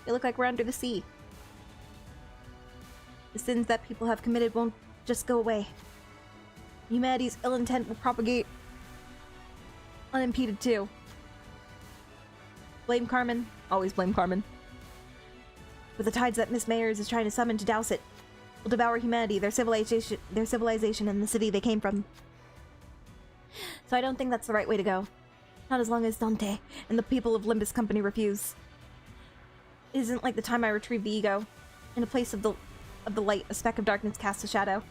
They look like we're under the sea. The sins that people have committed won't just go away. Humanity's ill intent will propagate unimpeded too. Blame Carmen. Always blame Carmen. But the tides that Miss Mayers is trying to summon to douse it will devour humanity, their civilization, and the city they came from. So I don't think that's the right way to go. Not as long as Dante and the people of Limbus Company refuse. It isn't like the time I retrieved the ego. In a place of the light, a speck of darkness casts a shadow.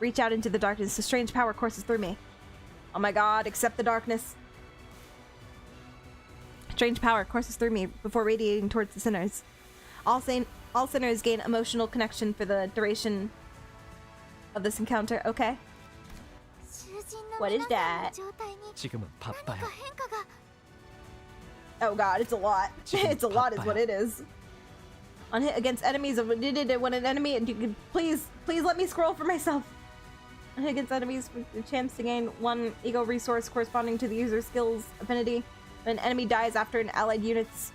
Reach out into the darkness, a strange power courses through me. Oh my god, accept the darkness. Strange power courses through me before radiating towards the sinners. All sinners gain emotional connection for the duration of this encounter. Okay. What is that? 지금은 바빠요. Oh god, it's a lot. It's a lot is what it is. On hit against enemies, when an enemy, and you can please let me scroll for myself. On hit against enemies with the chance to gain 1 ego resource corresponding to the user's skills affinity. When an enemy dies after an ally unit's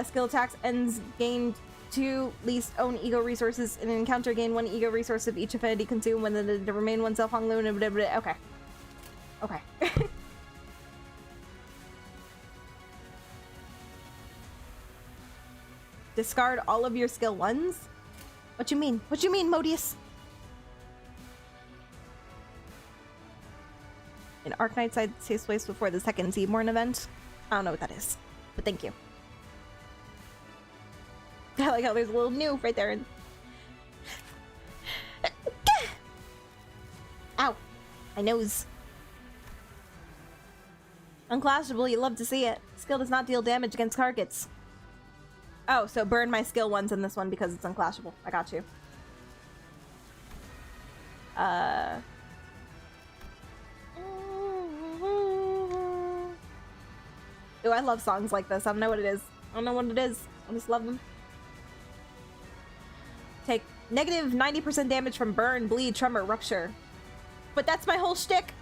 skill attacks ends, gained 2 least own ego resources in an encounter, gain 1 ego resource of each affinity consumed when the remain oneself Hong Lu and blah, blah, blah. Okay. Okay. Discard all of your skill 1s? What you mean? What you mean, Modius? In Arknight side safe place before the second Seaborn event? I don't know what that is, but thank you. I like how there's a little new right there. Ow! My nose. Unclashable, you love to see it. Skill does not deal damage against targets. Oh, so burn my skill 1s in this one because it's unclashable. I got you. Ooh, I love songs like this. I don't know what it is. I don't know what it is. I just love them. Take negative 90% damage from burn, bleed, tremor, rupture. But that's my whole shtick.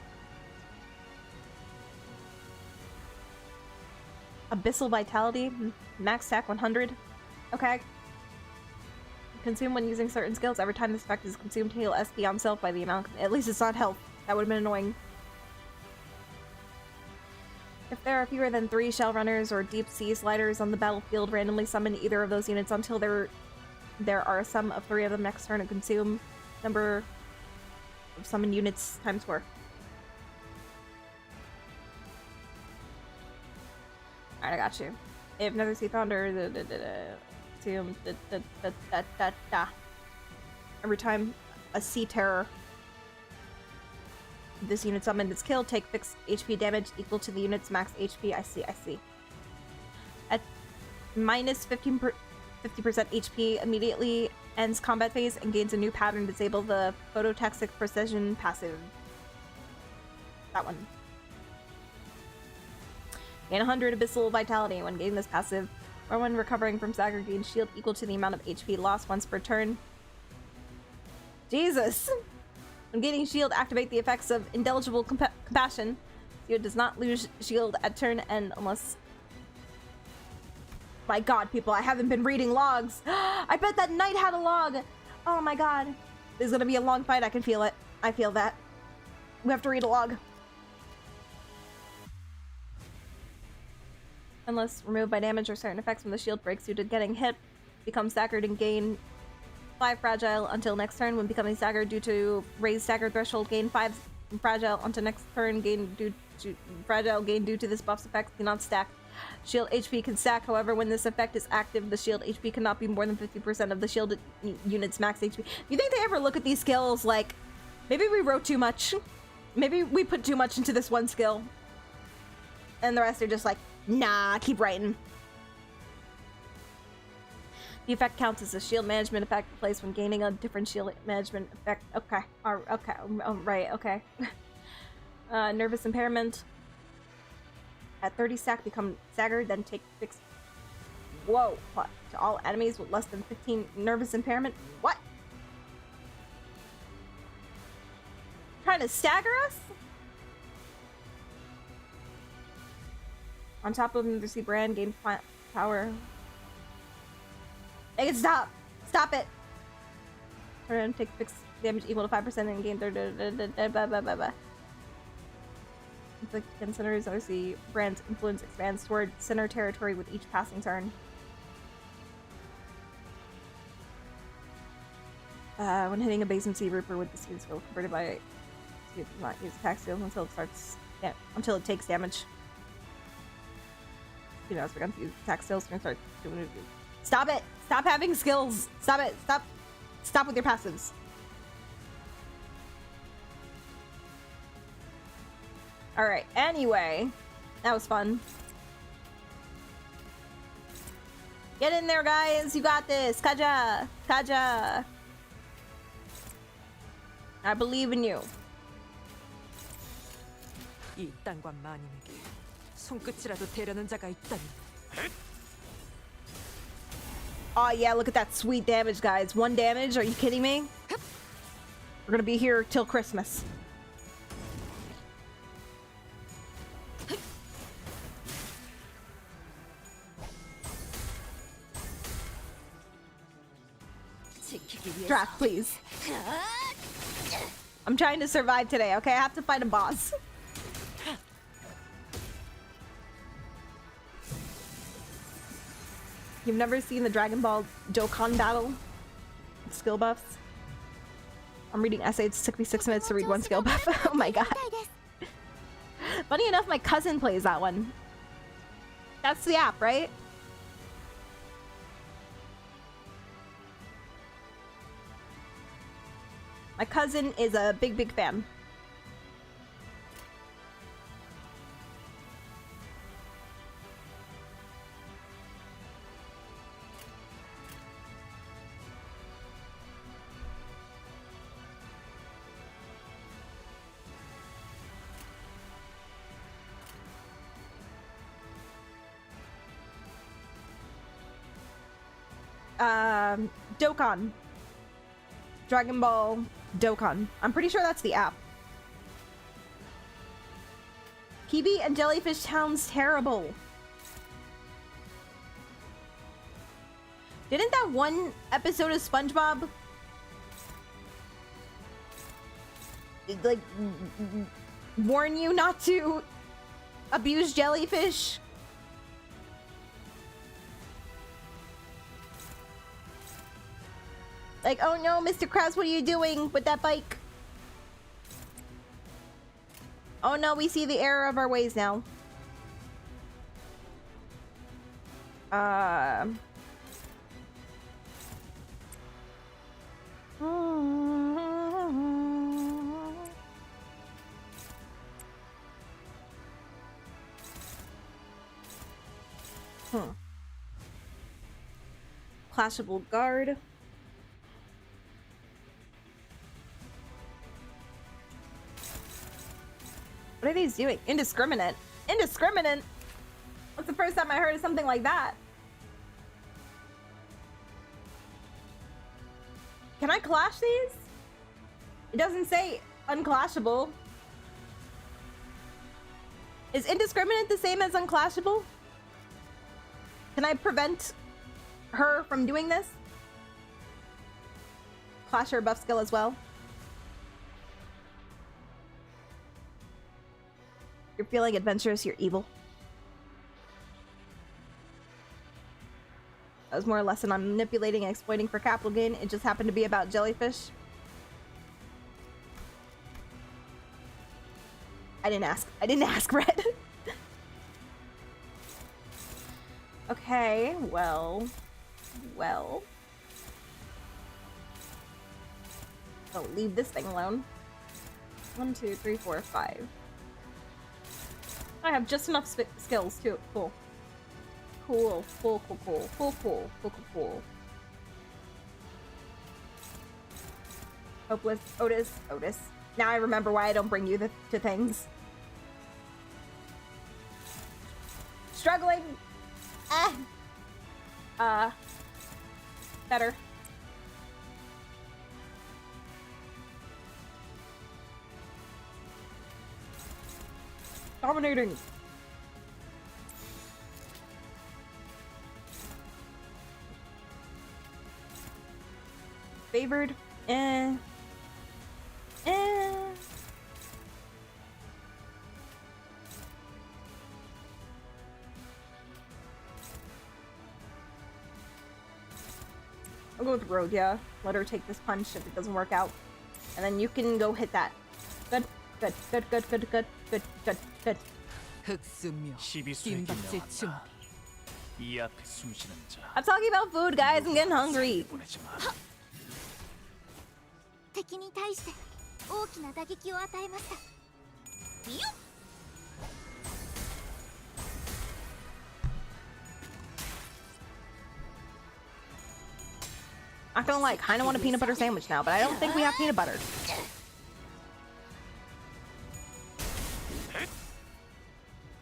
Abyssal vitality, max attack 100. Okay. Consume when using certain skills. Every time this effect is consumed, heal SP on self by the amount. At least it's not health. That would have been annoying. If there are fewer than 3 shell runners or deep sea sliders on the battlefield, randomly summon either of those units until there are a sum of 3 of them next turn and consume number of summoned units times 4. Alright, I got you. If another sea founder, every time a sea terror this unit summoned is killed, take fixed HP damage equal to the unit's max HP. I see. At minus 50% HP, immediately ends combat phase and gains a new pattern. Disable the phototaxic precision passive. That one. Gain 100 abyssal vitality when getting this passive, or when recovering from stagger, gain shield equal to the amount of HP lost once per turn. Jesus! When gaining shield, activate the effects of indelible compassion. Unit does not lose shield at turn end unless... My god, people, I haven't been reading logs. I bet that knight had a log. Oh my god. This is gonna be a long fight. I can feel it. I feel that. We have to read a log. Unless removed by damage or certain effects when the shield breaks due to getting hit, become staggered and gain 5 fragile until next turn. When becoming staggered due to raised stagger threshold, gain 5 fragile until next turn. Gain due to this buff's effects do not stack. Shield HP can stack, however, when this effect is active, the shield HP cannot be more than 50% of the shielded unit's max HP. You think they ever look at these skills like, maybe we wrote too much? Maybe we put too much into this one skill? And the rest are just like, nah, keep writing. The effect counts as a shield management effect placed when gaining a different shield management effect. Okay, okay, right, okay. Nervous impairment. At 30 stack, become staggered, then take fixed. Whoa, what? To all enemies with less than 15 nervous impairment? What? Trying to stagger us? On top of the sea brand, gain power. Make it stop! Stop it! Turn, take fixed damage equal to 5% and gain the Center's OC brand's influence expands toward center territory with each passing turn. When hitting a base and sea Reaper with the speed skill converted by does not use attack skills until it starts until it takes damage. You know, as we're gonna use attack skills, we're gonna start doing it. Stop it! Stop having skills! Stop it! Stop with your passives. Alright, anyway. That was fun. Get in there, guys! You got this! Kaja! Kaja! I believe in you. 이 땅과 마님에게 손끝이라도 대려는 자가 있다니. Oh yeah, look at that sweet damage, guys. 1 damage? Are you kidding me? We're gonna be here till Christmas. Draft, please. I'm trying to survive today, okay? I have to fight a boss. You've never seen the Dragon Ball Dokkan battle? Skill buffs? I'm reading essays. It took me 6 minutes to read 1 skill buff. Oh my god. Funny enough, my cousin plays that one. That's the app, right? My cousin is a big fan. Dokkan. Dragon Ball Dokkan. I'm pretty sure that's the app. Kibi and Jellyfish sounds terrible. Didn't that one episode of SpongeBob like warn you not to abuse jellyfish? Like, oh no, Mr. Krabs, what are you doing with that bike? Oh no, we see the error of our ways now. Clashable guard. What are these doing? Indiscriminate. Indiscriminate? That's the first time I heard of something like that. Can I clash these? It doesn't say unclashable. Is indiscriminate the same as unclashable? Can I prevent her from doing this? Clash her buff skill as well. You're feeling adventurous, you're evil. That was more a lesson on manipulating and exploiting for capital gain. It just happened to be about jellyfish. I didn't ask. I didn't ask, Red. Okay, well. Oh, leave this thing alone. 1, 2, 3, 4, 5. I have just enough skills too. Cool. Cool. Hopeless. Otis. Now I remember why I don't bring you to things. Struggling. Better. Dominating. Favored. I'll go with Road, yeah. Let her take this punch if it doesn't work out. And then you can go hit that. Good. 흑수묘 시비수에게 김박제 춤 명한다. 이 앞에 숨쉬는 자. I'm talking about food, guys. I'm getting hungry. 보내지 마. 敵に対して大きな打撃を与えました。よっ Not gonna lie, kinda want a peanut butter sandwich now, but I don't think we have peanut butter.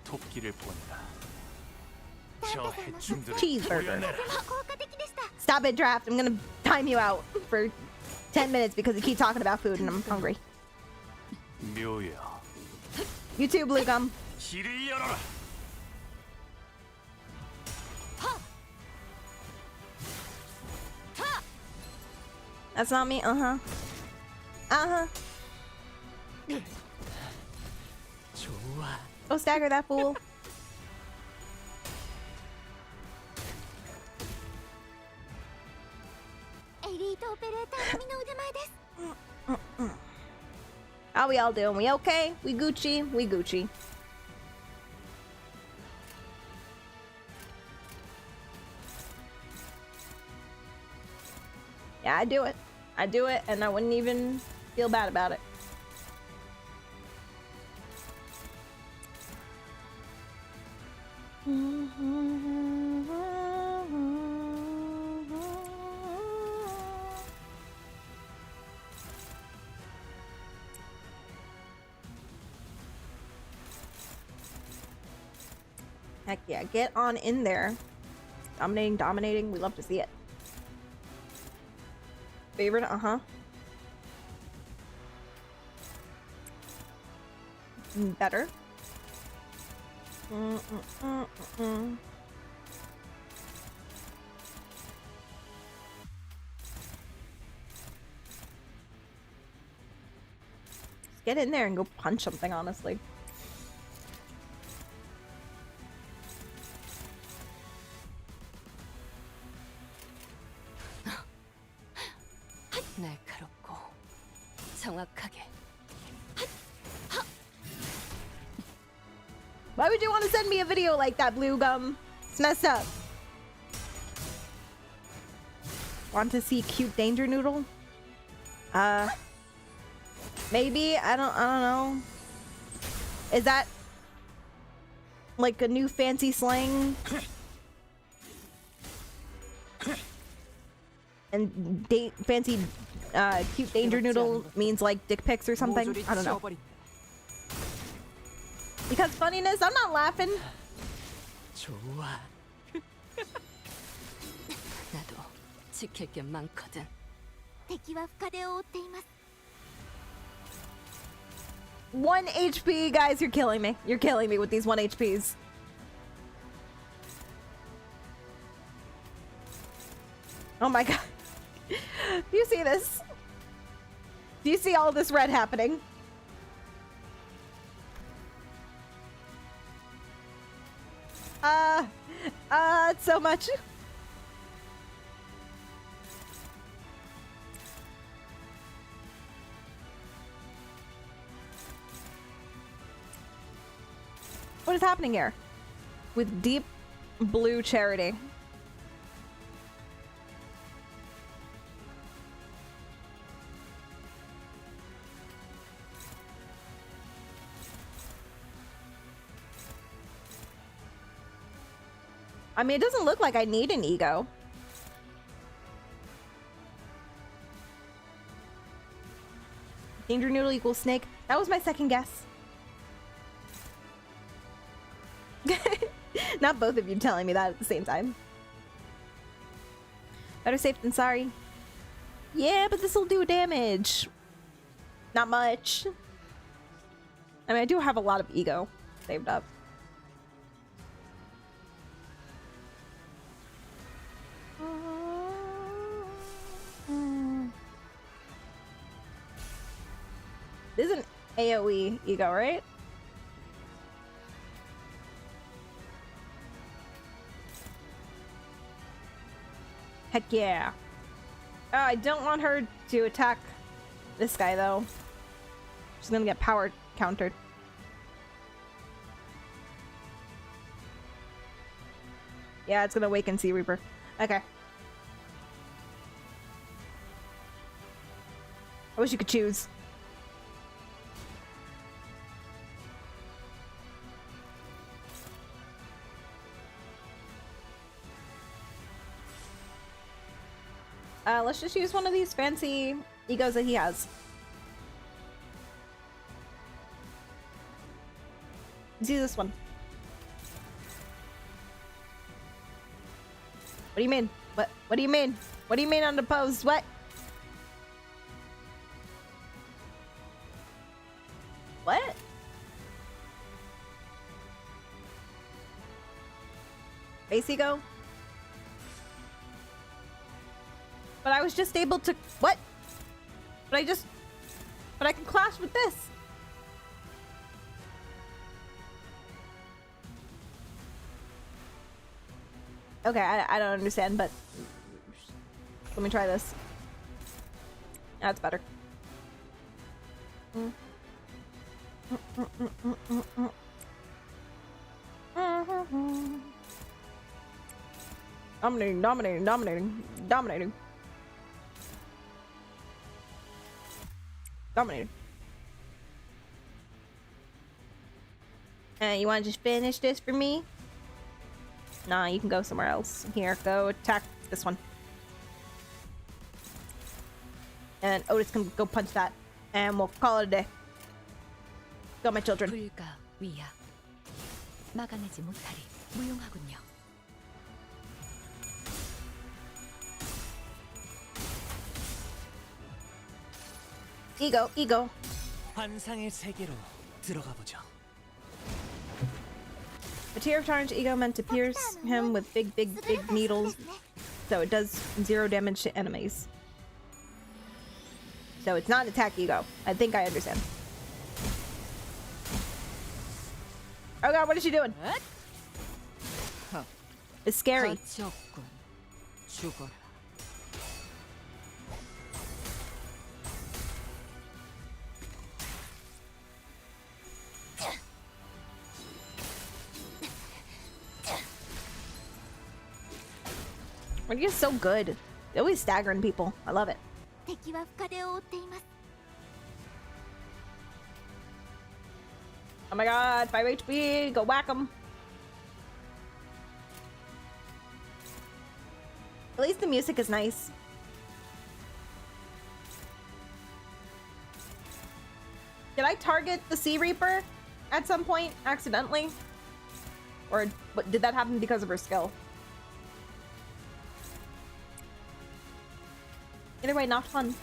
토끼를 보내라. 저 해충들을 Cheeseburger. 보여내라. 効果的でした。 Stop it, Draft. I'm gonna time you out for 10 minutes because you keep talking about food and I'm hungry. 묘야. You too, Blue Gum. 길을 열어라. That's not me. Uh-huh. 좋아 Go stagger that fool. How we all doing? We okay? We Gucci? We Gucci. Yeah, I do it. I do it, and I wouldn't even feel bad about it. Heck yeah, get on in there. Dominating, we love to see it. Favorite, uh-huh. Better. Just get in there and go punch something, honestly. 날카롭고 정확하게 Why would you want to send me a video like that, Blue Gum? It's messed up. Want to see cute danger noodle? Maybe. I don't know. Is that like a new fancy slang? And fancy cute danger noodle means like dick pics or something? I don't know. Because funniness, I'm not laughing. 좋아. 나도 지킬 게 많거든. 敵は深手を負っています。 1 HP, guys, you're killing me. You're killing me with these 1 HPs. Oh my god. Do you see this? Do you see all this red happening? It's so much. What is happening here? With deep blue charity. I mean, it doesn't look like I need an ego. Danger noodle equals snake. That was my second guess. Not both of you telling me that at the same time. Better safe than sorry. Yeah, but this will do damage. Not much. I mean, I do have a lot of ego saved up. This is an AoE ego, right? Heck yeah. Oh, I don't want her to attack this guy, though. She's gonna get power countered. Yeah, it's gonna awaken Sea Reaper. Okay. I wish you could choose. Let's just use one of these fancy egos that he has. Let's use this one. What do you mean? What do you mean? What do you mean unopposed? What? What? Base ego? But I was just able to... What? But I can clash with this. Okay, I don't understand, but... Let me try this. That's better. Dominating, dominating, dominating, dominating. Dominating. You want to just finish this for me? Nah, you can go somewhere else. Here, go attack this one. And Otis can go punch that. And we'll call it a day. Go, my children. 불가 위야. 막아내지 못하리. 무용하군요. Ego, ego. 환상의 세계로 들어가 보죠. A tear of tarnished ego meant to pierce him with big needles, so it does 0 damage to enemies. So it's not an attack ego. I think I understand. Oh god, what is she doing? It's scary. 가치없군. 죽어라. Why are you so good? Always staggering people. I love it. 敵は深手を負っています。 Oh my god, 5 HP, go whack him. At least the music is nice. Did I target the Sea Reaper at some point accidentally? Or did that happen because of her skill? Either way, not fun.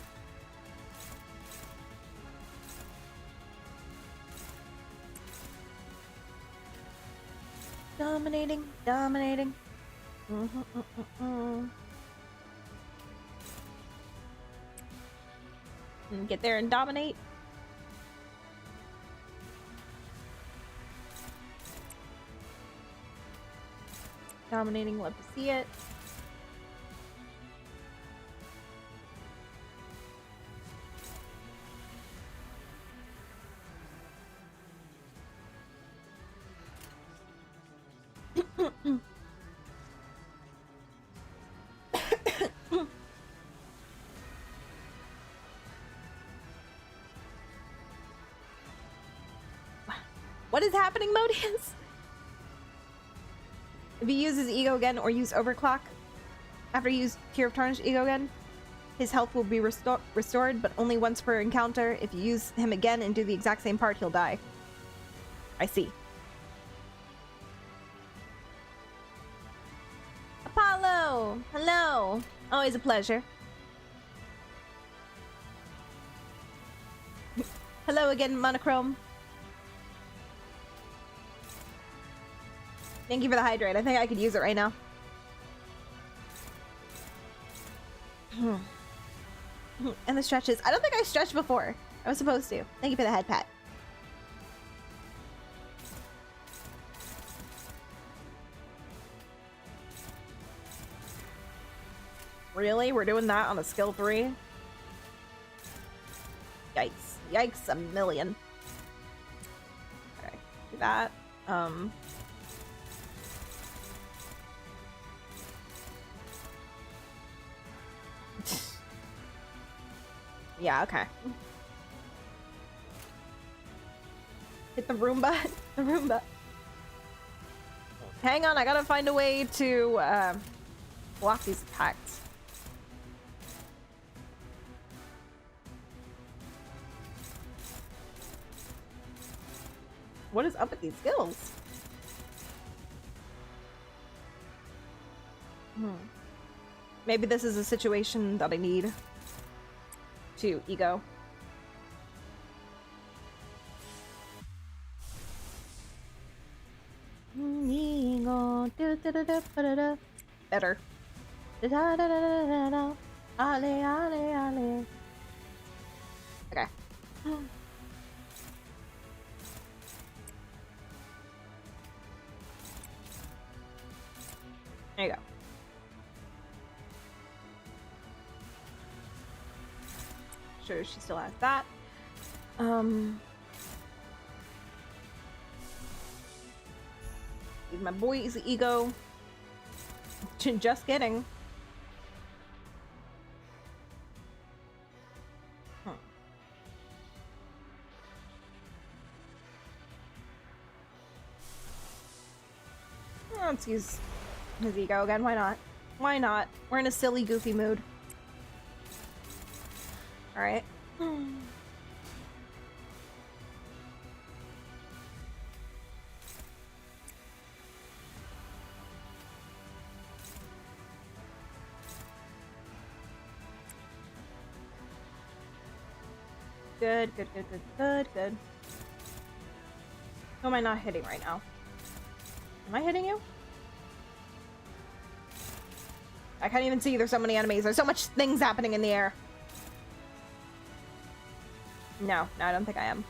Dominating, dominating. Get there and dominate. Dominating, love to see it. What is happening, Modius? If he uses Ego again or use Overclock after you use Cure of Tarnish Ego again, his health will be restored, but only once per encounter. If you use him again and do the exact same part, he'll die. I see. Apollo! Hello! Always a pleasure. Hello again, Monochrome. Thank you for the hydrate. I think I could use it right now. And the stretches. I don't think I stretched before. I was supposed to. Thank you for the head pat. Really? We're doing that on a skill 3? Yikes. Yikes a million. Okay. Do that. Yeah, okay. Hit the Roomba. The Roomba. Hang on, I gotta find a way to block these attacks. What is up with these skills? Maybe this is a situation that I need to Ego. Ego. Better. Ale, ale, ale. Okay. There you go. Sure, she still has that. Give my boys Ego. Just kidding. Let's use his Ego again. Why not? Why not? We're in a silly, goofy mood. Alright. Good, good, good, good, good, good. Who am I not hitting right now? Am I hitting you? I can't even see. There's so many enemies. There's so much things happening in the air. No, I don't think I am.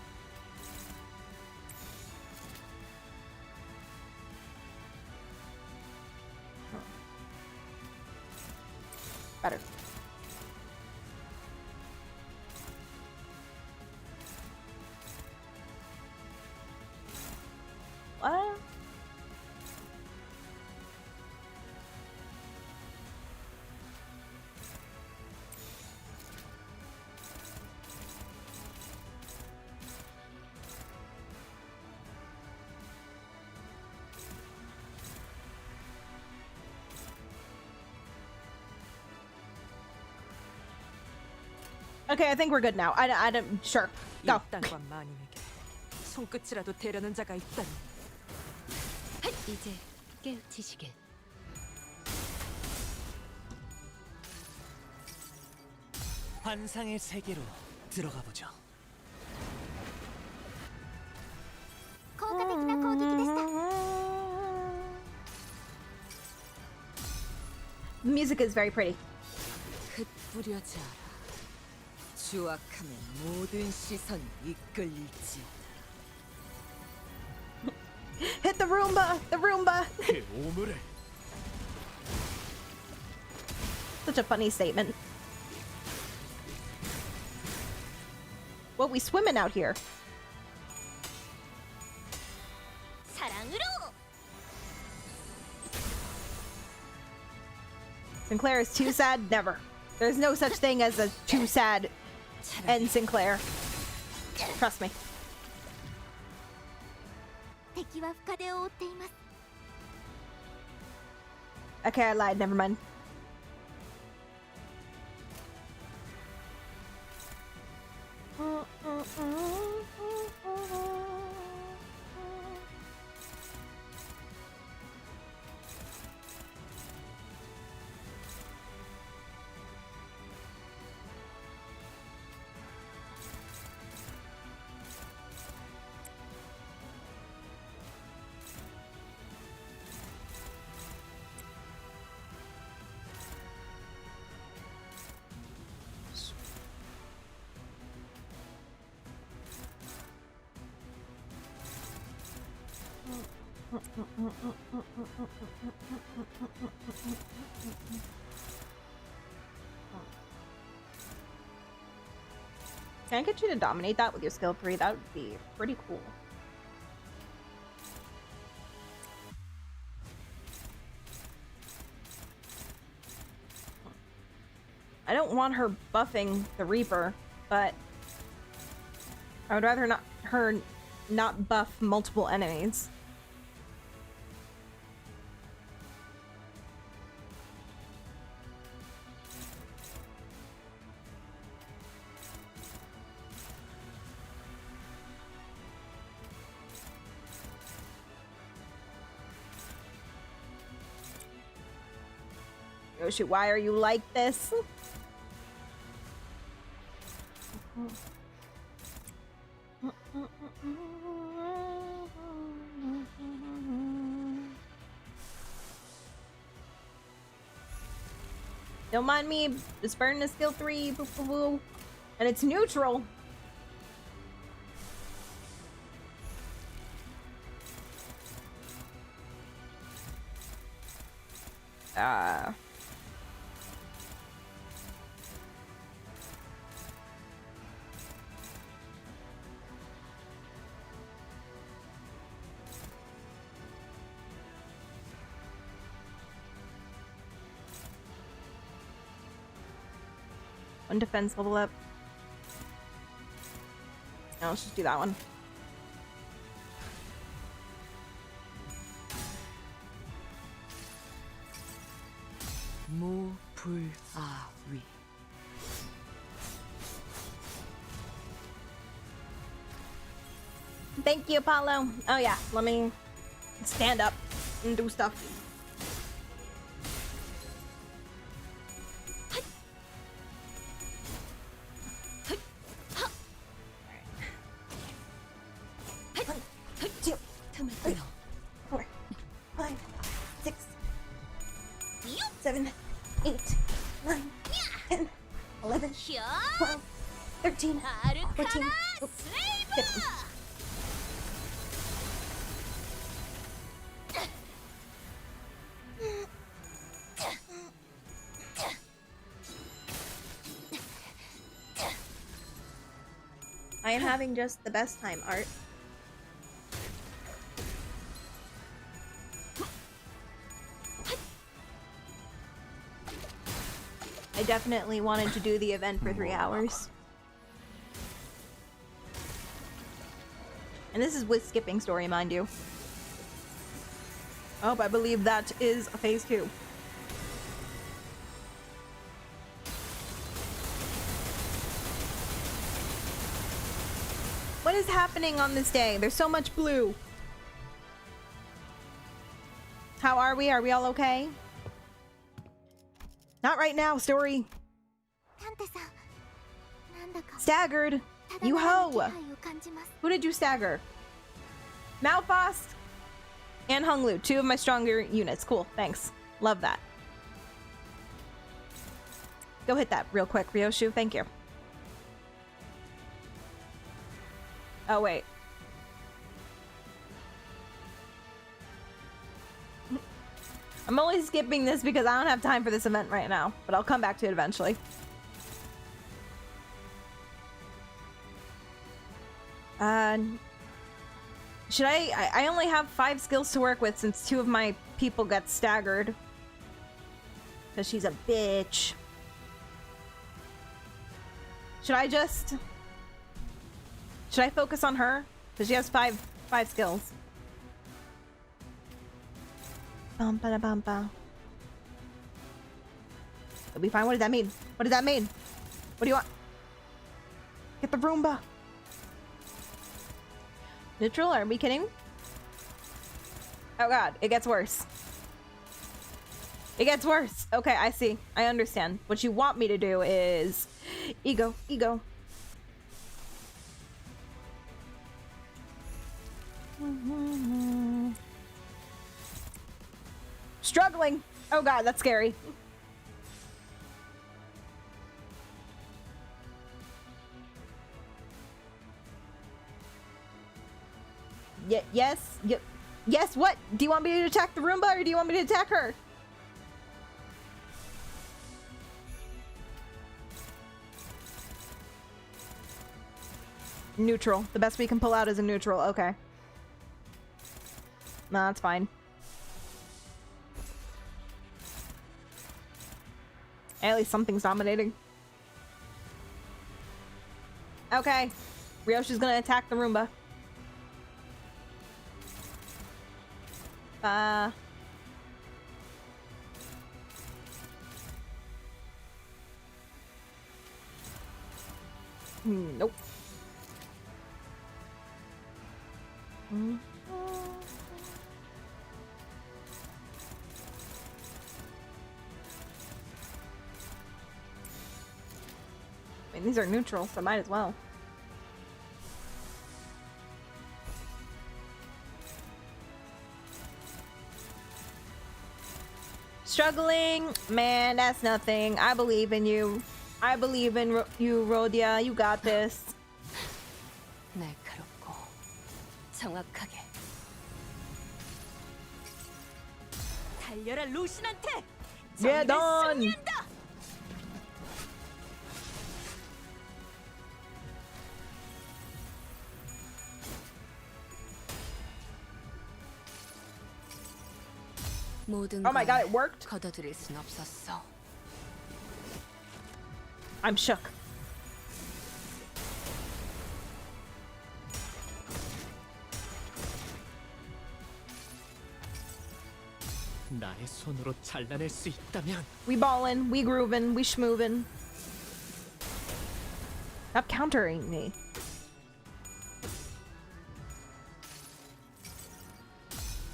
Better. What? Okay, I think we're good now. I don't. Sure. Go. 일당과 마님에게 손끝이라도 대려는 자가 있다니. 이제 깨우치시길. 환상의 세계로 들어가 보죠. 効果的な攻撃でした。 The music is very pretty. 흩뿌려져라. 추악함의 모든 시선이 이끌릴지어다. Hit the Roomba! The Roomba! 그 오물을 Such a funny statement. What we swimming out here? 사랑으로. Sinclair is too sad? Never. There's no such thing as a too sad and Sinclair. Trust me. 敵は深手を負っています。 Okay, I lied. Never mind. Can I get you to dominate that with your skill 3? That would be pretty cool. I don't want her buffing the Reaper, but I would rather her not buff multiple enemies. Yoshi, why are you like this? Don't mind me, just burning a skill 3, boo boo boo. And it's neutral. One defense level up. No, let's just do that one. 모불아위. Thank you, Apollo. Oh yeah, let me stand up and do stuff. I am having just the best time, Art. I definitely wanted to do the event for 3 hours. And this is with skipping story, mind you. Oh, I believe that is a phase 2. What is happening on this day? There's so much blue. How are we? Are we all okay? Not right now, story. カンタさん、なんだか Staggered. ただ You ならぬ ho. 気配を感じます。 Who did you stagger? Malphos and Hunglu, two of my stronger units. Cool, thanks. Love that. Go hit that real quick, Ryoshu. Thank you. Oh, wait. I'm only skipping this because I don't have time for this event right now, but I'll come back to it eventually. Should I only have 5 skills to work with since 2 of my people got staggered. Because she's a bitch. Should I focus on her? Because she has 5 skills. Bum ba da bum ba. It'll be fine. What does that mean? What does that mean? What do you want? Get the Roomba. Neutral? Are we kidding? Oh god, it gets worse. It gets worse. Okay, I see. I understand. What you want me to do is... Ego. Struggling! Oh god, that's scary. Yes, what? Do you want me to attack the Roomba or do you want me to attack her? Neutral. The best we can pull out is a neutral. Okay. Nah, that's fine. At least something's dominating. Okay. Ryoshi's gonna attack the Roomba. Nope. I mean, these are neutral, so might as well. Struggling? Man, that's nothing. I believe in you. I believe in you, Rhodia. You got this. 날카롭고 정확하게. 달려라 루신한테. Yeah, done. 모든 Oh my god, 걸 it worked. 거둬들일 순 없었어. I'm shook. 나의 손으로 잘라낼 수 있다면 We ballin', we groovin', we schmoovin'. Stop countering me.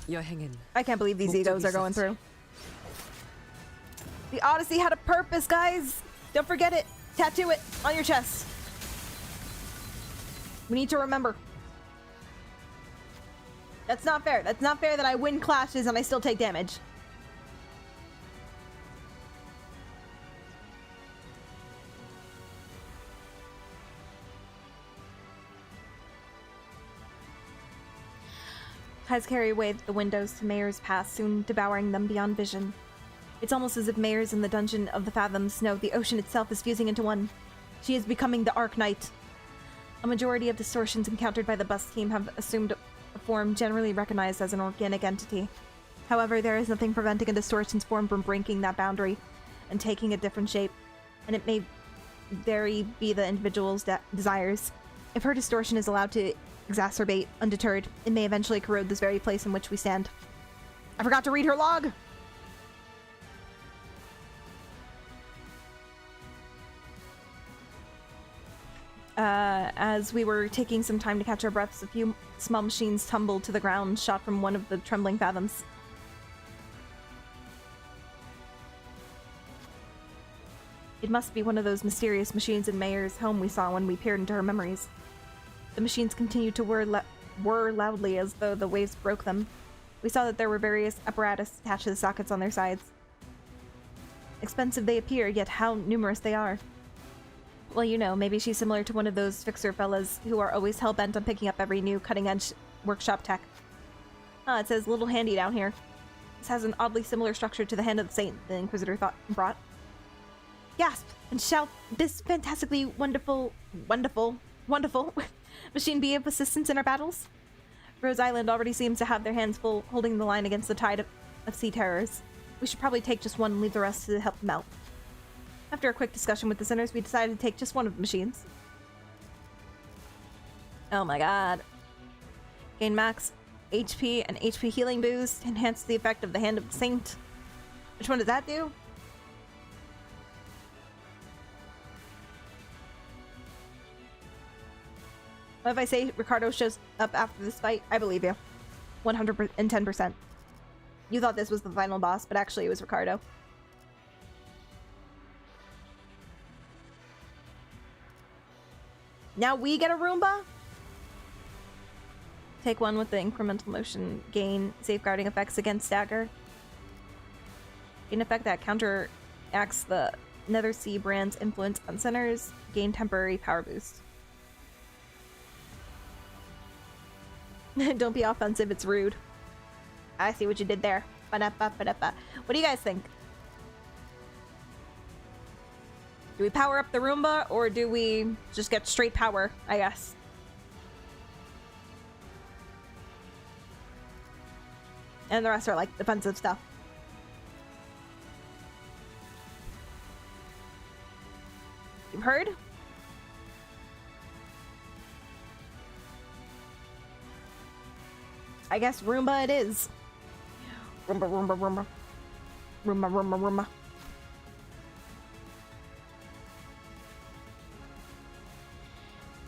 여행은 I can't believe these egos are going through. The Odyssey had a purpose, guys. Don't forget it. Tattoo it on your chest. We need to remember. That's not fair. That's not fair that I win clashes and I still take damage. Has carried away the windows to Mayor's Pass, soon devouring them beyond vision. It's almost as if Mayor's in the dungeon of the Fathoms know the ocean itself is fusing into one. She is becoming the Arc Knight. A majority of distortions encountered by the bus team have assumed a form generally recognized as an organic entity. However, there is nothing preventing a distortion's form from breaking that boundary and taking a different shape, and it may vary be the individual's desires. If her distortion is allowed to exacerbate undeterred, it may eventually corrode this very place in which we stand. I forgot to read her log! As we were taking some time to catch our breaths, a few small machines tumbled to the ground, shot from one of the trembling fathoms. It must be one of those mysterious machines in Mayer's home we saw when we peered into her memories. The machines continued to whir loudly as though the waves broke them. We saw that there were various apparatus attached to the sockets on their sides. Expensive they appear, yet how numerous they are. Well, you know, maybe she's similar to one of those fixer fellas who are always hell-bent on picking up every new cutting-edge workshop tech. Ah, it says little handy down here. This has an oddly similar structure to the Hand of the Saint, the Inquisitor brought. Gasp! And shout, this fantastically wonderful machine be of assistance in our battles? Rose Island already seems to have their hands full holding the line against the tide of sea terrors. We should probably take just one and leave the rest to help them out. After a quick discussion with the sinners, we decided to take just one of the machines. Oh my god. Gain max HP and HP healing boost. Enhance the effect of the Hand of the Saint. Which one does that do? What if I say Ricardo shows up after this fight? I believe you. 110%. You thought this was the final boss, but actually it was Ricardo. Now we get a Roomba? Take one with the incremental motion gain safeguarding effects against stagger. Gain effect that counteracts the Nether Sea brand's influence on sinners. Gain temporary power boost. Don't be offensive, it's rude. I see what you did there. Ba-da-ba, ba-da-ba. What do you guys think? Do we power up the Roomba, or do we just get straight power, I guess? And the rest are like defensive stuff. You've heard? I guess Roomba it is. Roomba, Roomba, Roomba. Roomba, Roomba, Roomba.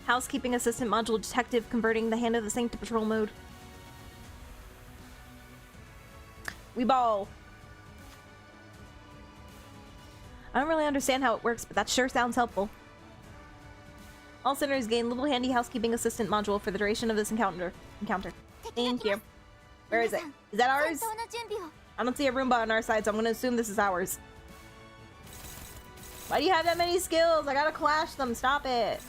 Housekeeping assistant module detective converting the Hand of the Saint to patrol mode. We ball. I don't really understand how it works, but that sure sounds helpful. All sinners gain little handy housekeeping assistant module for the duration of this encounter. Thank you. Where is it? Is that ours? I don't see a Roomba on our side, so I'm gonna assume this is ours. Why do you have that many skills? I gotta clash them. Stop it.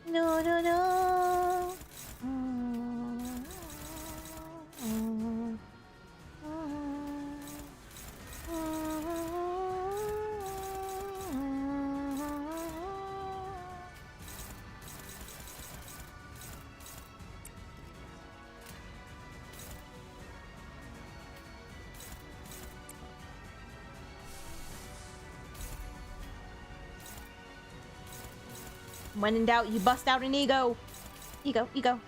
No, no, no. When in doubt, you bust out an ego. Ego, ego.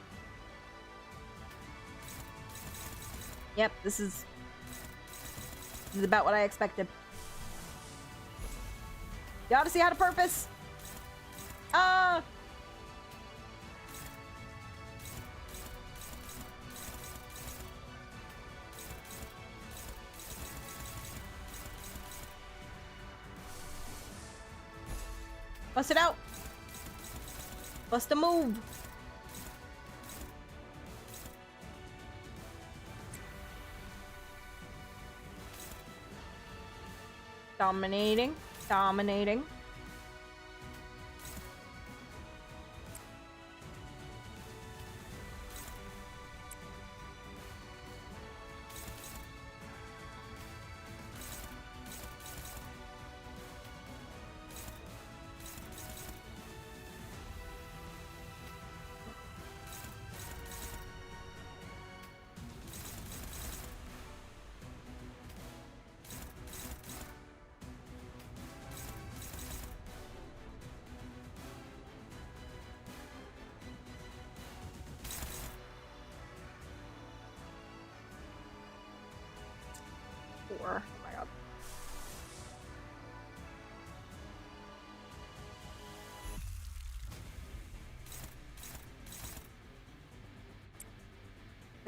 Yep, this is about what I expected. The Odyssey had a purpose. Bust it out. Bust a move. Dominating. Dominating. Oh my god.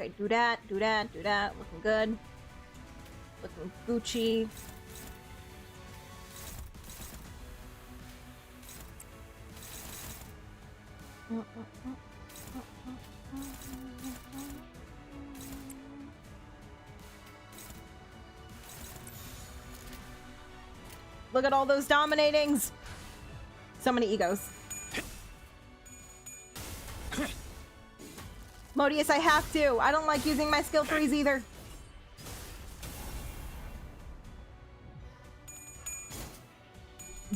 Okay, do that, do that, do that. Looking good. Looking Gucci. Look at all those dominatings. So many egos. Modius, I have to. I don't like using my skill 3s either.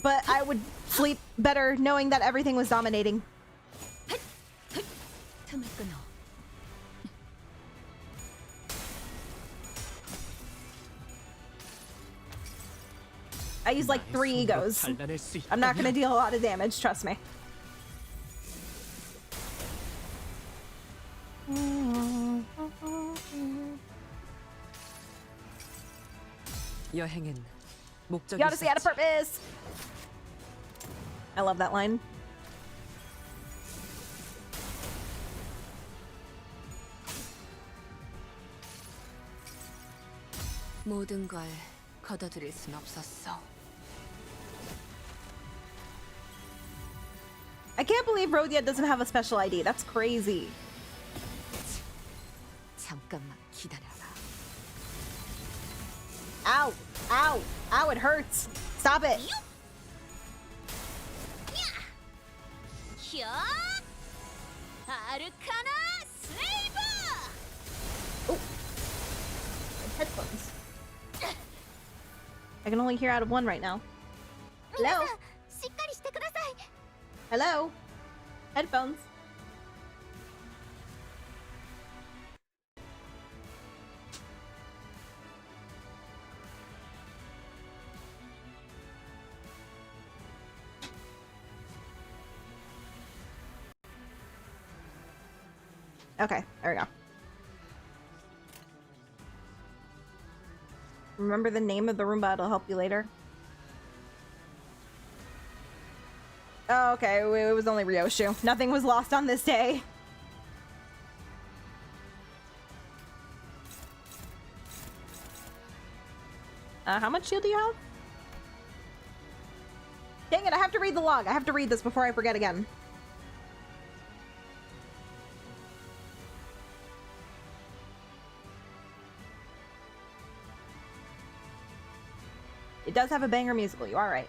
But I would sleep better knowing that everything was dominating. 틈을 끊어. I use like 3 egos. 단단할 수 I'm not gonna 있다면 deal a lot of damage, trust me. 여행엔 목적이 You gotta see out of 있었지. purpose. I love that line. 모든 걸 거둬들일 순 없었어. I can't believe Rhodia doesn't have a special ID. That's crazy. 잠깐만 기다려라. Ow! Ow! Ow, it hurts! Stop it! 히어! 아르카나 슬레이브! Headphones. I can only hear out of one right now. Hello? しっかりしてください。 Hello? Headphones. Okay, there we go. Remember the name of the Roomba, it'll help you later. Oh, okay, it was only Ryoshu. Nothing was lost on this day. How much shield do you have? Dang it, I have to read the log. I have to read this before I forget again. It does have a banger musical, you are right.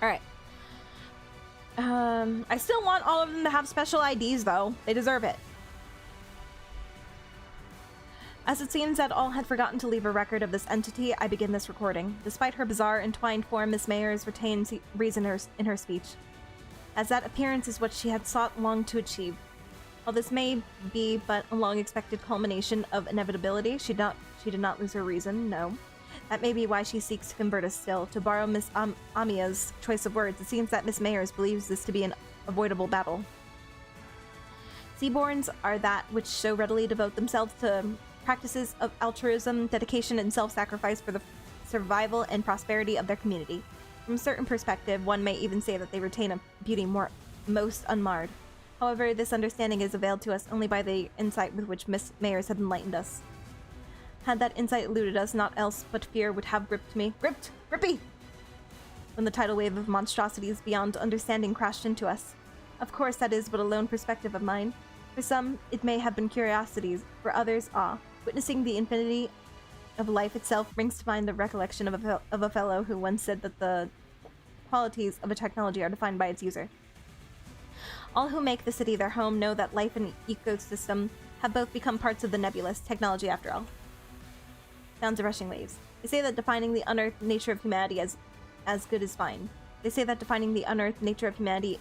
Alright. I still want all of them to have special IDs though. They deserve it. As it seems that all had forgotten to leave a record of this entity, I begin this recording. Despite her bizarre entwined form, Miss Mayers retains reason in her speech, as that appearance is what she had sought long to achieve. While this may be but a long-expected culmination of inevitability, she did not lose her reason, no. That may be why she seeks to convert us still. To borrow Miss Amiya's choice of words, it seems that Miss Mayers believes this to be an avoidable battle. Seaborns are that which so readily devote themselves to practices of altruism, dedication, and self-sacrifice for the survival and prosperity of their community. From a certain perspective, one may even say that they retain a beauty most unmarred. However, this understanding is availed to us only by the insight with which Miss Mayers had enlightened us. Had that insight eluded us, naught else but fear would have gripped me. Grippy! When the tidal wave of monstrosities beyond understanding crashed into us. Of course, that is but a lone perspective of mine. For some, it may have been curiosities. For others, awe. Witnessing the infinity of life itself brings to mind the recollection of a fellow who once said that the qualities of a technology are defined by its user. All who make the city their home know that life and ecosystem have both become parts of the nebulous technology after all. Sounds of rushing waves. They say that defining the unearthed nature of humanity as good is fine. They say that defining the unearthed nature of humanity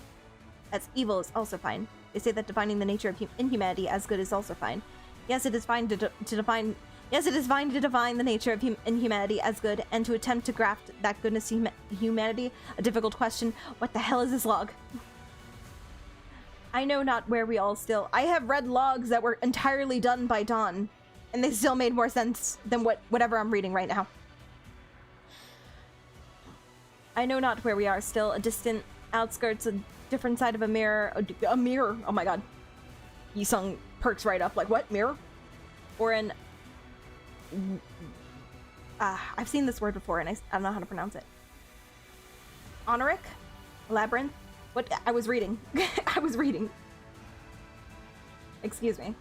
as evil is also fine. They say that defining the nature of inhumanity as good is also fine. Yes, it is fine to define. Yes, it is fine to define the nature of inhumanity as good, and to attempt to graft that goodness to humanity. A difficult question. What the hell is this log? I know not where we all still. I have read logs that were entirely done by Dawn, and they still made more sense than whatever I'm reading right now. I know not where we are still. A distant outskirts, a different side of a mirror. A mirror. Oh my god. Yisung perks right up. Like, what? Mirror? Or an... I've seen this word before and I don't know how to pronounce it. Honoric? Labyrinth? What? I was reading. I was reading. Excuse me.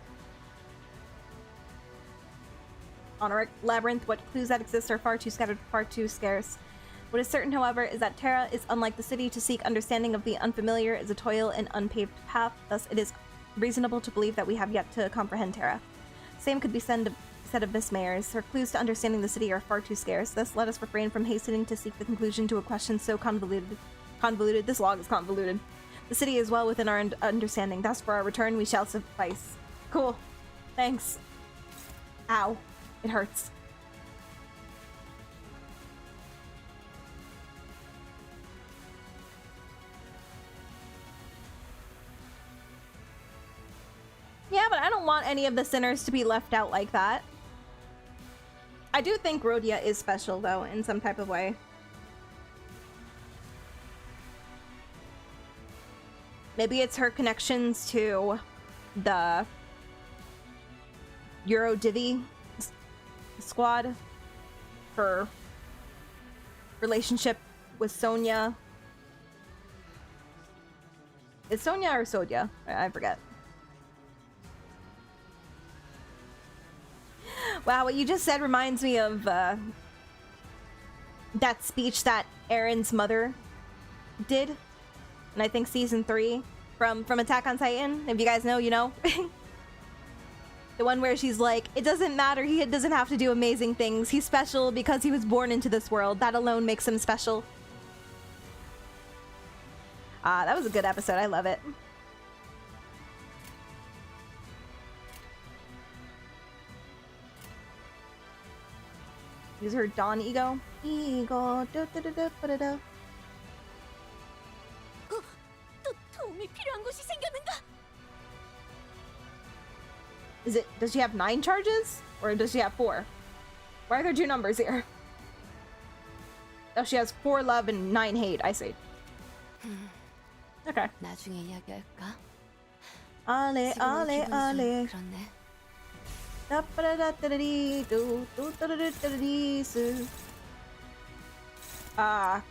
Honoric Labyrinth. What clues that exist are far too scattered, far too scarce. What is certain, however, is that Terra is unlike the city. To seek understanding of the unfamiliar is a toil and unpaved path. Thus, it is reasonable to believe that we have yet to comprehend Terra. Same could be said of Miss Mayers. Her clues to understanding the city are far too scarce. Thus, let us refrain from hastening to seek the conclusion to a question so convoluted. This log is convoluted. The city is well within our understanding. Thus, for our return, we shall suffice. Cool. Thanks. Ow. It hurts. Yeah, but I don't want any of the sinners to be left out like that. I do think Rhodia is special, though, in some type of way. Maybe it's her connections to the Euro Divi squad. Her relationship with Sonia. Is Sonia or Sodia? I forget. Wow, what you just said reminds me of that speech that Aaron's mother did, and I think season 3 from Attack on Titan. If you guys know, you know. The one where she's like, it doesn't matter, he doesn't have to do amazing things. He's special because he was born into this world. That alone makes him special. That was a good episode. I love it. Use her Dawn Ego. Ego. Does she have 9 charges? Or does she have 4? Why are there 2 numbers here? Oh, she has 4 love and 9 hate. I see. Okay. Ale, ale, ale.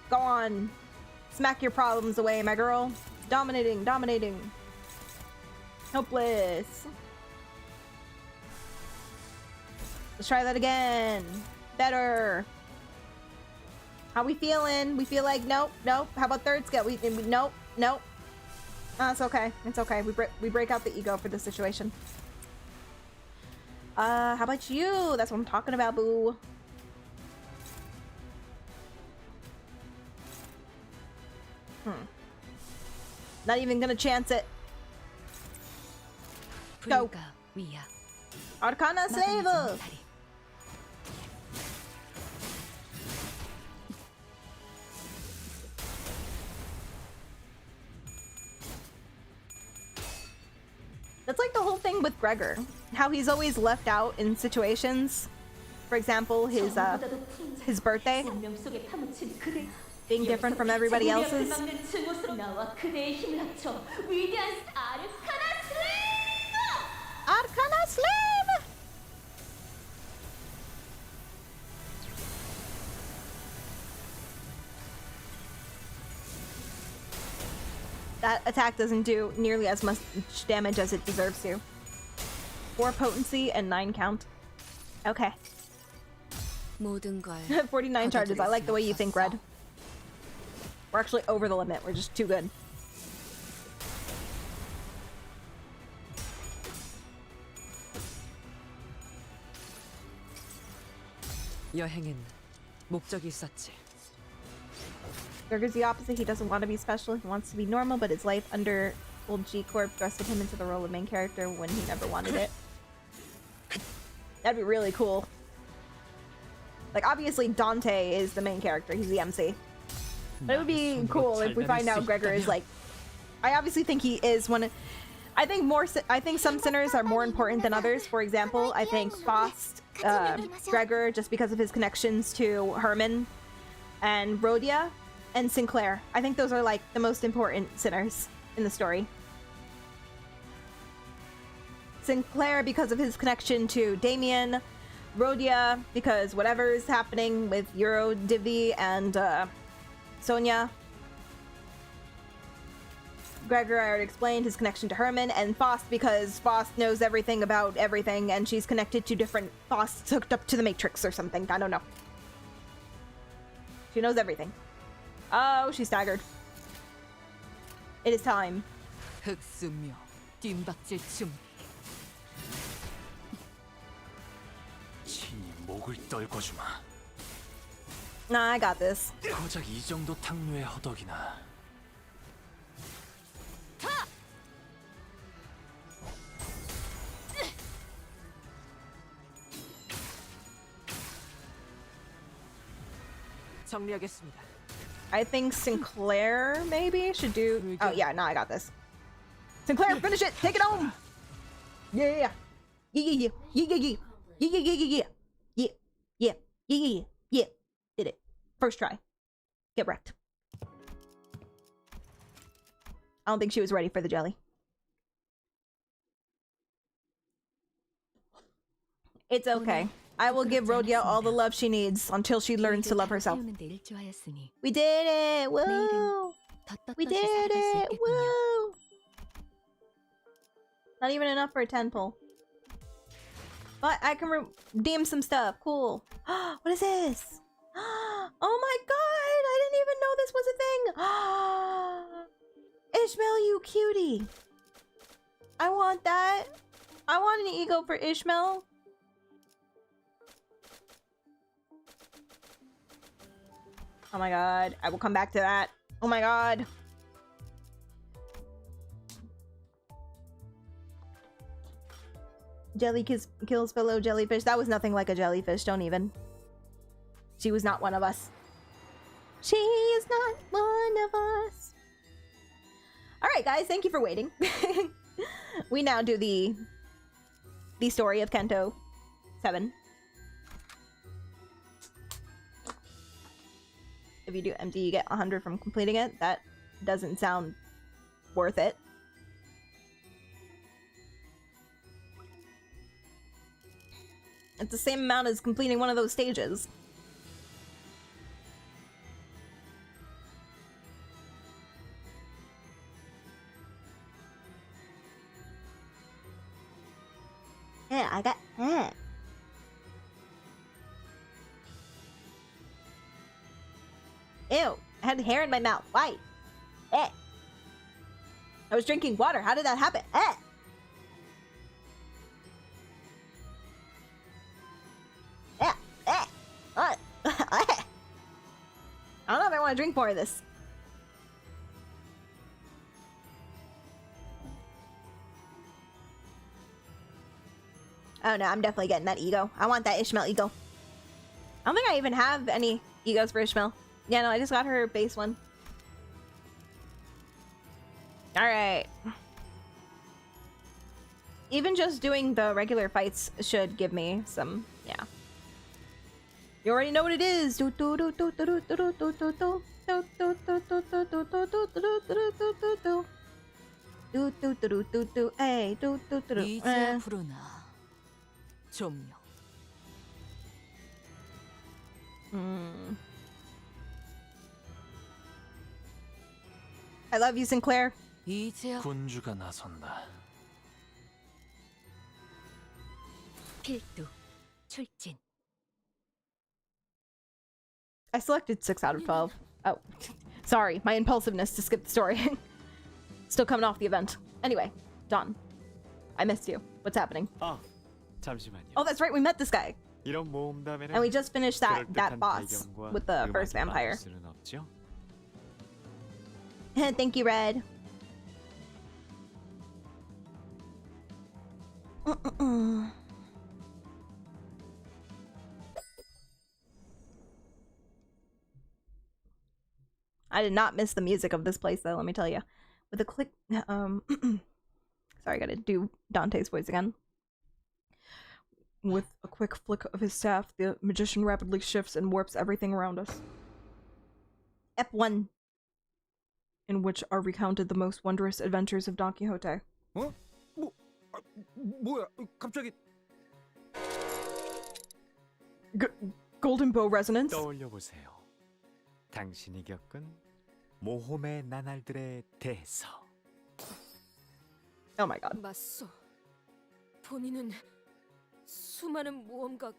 Go on. Smack your problems away, my girl. Dominating, dominating. Helpless. Let's try that again. Better. How we feeling? We feel like nope, nope. How about third skill? Nope, nope. It's okay. It's okay. We break out the ego for this situation. How about you? That's what I'm talking about, boo. Not even gonna chance it. Go. Arcana Slaver. That's like the whole thing with Gregor. How he's always left out in situations. For example, his birthday being different from everybody else's. Arcana Slave! That attack doesn't do nearly as much damage as it deserves to. 4 potency and 9 count. Okay. 49 charges. I like the way you think, Red. We're actually over the limit. We're just too good. 여행엔 목적이 있었지. Gregor's the opposite. He doesn't want to be special. He wants to be normal, but his life under old G Corp thrusted him into the role of main character when he never wanted it. That'd be really cool. Like, obviously Dante is the main character. He's the MC. But it would be cool if we find out Gregor is like... I obviously think he is one of... I think some sinners are more important than others. For example, I think Faust, Gregor, just because of his connections to Herman and Rhodia. and Sinclair. I think those are like the most important sinners in the story. Sinclair because of his connection to Damien, Rhodia because whatever's happening with Euro, Divi, and Sonia. Gregor, I already explained his connection to Herman, and Faust because Faust knows everything about everything, and she's connected to different Fausts hooked up to the Matrix or something. I don't know. She knows everything. Oh, she's staggered. It is time. 흑수묘 뒷박질 중. 친히 목을 떨궈주마. Nah, I got this. 고작 이 정도 탕류의 허덕이나. 정리하겠습니다. I think Sinclair maybe should do. Oh yeah, no, I got this. Sinclair, finish it. Take it home. Yeah, yeah, yeah, yeah, yeah, yeah, yeah, yeah, yeah, yeah, yeah, yeah, yeah. Did it. First try. Get wrecked. I don't think she was ready for the jelly. It's okay. I will give Rhodia all the love she needs until she learns to love herself. We did it! Woo! We did it! Woo! Not even enough for a 10 pull. But I can redeem some stuff. Cool. What is this? Oh my god! I didn't even know this was a thing! Ishmael, you cutie! I want that. I want an ego for Ishmael. Oh my god, I will come back to that. Oh my god. Jelly kills fellow jellyfish. That was nothing like a jellyfish, don't even. She was not one of us. She is not one of us. Alright guys, thank you for waiting. We now do the story of Canto 7. If you do empty, you get 100 from completing it. That doesn't sound worth it. It's the same amount as completing one of those stages. Yeah, I got that. Ew, I had hair in my mouth. Why? Eh. I was drinking water. How did that happen? Eh. Eh. Eh. What? I don't know if I want to drink more of this. Oh no, I'm definitely getting that ego. I want that Ishmael ego. I don't think I even have any egos for Ishmael. Yeah, no, I just got her base one. Alright. Even just doing the regular fights should give me some, yeah. You already know what it is. Hey, 이제 부르나 좀요. I love you, Sinclair. 이제 군주가 나선다. 필두 출진. I selected 6 out of 12. Oh, sorry, my impulsiveness to skip the story. Still coming off the event. Anyway, Don, I missed you. What's happening? 아, 잠시만요. Oh, that's right, we met this guy. 이런 모험담에는 And we just finished that 그럴듯한 boss 배경과 with the first 음악이 vampire. 빠질 수는 없죠? Thank you, Red. I did not miss the music of this place, though, let me tell you. With a click, sorry, I gotta do Dante's voice again. With a quick flick of his staff, the magician rapidly shifts and warps everything around us. Ep 1, in which are recounted the most wondrous adventures of Don Quixote. 어? 뭐야? 갑자기 Golden Bow resonance? 떠올려 보세요. 당신이 겪은 모험의 나날들에 대해서. Oh my god. 맞소. 본인은 수많은 모험과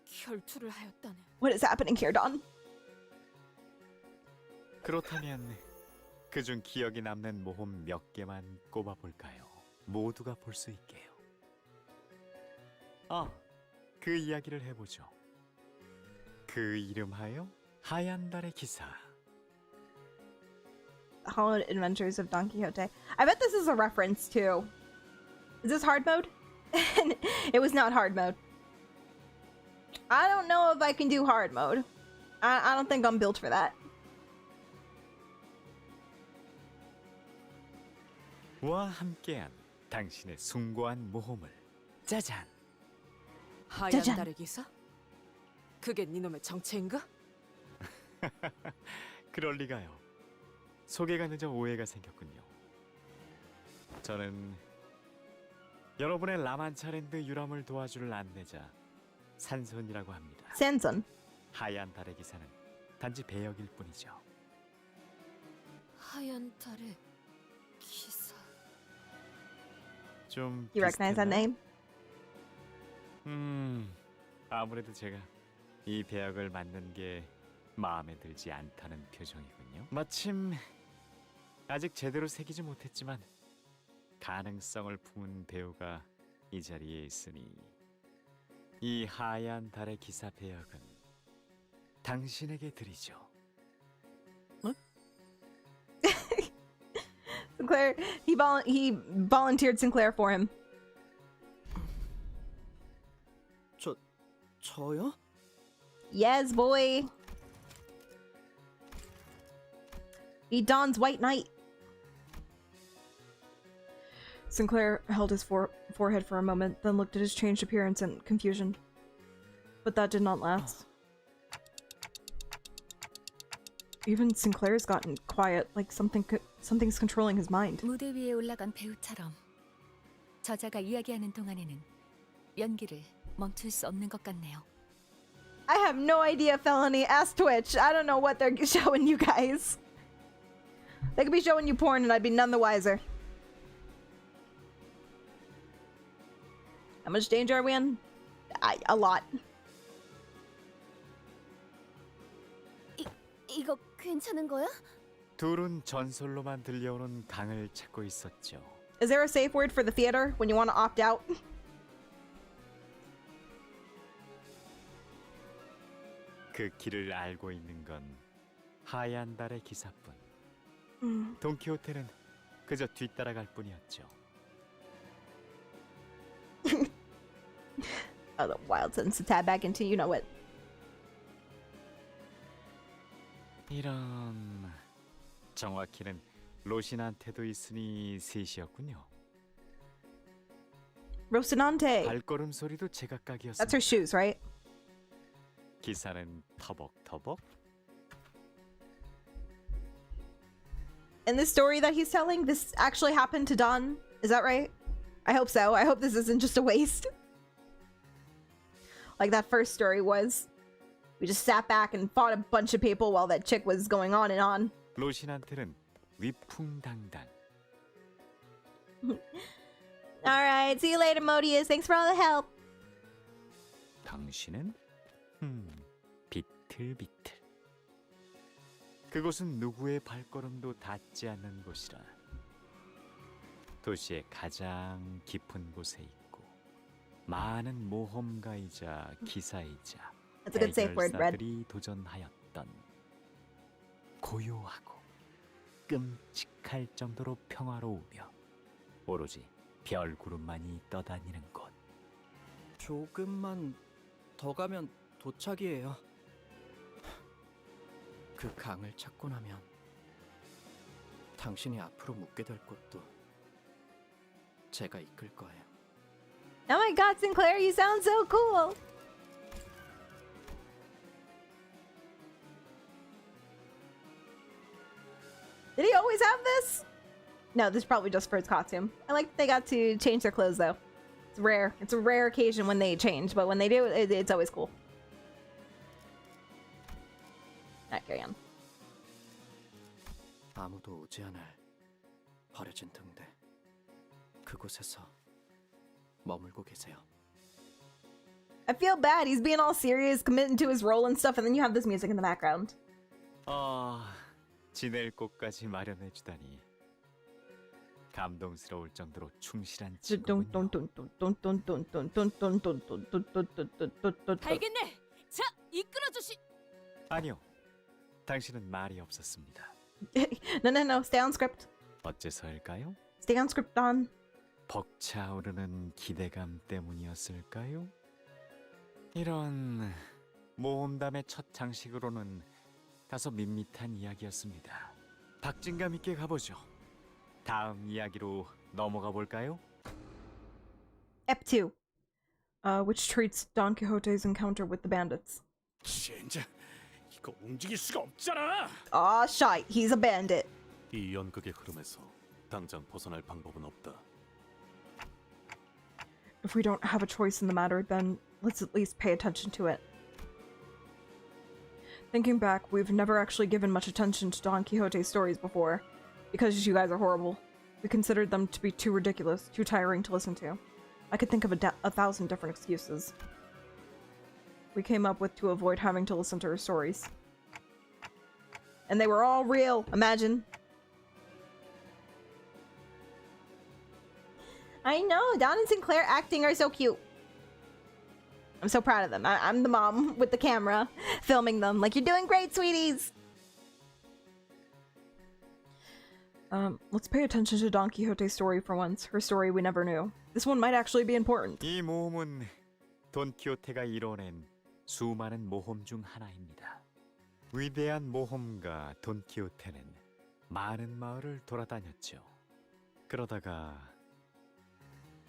결투를 하였다네. What is happening here, Don? 그렇다면 그중 기억이 남는 모험 몇 개만 꼽아 볼까요? 모두가 볼 수 있게요. 그 이야기를 해보죠. 그 이름하여 하얀 달의 기사. Hollow Adventures of Don Quixote. I bet this is a reference to... Is this hard mode? It was not hard mode. I don't know if I can do hard mode. I don't think I'm built for that. 와 함께한 당신의 숭고한 모험을 짜잔. 하얀 짜잔. 달의 기사? 그게 니놈의 정체인가? 그럴 리가요. 소개가 늦어 오해가 생겼군요. 저는 여러분의 라만차랜드 유람을 도와줄 안내자 산손이라고 합니다. Sanson. 하얀 달의 기사는 단지 배역일 뿐이죠. 하얀 달의 기사. 좀 You recognize that 비슷했나요? name? 아무래도 제가 이 배역을 맡는 게 마음에 들지 않다는 표정이군요. 마침 아직 제대로 새기지 못했지만 가능성을 품은 배우가 이 자리에 있으니 이 하얀 달의 기사 배역은 당신에게 드리죠. Sinclair, he volunteered Sinclair for him. 저요? Yes, boy. Be Don's White Knight. Sinclair held his forehead for a moment, then looked at his changed appearance in confusion. But that did not last. Even Sinclair's gotten quiet, like something's controlling his mind. 무대 위에 올라간 배우처럼 저자가 이야기하는 동안에는 연기를 멈출 수 없는 것 같네요. I have no idea, Felony. Ask Twitch. I don't know what they're showing you guys. They could be showing you porn and I'd be none the wiser. How much danger are we in? A lot. 이거 괜찮은 거야? 둘은 전설로만 들려오는 강을 찾고 있었죠. Is there a safe word for the theater when you want to opt out? 그 길을 알고 있는 건 하얀 달의 기사뿐. 돈키호테는 그저 뒤따라갈 뿐이었죠. Oh, the wild sentence to tab back into you know what. 이런... 정확히는 로신한테도 있으니 셋이었군요. Rocinante. 발걸음 소리도 That's 제각각이었습니다. her shoes, right? 기사는 터벅터벅. In this story that he's telling, this actually happened to Don. Is that right? I hope so. I hope this isn't just a waste. Like that first story was. We just sat back and fought a bunch of people while that chick was going on and on. 로신한테는 위풍당당. Alright, see you later, Modius. Thanks for all the help. 당신은? 비틀비틀. 그곳은 누구의 발걸음도 닿지 않는 곳이라. 도시의 가장 깊은 곳에 있고 많은 모험가이자 기사이자 That's a good safe word, Red. 해결사들이 도전하였던 고요하고 끔찍할 정도로 평화로우며 오로지 별구름만이 떠다니는 곳. 조금만 더 가면 도착이에요. 그 강을 찾고 나면 당신이 앞으로 묻게 될 곳도 제가 이끌 거예요. Oh my god, Sinclair, you sound so cool. Did he always have this? No, this is probably just for his costume. I like that they got to change their clothes though. It's rare. It's a rare occasion when they change, but when they do, it's always cool. Alright, carry on. 아무도 오지 않을 버려진 등대. 그곳에서 머물고 계세요. I feel bad. He's being all serious, committing to his role and stuff, and then you have this music in the background. 지낼 곳까지 마련해 주다니 감동스러울 정도로 충실한 친구군요. 알겠네. 자, 이끌어주시. 아니요, 당신은 말이 없었습니다. No. Stay on script. 어째서일까요? Stay on script, Don. 벅차오르는 기대감 때문이었을까요? 이런 모험담의 첫 장식으로는 다소 밋밋한 이야기였습니다. 박진감 있게 가보죠. 다음 이야기로 넘어가 볼까요? Ep 2. Which treats Don Quixote's encounter with the bandits. 젠장, 이거 움직일 수가 없잖아. Aw, shite. He's a bandit. 이 연극의 흐름에서 당장 벗어날 방법은 없다. If we don't have a choice in the matter, then let's at least pay attention to it. Thinking back, we've never actually given much attention to Don Quixote's stories before, because you guys are horrible. We considered them to be too ridiculous, too tiring to listen to. I could think of a thousand different excuses we came up with to avoid having to listen to her stories. And they were all real, imagine. I know, Don and Sinclair acting are so cute. I'm so proud of them. I'm the mom with the camera, filming them. Like, you're doing great, sweeties! Let's pay attention to Don Quixote's story for once. Her story we never knew. This one might actually be important. 이 모험은 돈키호테가 이뤄낸 수많은 모험 중 하나입니다. 위대한 모험가 돈키호테는 많은 마을을 돌아다녔죠. 그러다가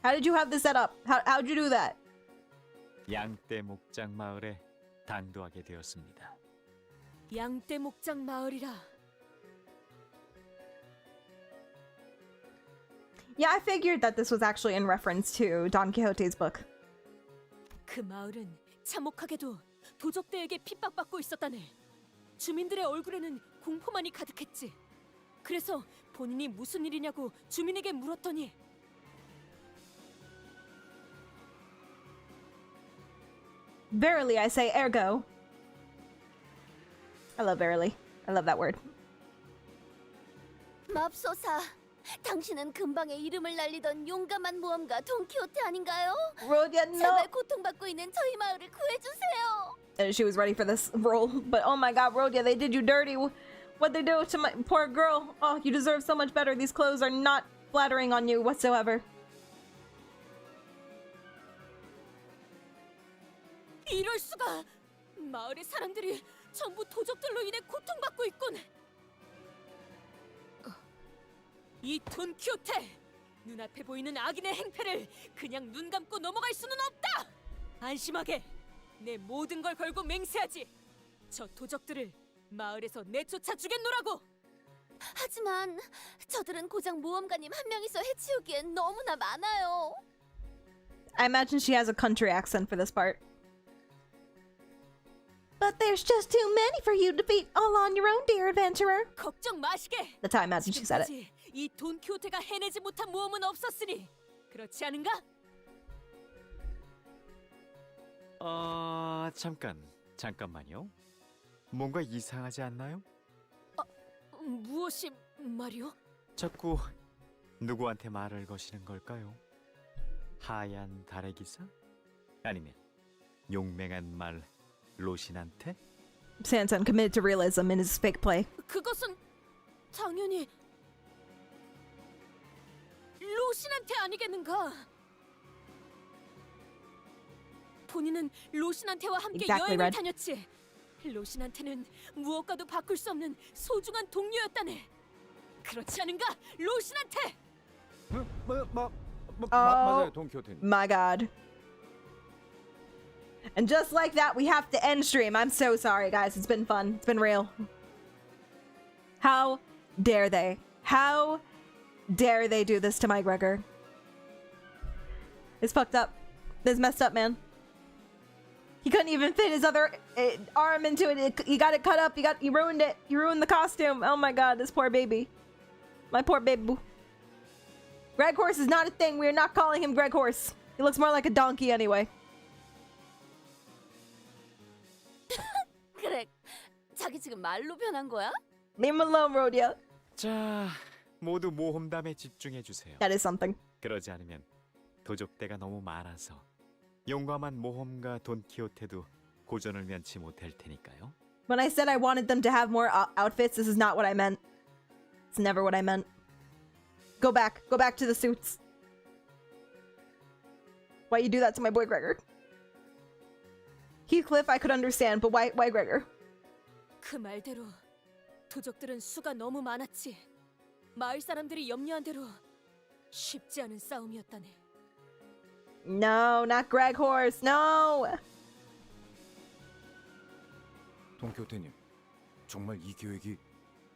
How did you have this set up? How'd you do that? 양떼 목장 마을에 당도하게 되었습니다. 양떼 목장 마을이라. Yeah, I figured that this was actually in reference to Don Quixote's book. 그 마을은 참혹하게도 도적들에게 핍박받고 있었다네. 주민들의 얼굴에는 공포만이 가득했지. 그래서 본인이 무슨 일이냐고 주민에게 물었더니 Verily, I say ergo. I love verily. I love that word. 맙소사, 당신은 근방에 이름을 날리던 용감한 모험가 돈키호테 아닌가요? Rhodia, no! 제발 고통받고 있는 저희 마을을 구해주세요. She was ready for this role, but oh my god, Rhodia, they did you dirty. What'd they do to my poor girl? Oh, you deserve so much better. These clothes are not flattering on you whatsoever. 이럴 수가! 마을의 사람들이 전부 도적들로 인해 고통받고 있군. 이 돈키호테! 눈앞에 보이는 악인의 행패를 그냥 눈 감고 넘어갈 수는 없다! 안심하게! 내 모든 걸 걸고 맹세하지! 저 도적들을 마을에서 내쫓아 주겠노라고! 하지만 저들은 고작 모험가님 한 명이서 해치우기엔 너무나 많아요. I imagine she has a country accent for this part. But there's just too many for you to defeat all on your own, dear adventurer. 걱정 마시게! That's how I imagine she said it. 지금까지 이 돈키호테가 해내지 못한 모험은 없었으니 그렇지 않은가? 잠깐만요. 뭔가 이상하지 않나요? 무엇이 말이오? 자꾸 누구한테 말을 거시는 걸까요? 하얀 달의 기사? 아니면 용맹한 말 로신한테? Sanson committed to realism in his fake play. 그것은 당연히 로신한테 아니겠는가? 본인은 로신한테와 함께 Exactly, 여행을 Red. 다녔지. 로신한테는 무엇과도 바꿀 수 없는 소중한 동료였다네. 그렇지 않은가, 로신한테? 맞아요, 돈키호테님. My god. And just like that, we have to end stream. I'm so sorry, guys. It's been fun. It's been real. How dare they? How dare they do this to my Gregor? It's fucked up. It's messed up, man. He couldn't even fit his other arm into it. You got it cut up. You ruined it. You ruined the costume. Oh my god, this poor baby. My poor baby. Greg Horse is not a thing. We are not calling him Greg Horse. He looks more like a donkey anyway. 그래, 자기 지금 말로 변한 거야? Leave him alone, Rodeo. 자, 모두 모험담에 집중해 주세요. That is something. 그러지 않으면 도적대가 너무 많아서 용감한 모험가 돈키호테도 고전을 면치 못할 테니까요. When I said I wanted them to have more outfits, this is not what I meant. It's never what I meant. Go back. Go back to the suits. Why you do that to my boy Gregor? Heathcliff, I could understand, but why Gregor? 그 말대로 도적들은 수가 너무 많았지. 마을 사람들이 염려한 대로 쉽지 않은 싸움이었다네. No, not Greg Horse. No. 돈키호테님, 정말 이 계획이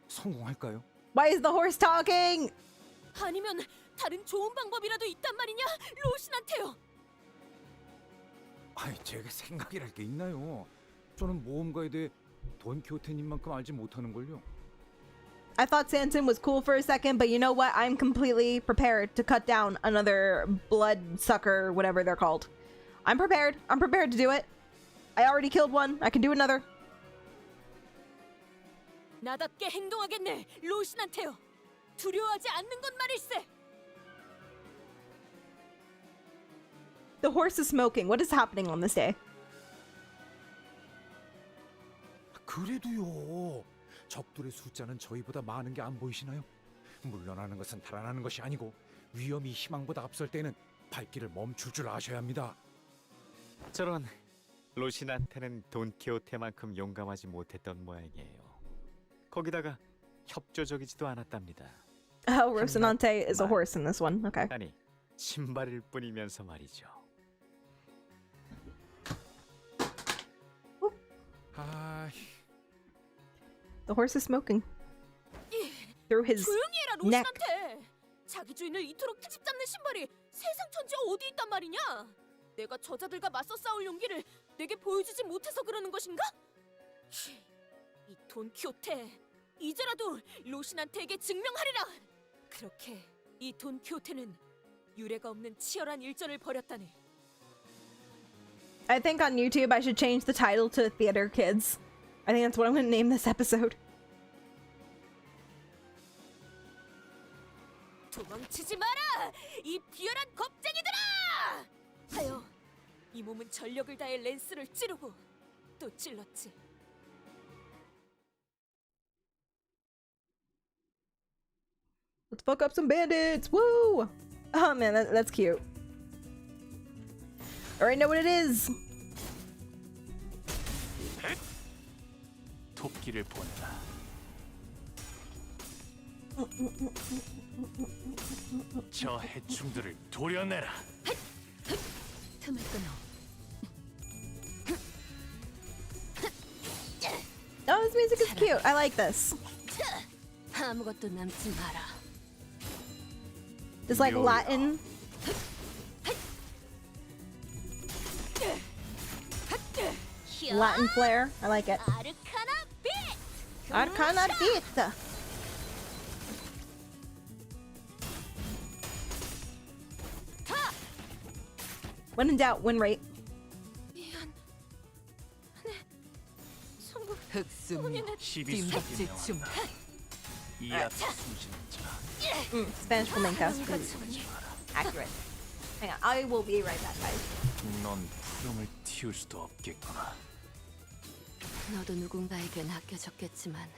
성공할까요? Why is the horse talking? 아니면 다른 좋은 방법이라도 있단 말이냐? 로신한테요. 아이, 제가 생각이랄 게 있나요? 저는 모험가에 대해 돈키호테님만큼 알지 못하는걸요. I thought Santon was cool for a second, but you know what? I'm completely prepared to cut down another bloodsucker, whatever they're called. I'm prepared. I'm prepared to do it. I already killed one. I can do another. 나답게 행동하겠네. 로신한테요. 두려워하지 않는 건 말일세. The horse is smoking. What is happening on this day? 그래도요. 적들의 숫자는 저희보다 많은 게 안 보이시나요? 물러나는 것은 달아나는 것이 아니고 위험이 희망보다 앞설 때는 발길을 멈출 줄 아셔야 합니다. 저런 로신한테는 돈키호테만큼 용감하지 못했던 모양이에요. 거기다가 협조적이지도 않았답니다. Oh, Rocinante is a horse in this one. Okay. 아니, 신발일 뿐이면서 말이죠. 아, The horse is smoking. Through his 조용히 해라 neck. 로신한테. 자기 주인을 이토록 트집 잡는 신발이 세상 천지에 어디 있단 말이냐? 내가 저자들과 맞서 싸울 용기를 내게 보여주지 못해서 그러는 것인가? 이 돈키호테, 이제라도 로신한테에게 증명하리라. 그렇게 이 돈키호테는 유례가 없는 치열한 일전을 벌였다네. I think on YouTube I should change the title to Theater Kids. I think that's what I'm going to name this episode. 도망치지 마라! 이 비열한 겁쟁이들아! 하여 이 몸은 전력을 다해 랜스를 찌르고 또 찔렀지. Let's fuck up some bandits. Woo! Oh man, that's cute. Already know what it is. 토끼를 보내라. 저 해충들을 도려내라. 틈을 끊어. Oh, this music is cute. I like this. 아무것도 남지 마라. This like Latin. Latin flair. I like it. 아르카나 빛! Arcana beat. When in doubt, win rate. 미안. 네. 성부 흑수미 시비 뒷박지 춤 이앞 숨쉬는 자. Spanish flamenco. Accurate. Hang on, I will be right back, guys. 넌 푸름을 틔울 수도 없겠구나. 너도 누군가에겐 아껴졌겠지만.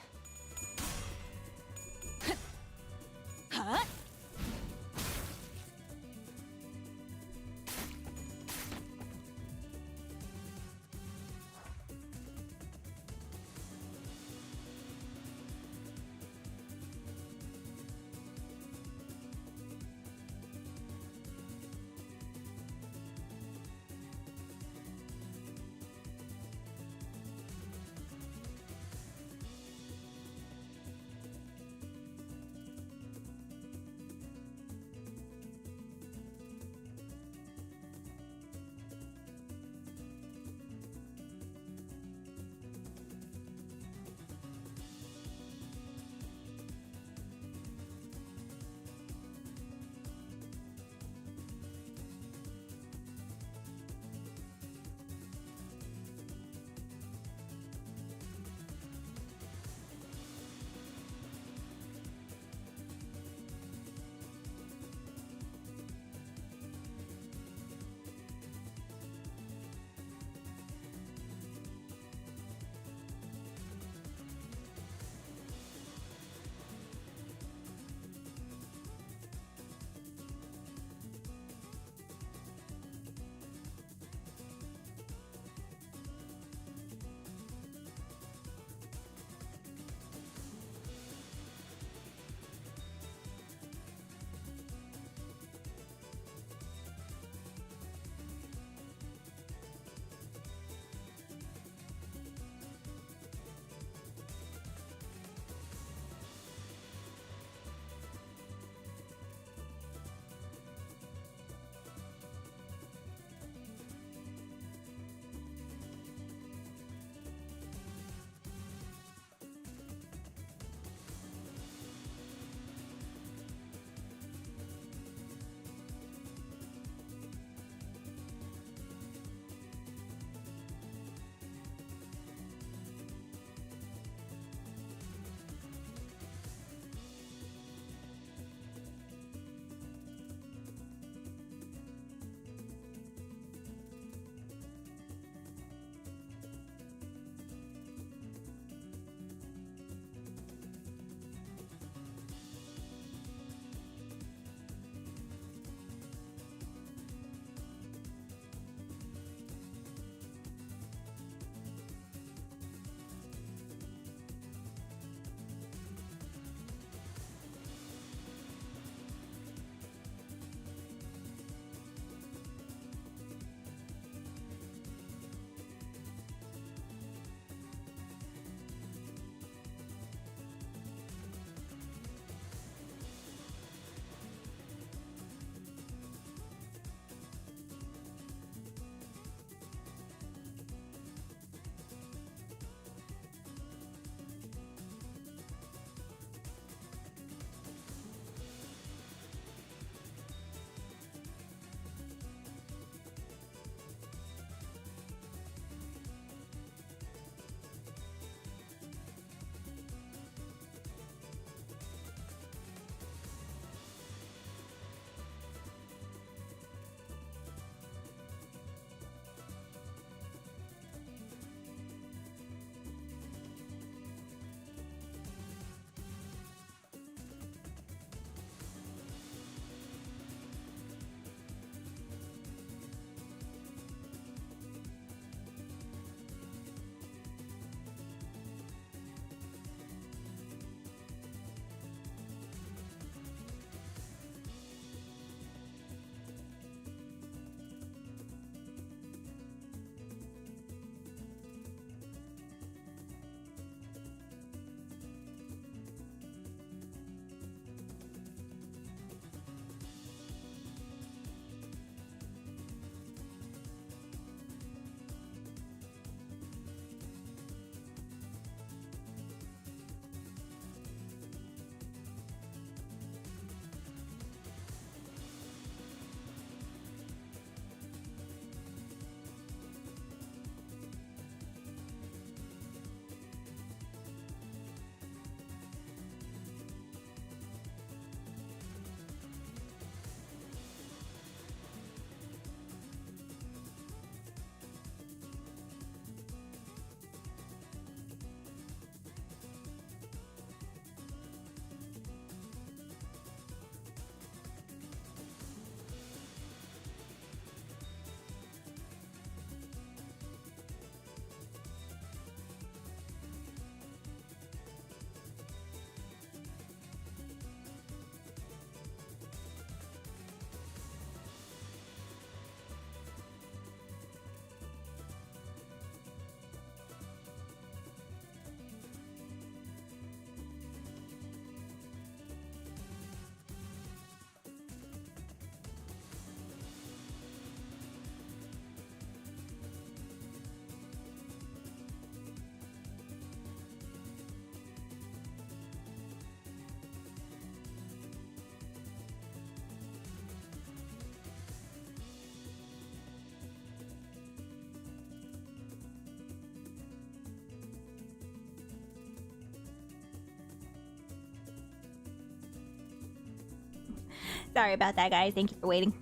Sorry about that, guys. Thank you for waiting.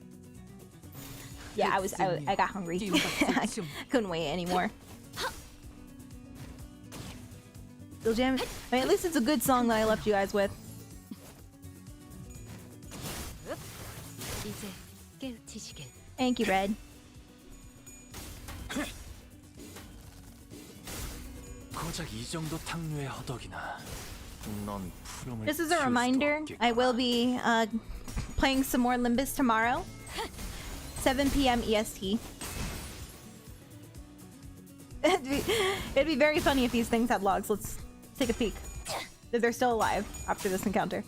Yeah, I got hungry. I couldn't wait anymore. Still jamming. I mean, at least it's a good song that I left you guys with. Thank you, Red. 고작 이 정도 탕류의 허덕이나. 넌 푸름을 Just as a 치울 수도 reminder, I will 없겠구나. be playing some more Limbus tomorrow, 7 p.m. EST. It'd be very funny if these things had logs. Let's take a peek. If they're still alive after this encounter.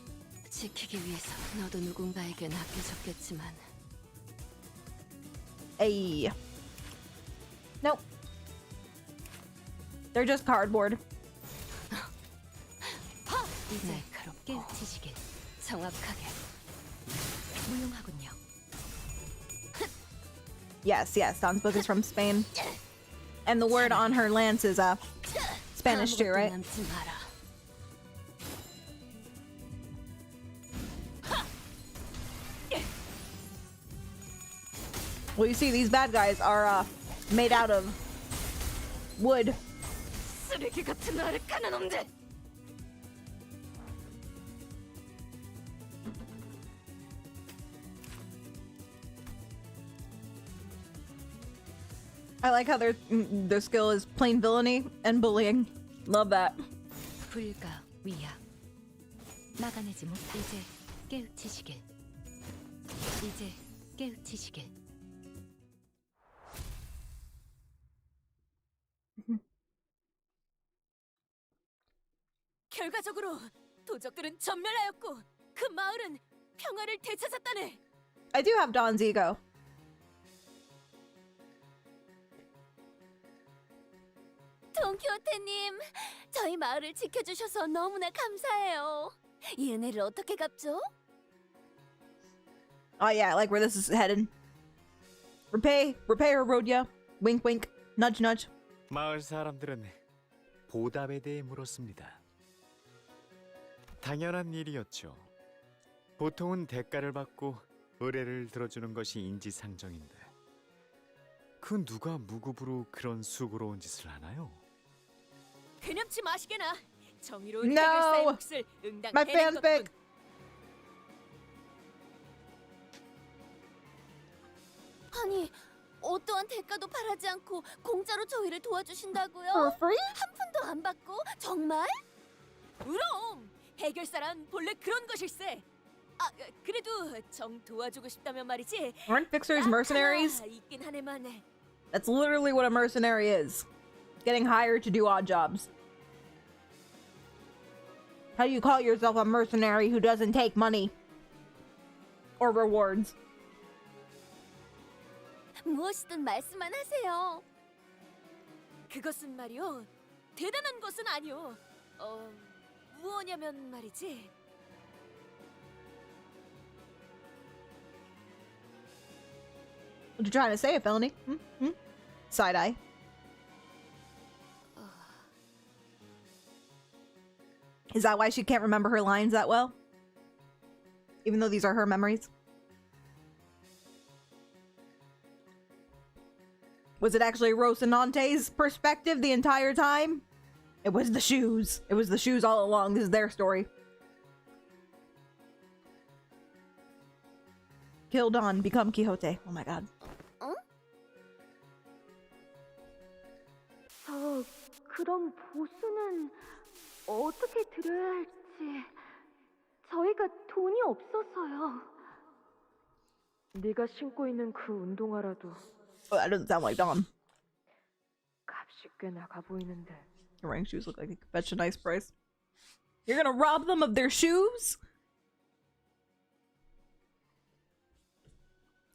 지키기 위해서 너도 누군가에게 낚여졌겠지만 Ay. Nope. They're just cardboard. 날카롭게 흩으시길 정확하게 무용하군요. Yes, yes. Dawn's book is from Spain. And the word on her lance is Spanish too, right? 남지 마라. Well, you see, these bad guys are made out of wood. 쓰레기 같은 아늑한 놈들. I like how their skill is plain villainy and bullying. Love that. 불가 위야. 막아내지 못. 이제 깨우치시길. 이제 깨우치시길. 결과적으로 도적들은 전멸하였고 그 마을은 평화를 되찾았다네. I do have Dawn's ego. 돈키호테님, 저희 마을을 지켜주셔서 너무나 감사해요. 이 은혜를 어떻게 갚죠? Oh yeah, I like where this is headed. Repay her, Rodya. Wink, wink. Nudge, nudge. 마을 사람들은 보답에 대해 물었습니다. 당연한 일이었죠. 보통은 대가를 받고 의뢰를 들어주는 것이 인지상정인데 그 누가 무급으로 그런 수고로운 짓을 하나요? 괴념치 마시게나. 정의로운 No! 해결사의 몫을 응당 My 해낸 fanfic! 것뿐. 아니, 어떠한 대가도 바라지 않고 공짜로 저희를 도와주신다고요? For free? 한 푼도 안 받고? 정말? 그럼 해결사란 본래 그런 것일세. 아, 그래도 정 도와주고 싶다면 말이지. Aren't fixers mercenaries? 하나 있긴 하네만. That's literally what a mercenary is. Getting hired to do odd jobs. How do you call yourself a mercenary who doesn't take money? Or rewards? 무엇이든 말씀만 하세요. 그것은 말이오. 대단한 것은 아니오. 무엇냐면 말이지. What you trying to say, felony? Side eye. Is that why she can't remember her lines that well? Even though these are her memories? Was it actually Rocinante's perspective the entire time? It was the shoes. It was the shoes all along. This is their story. Kill Don, become Quixote. Oh my god. 그럼 보수는 어떻게 드려야 할지 저희가 돈이 없어서요. 네가 신고 있는 그 운동화라도 Oh, that doesn't sound like Don. 값이 꽤 나가 보이는데. Your wearing shoes look like they could fetch a nice price. You're gonna rob them of their shoes?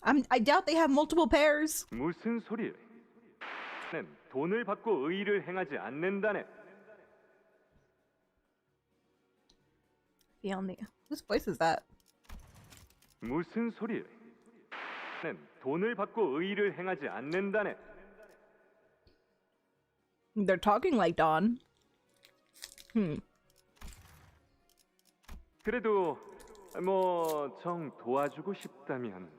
I doubt they have multiple pairs. 무슨 소리? 는 돈을 받고 의의를 행하지 않는다네. Beyond the whose voice is that? 무슨 소리? 는 돈을 받고 의의를 행하지 않는다네. They're talking like Don. 그래도 뭐 정 도와주고 싶다면.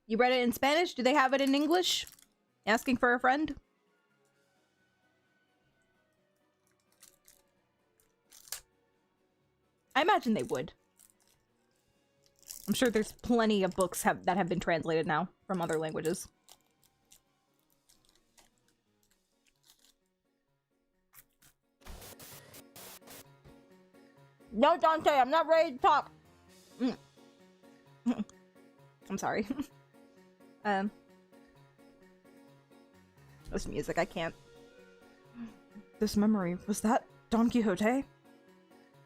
You read it in Spanish? Do they have it in English? Asking for a friend? I imagine they would. I'm sure there's plenty of books that have been translated now from other languages. No, Dante, I'm not ready to talk. I'm sorry. This music, I can't. This memory, was that Don Quixote?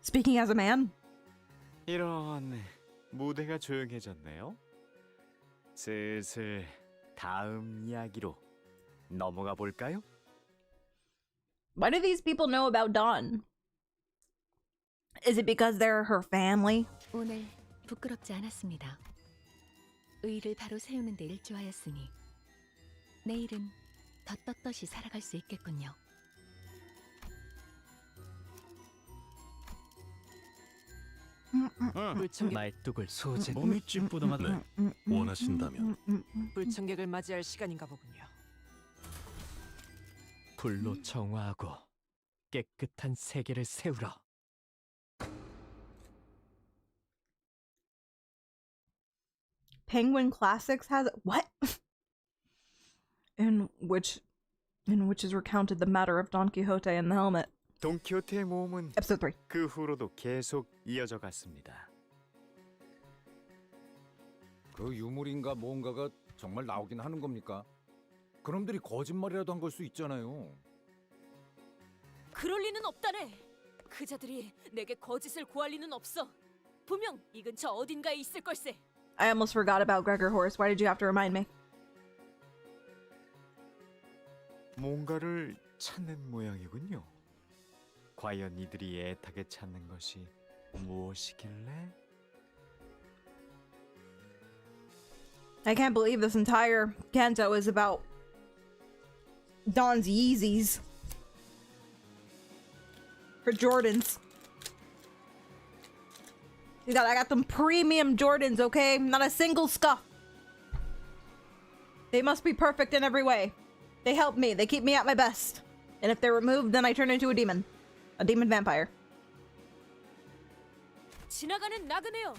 Speaking as a man? 이런 무대가 조용해졌네요. 슬슬 다음 이야기로 넘어가 볼까요? Why do these people know about Dawn? Is it because they're her family? 오늘 부끄럽지 않았습니다. 의의를 바로 세우는 데 일조하였으니 내일은 더 떳떳이 살아갈 수 있겠군요. 말뚝을 소재. 몸이 찌뿌둥하네. 원하신다면 불청객을 맞이할 시간인가 보군요. 불로 정화하고 깨끗한 세계를 세우라. Penguin Classics has it? What? in which is recounted the matter of Don Quixote and the helmet. 돈키호테의 모험은 Episode 3. 그 후로도 계속 이어져 갔습니다. 그 유물인가 뭔가가 정말 나오긴 하는 겁니까? 그놈들이 거짓말이라도 한 걸 수 있잖아요. 그럴 리는 없다네. 그자들이 내게 거짓을 구할 리는 없어. 분명 이 근처 어딘가에 있을 걸세. I almost forgot about Gregor Horse. Why did you have to remind me? 뭔가를 찾는 모양이군요. 과연 이들이 애타게 찾는 것이 무엇이길래? I can't believe this entire Canto is about Don's Yeezys. Her Jordans. I got them premium Jordans, okay? Not a single scuff. They must be perfect in every way. They help me. They keep me at my best. And if they're removed, then I turn into a demon. A demon vampire. 지나가는 나그네여.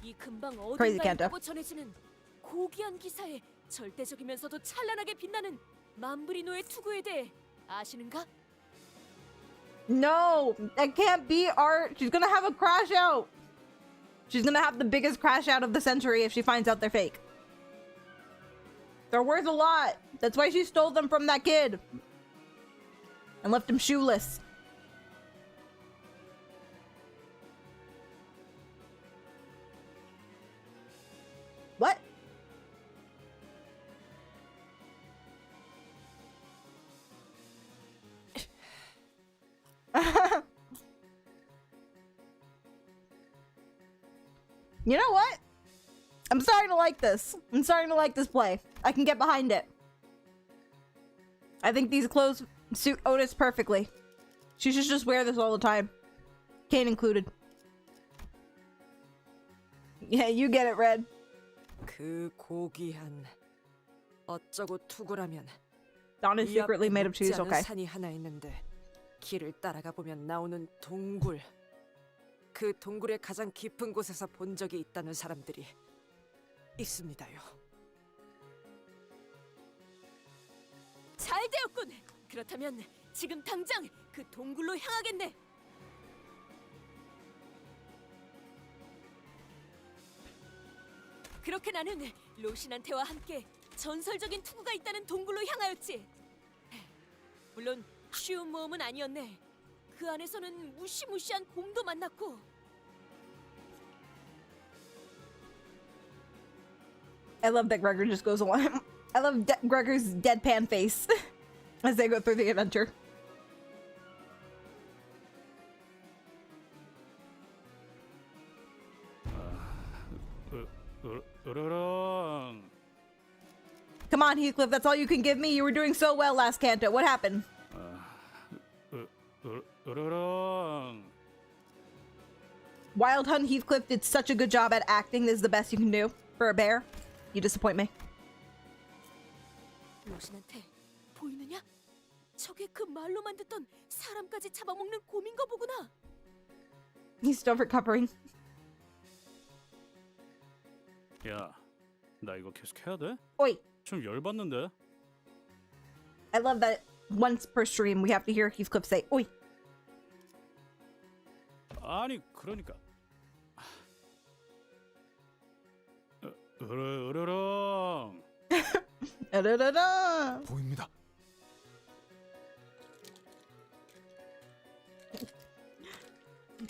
이 근방 Crazy 어딘가에 Canto. 있다고 전해지는 고귀한 기사에 절대적이면서도 찬란하게 빛나는 만브리노의 투구에 대해 아시는가? No, that can't be art. She's gonna have a crash out. She's gonna have the biggest crash out of the century if she finds out they're fake. They're worth a lot. That's why she stole them from that kid. And left him shoeless. What? You know what? I'm starting to like this. I'm starting to like this play. I can get behind it. I think these clothes suit Otis perfectly. She should just wear this all the time. Kane included. Yeah, you get it, Red. 그 고귀한 어쩌고 투구라면 Dawn is 이 secretly 앞에 made of 높지 cheese, 않은 okay. 산이 하나 있는데 길을 따라가 보면 나오는 동굴. 그 동굴의 가장 깊은 곳에서 본 적이 있다는 사람들이 있습니다요. 잘 되었군. 그렇다면 지금 당장 그 동굴로 향하겠네. 그렇게 나는 로신한테와 함께 전설적인 투구가 있다는 동굴로 향하였지. 물론 쉬운 모험은 아니었네. 그 안에서는 무시무시한 곰도 만났고. I love that Gregor just goes along. I love Gregor's deadpan face as they go through the adventure. Come on, Heathcliff, that's all you can give me? You were doing so well last Canto. What happened? Wild Hunt Heathcliff did such a good job at acting. This is the best you can do for a bear. You disappoint me. 로신한테 보이느냐? 저게 그 말로만 듣던 사람까지 잡아먹는 곰인 거 보구나. He's still recovering. 야, 나 이거 계속 해야 돼? Oi. 좀 열받는데. I love that once per stream we have to hear Heathcliff say oi. 아니, 그러니까. 으르렁. 으르르렁. 보입니다.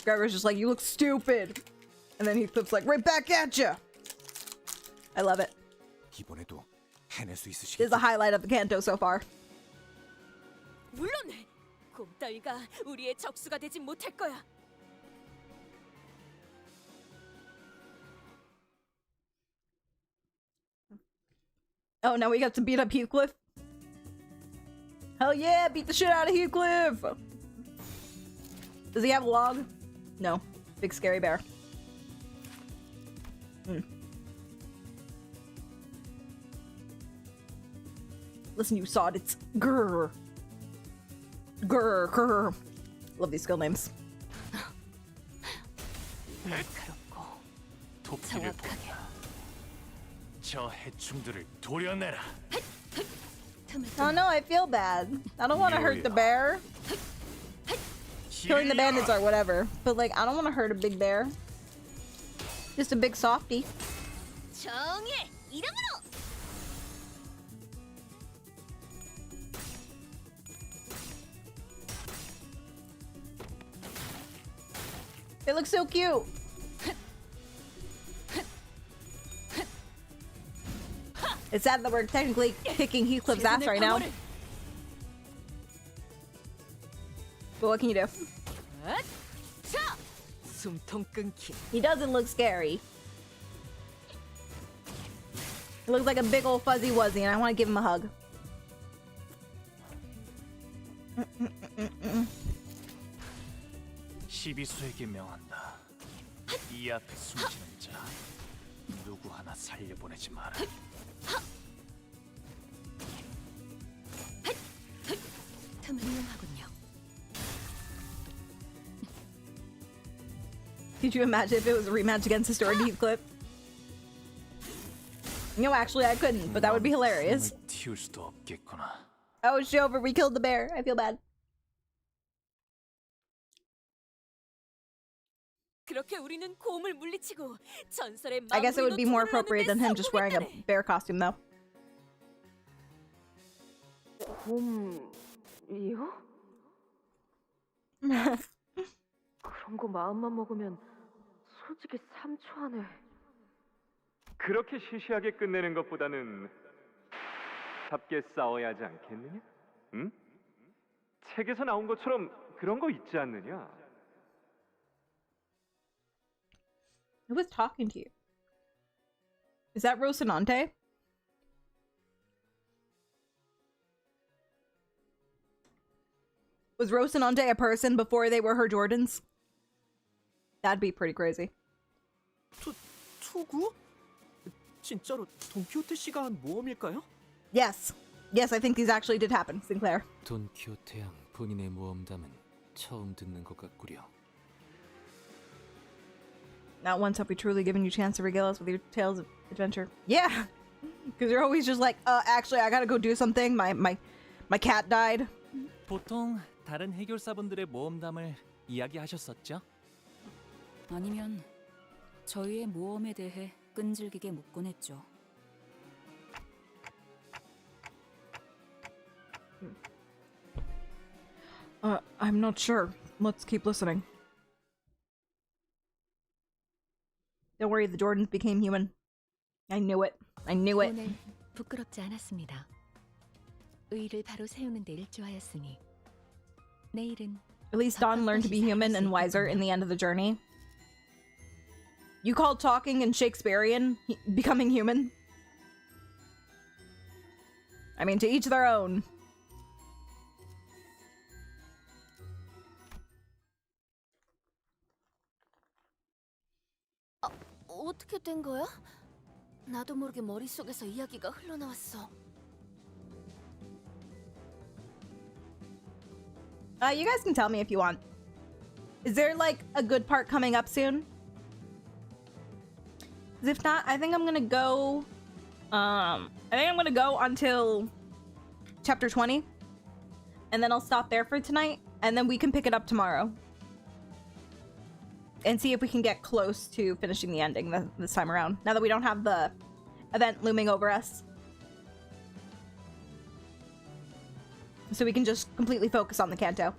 Gregor's just like, you look stupid. And then Heathcliff's like, right back at ya. I love it. 이번에도 해낼 수 This is 있으시겠죠? the highlight of the Canto so far. 물론 곰 따위가 우리의 적수가 되진 못할 거야. Oh, now we got to beat up Heathcliff? Hell yeah, beat the shit out of Heathcliff! Does he have a log? No. Big scary bear. Listen, you soddits. Grrr. Grrr, grrr. Love these skill names. 날카롭고 도끼를 본다. 저 해충들을 도려내라. Oh no, I feel bad. I don't want to hurt the bear. Killing the bandits or whatever. But like, I don't want to hurt a big bear. Just a big softie. 정의 이름으로. It looks so cute. It's sad that we're technically kicking Heathcliff's ass right now. But what can you do? 숨통 끊기. He doesn't look scary. He looks like a big old fuzzy wuzzy, and I want to give him a hug. 시비수에게 명한다. 이 앞에 숨지는 자 누구 하나 살려보내지 마라. 틈을 이용하군요. Could you imagine if it was a rematch against Historic Heathcliff? No, actually, I couldn't, but that would be hilarious. 숨을 틔울 수도 없겠구나. Oh, it's over. We killed the bear. I feel bad. 그렇게 우리는 곰을 물리치고 전설의 I guess it would be more 마무리로 appropriate than him just wearing a 성공했다네. bear costume, though. 곰이요? 그런 거 마음만 먹으면 솔직히 3초 안에 그렇게 시시하게 끝내는 것보다는 잡게 싸워야 하지 않겠느냐? 응? 책에서 나온 것처럼 그런 거 있지 않느냐? Who was talking to you? Is that Rocinante? Was Rocinante a person before they were her Jordans? That'd be pretty crazy. 투구? 진짜로 돈키호테 씨가 한 모험일까요? Yes. Yes, I think these actually did happen, Sinclair. 돈키호테양 본인의 모험담은 처음 듣는 것 같구려. Not once have we truly given you a chance to regale us with your tales of adventure. Yeah! Because you're always just like, actually, I gotta go do something. My cat died. 보통 다른 해결사분들의 모험담을 이야기하셨었죠? 아니면 저희의 모험에 대해 끈질기게 묻곤 했죠. I'm not sure. Let's keep listening. Don't worry, the Jordans became human. I knew it. I knew it. 오늘 부끄럽지 않았습니다. 의를 바로 세우는 데 일조하였으니 내일은 At least Don learned to be human and wiser in the end of the journey. You call talking and Shakespearean becoming human? I mean, to each their own. 어떻게 된 거야? 나도 모르게 머릿속에서 이야기가 흘러나왔어. You guys can tell me if you want. Is there like a good part coming up soon? 'Cause if not, I think I'm gonna go. I think I'm gonna go until chapter 20, and then I'll stop there for tonight, and then we can pick it up tomorrow and see if we can get close to finishing the ending this time around. Now that we don't have the event looming over us, so we can just completely focus on the Canto.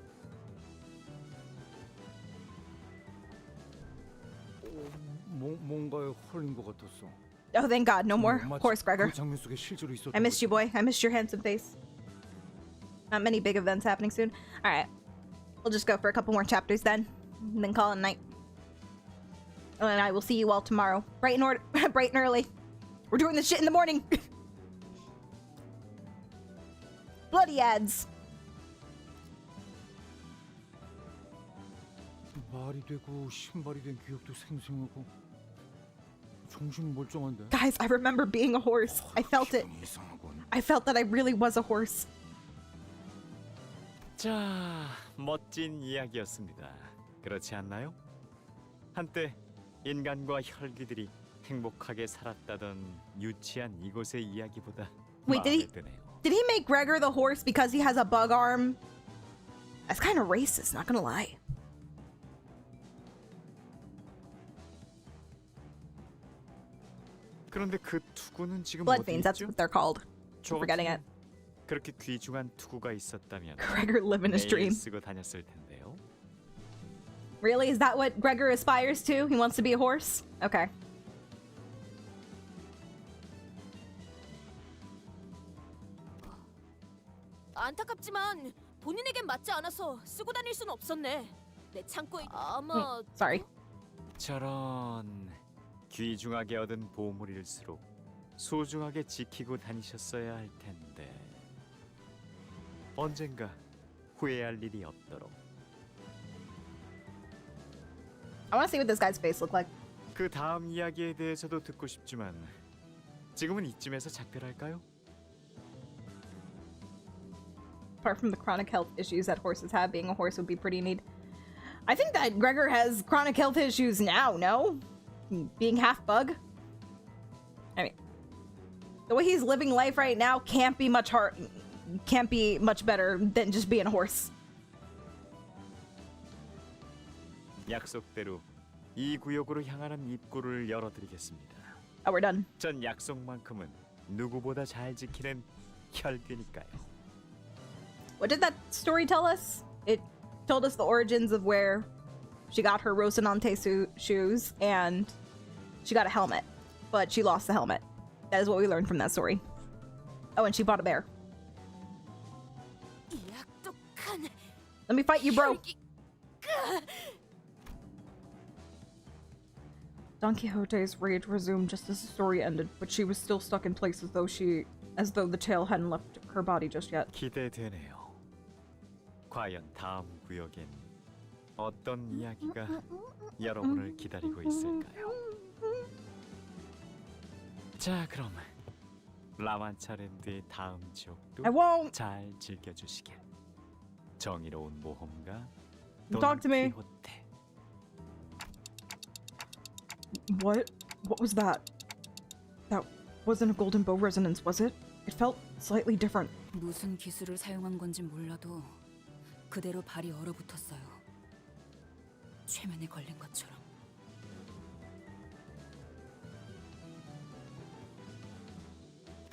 뭔가에 홀린 것 같았어. Oh, thank God, no more horse, Gregor. 그 장면 속에 실제로 있었던 I missed you, boy. I missed your handsome face. Not many big events happening soon. All right, we'll just go for a couple more chapters then, and then call it a night. And I will see you all tomorrow, bright and early. We're doing this shit in the morning. Bloody ads. 말이 되고 신발이 된 기억도 생생하고 정신 멀쩡한데. Guys, I remember being a horse. I felt it. I felt that I really was a horse. 자, 멋진 이야기였습니다. 그렇지 않나요? 한때 인간과 혈귀들이 행복하게 살았다던 유치한 이곳의 이야기보다 Wait, 마음에 드네요. did he make Gregor the horse because he has a bug arm? That's kind of racist, not gonna lie. 그런데 그 투구는 지금 Blood 어디 fiends, that's 있죠? what they're called. 저 Forgetting it. 그렇게 귀중한 투구가 있었다면 Gregor living his 매일 dream. 쓰고 다녔을 텐데요. Really? Is that what Gregor aspires to? He wants to be a horse? Okay. 안타깝지만 본인에겐 맞지 않아서 쓰고 다닐 순 없었네. 내 창고에 아마 Sorry. 저런 귀중하게 얻은 보물일수록 소중하게 지키고 다니셨어야 할 텐데 언젠가 후회할 일이 없도록. I want to see what this guy's face look like. 그 다음 이야기에 대해서도 듣고 싶지만 지금은 이쯤에서 작별할까요? Apart from the chronic health issues that horses have, being a horse would be pretty neat. I think that Gregor has chronic health issues now, no? Being half bug? I mean, the way he's living life right now can't be much better than just being a horse. 약속대로 이 구역으로 향하는 입구를 열어드리겠습니다. Oh, we're done. 전 약속만큼은 누구보다 잘 지키는 혈귀니까요. What did that story tell us? It told us the origins of where she got her Rocinante shoes, and she got a helmet, but she lost the helmet. That is what we learned from that story. Oh, and she bought a bear. Let me fight you, bro. Don Quixote's rage resumed just as the story ended, but she was still stuck in place as though the tail hadn't left her body just yet. 기대되네요. 과연 다음 구역엔 어떤 이야기가 여러분을 기다리고 있을까요? 자, 그럼 라만차랜드의 다음 지역도 I won't. 잘 즐겨주시길. 정의로운 모험가 Talk to me. 돈키호테. What? What was that? That wasn't a golden bow resonance, was it? It felt slightly different. 무슨 기술을 사용한 건지 몰라도 그대로 발이 얼어붙었어요. 최면에 걸린 것처럼.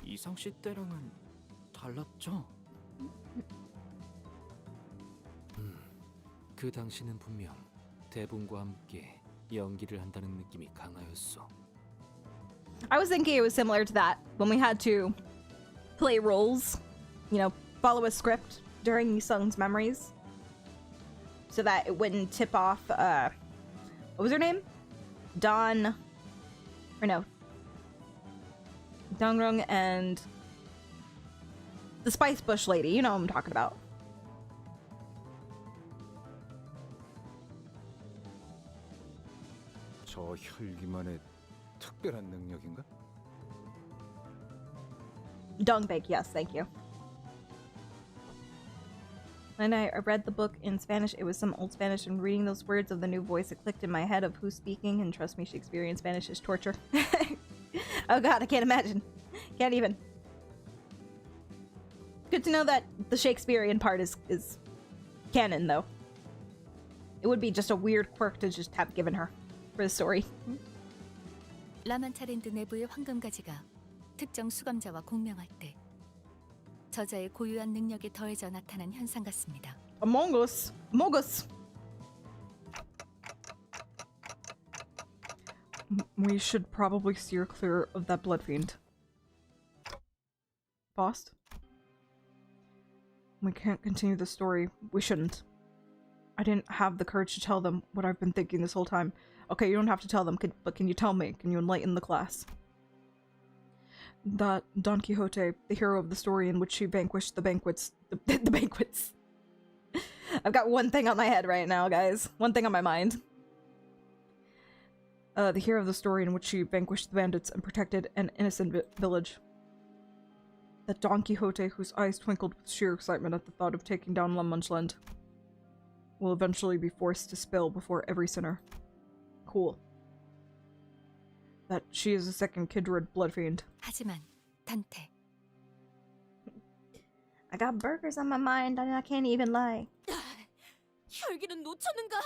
이상 씨 때랑은 달랐죠? 그 당시는 분명 대분과 함께 연기를 한다는 느낌이 강하였어. I was thinking it was similar to that when we had to play roles, you know, follow a script during Yi-sung's memories, so that it wouldn't tip off. What was her name? Dongrung and the Spice Bush lady. You know what I'm talking about. 저 혈기만의 특별한 능력인가? Dongbeg, yes, thank you. When I read the book in Spanish, it was some old Spanish, and reading those words of the new voice, it clicked in my head of who's speaking, and trust me, Shakespearean Spanish is torture. Oh god, I can't imagine. Can't even. Good to know that the Shakespearean part is canon, though. It would be just a weird quirk to just have given her for the story. 라만차랜드 내부의 황금가지가 특정 수감자와 공명할 때 저자의 고유한 능력에 더해져 나타난 현상 같습니다. Among Us! Among Us! We should probably steer clear of that blood fiend. Faust? We can't continue the story. We shouldn't. I didn't have the courage to tell them what I've been thinking this whole time. Okay, you don't have to tell them, but can you tell me? Can you enlighten the class? That Don Quixote, the hero of the story in which he vanquished the banquets... The banquets. I've got one thing on my head right now, guys. One thing on my mind. The hero of the story in which he vanquished the bandits and protected an innocent village. That Don Quixote, whose eyes twinkled with sheer excitement at the thought of taking down La Mancha, will eventually be forced to spill before every sinner. Cool. That she is a second Kindred blood fiend. 하지만 단테. I got burgers on my mind and I can't even lie. 혈기는 놓쳤는가?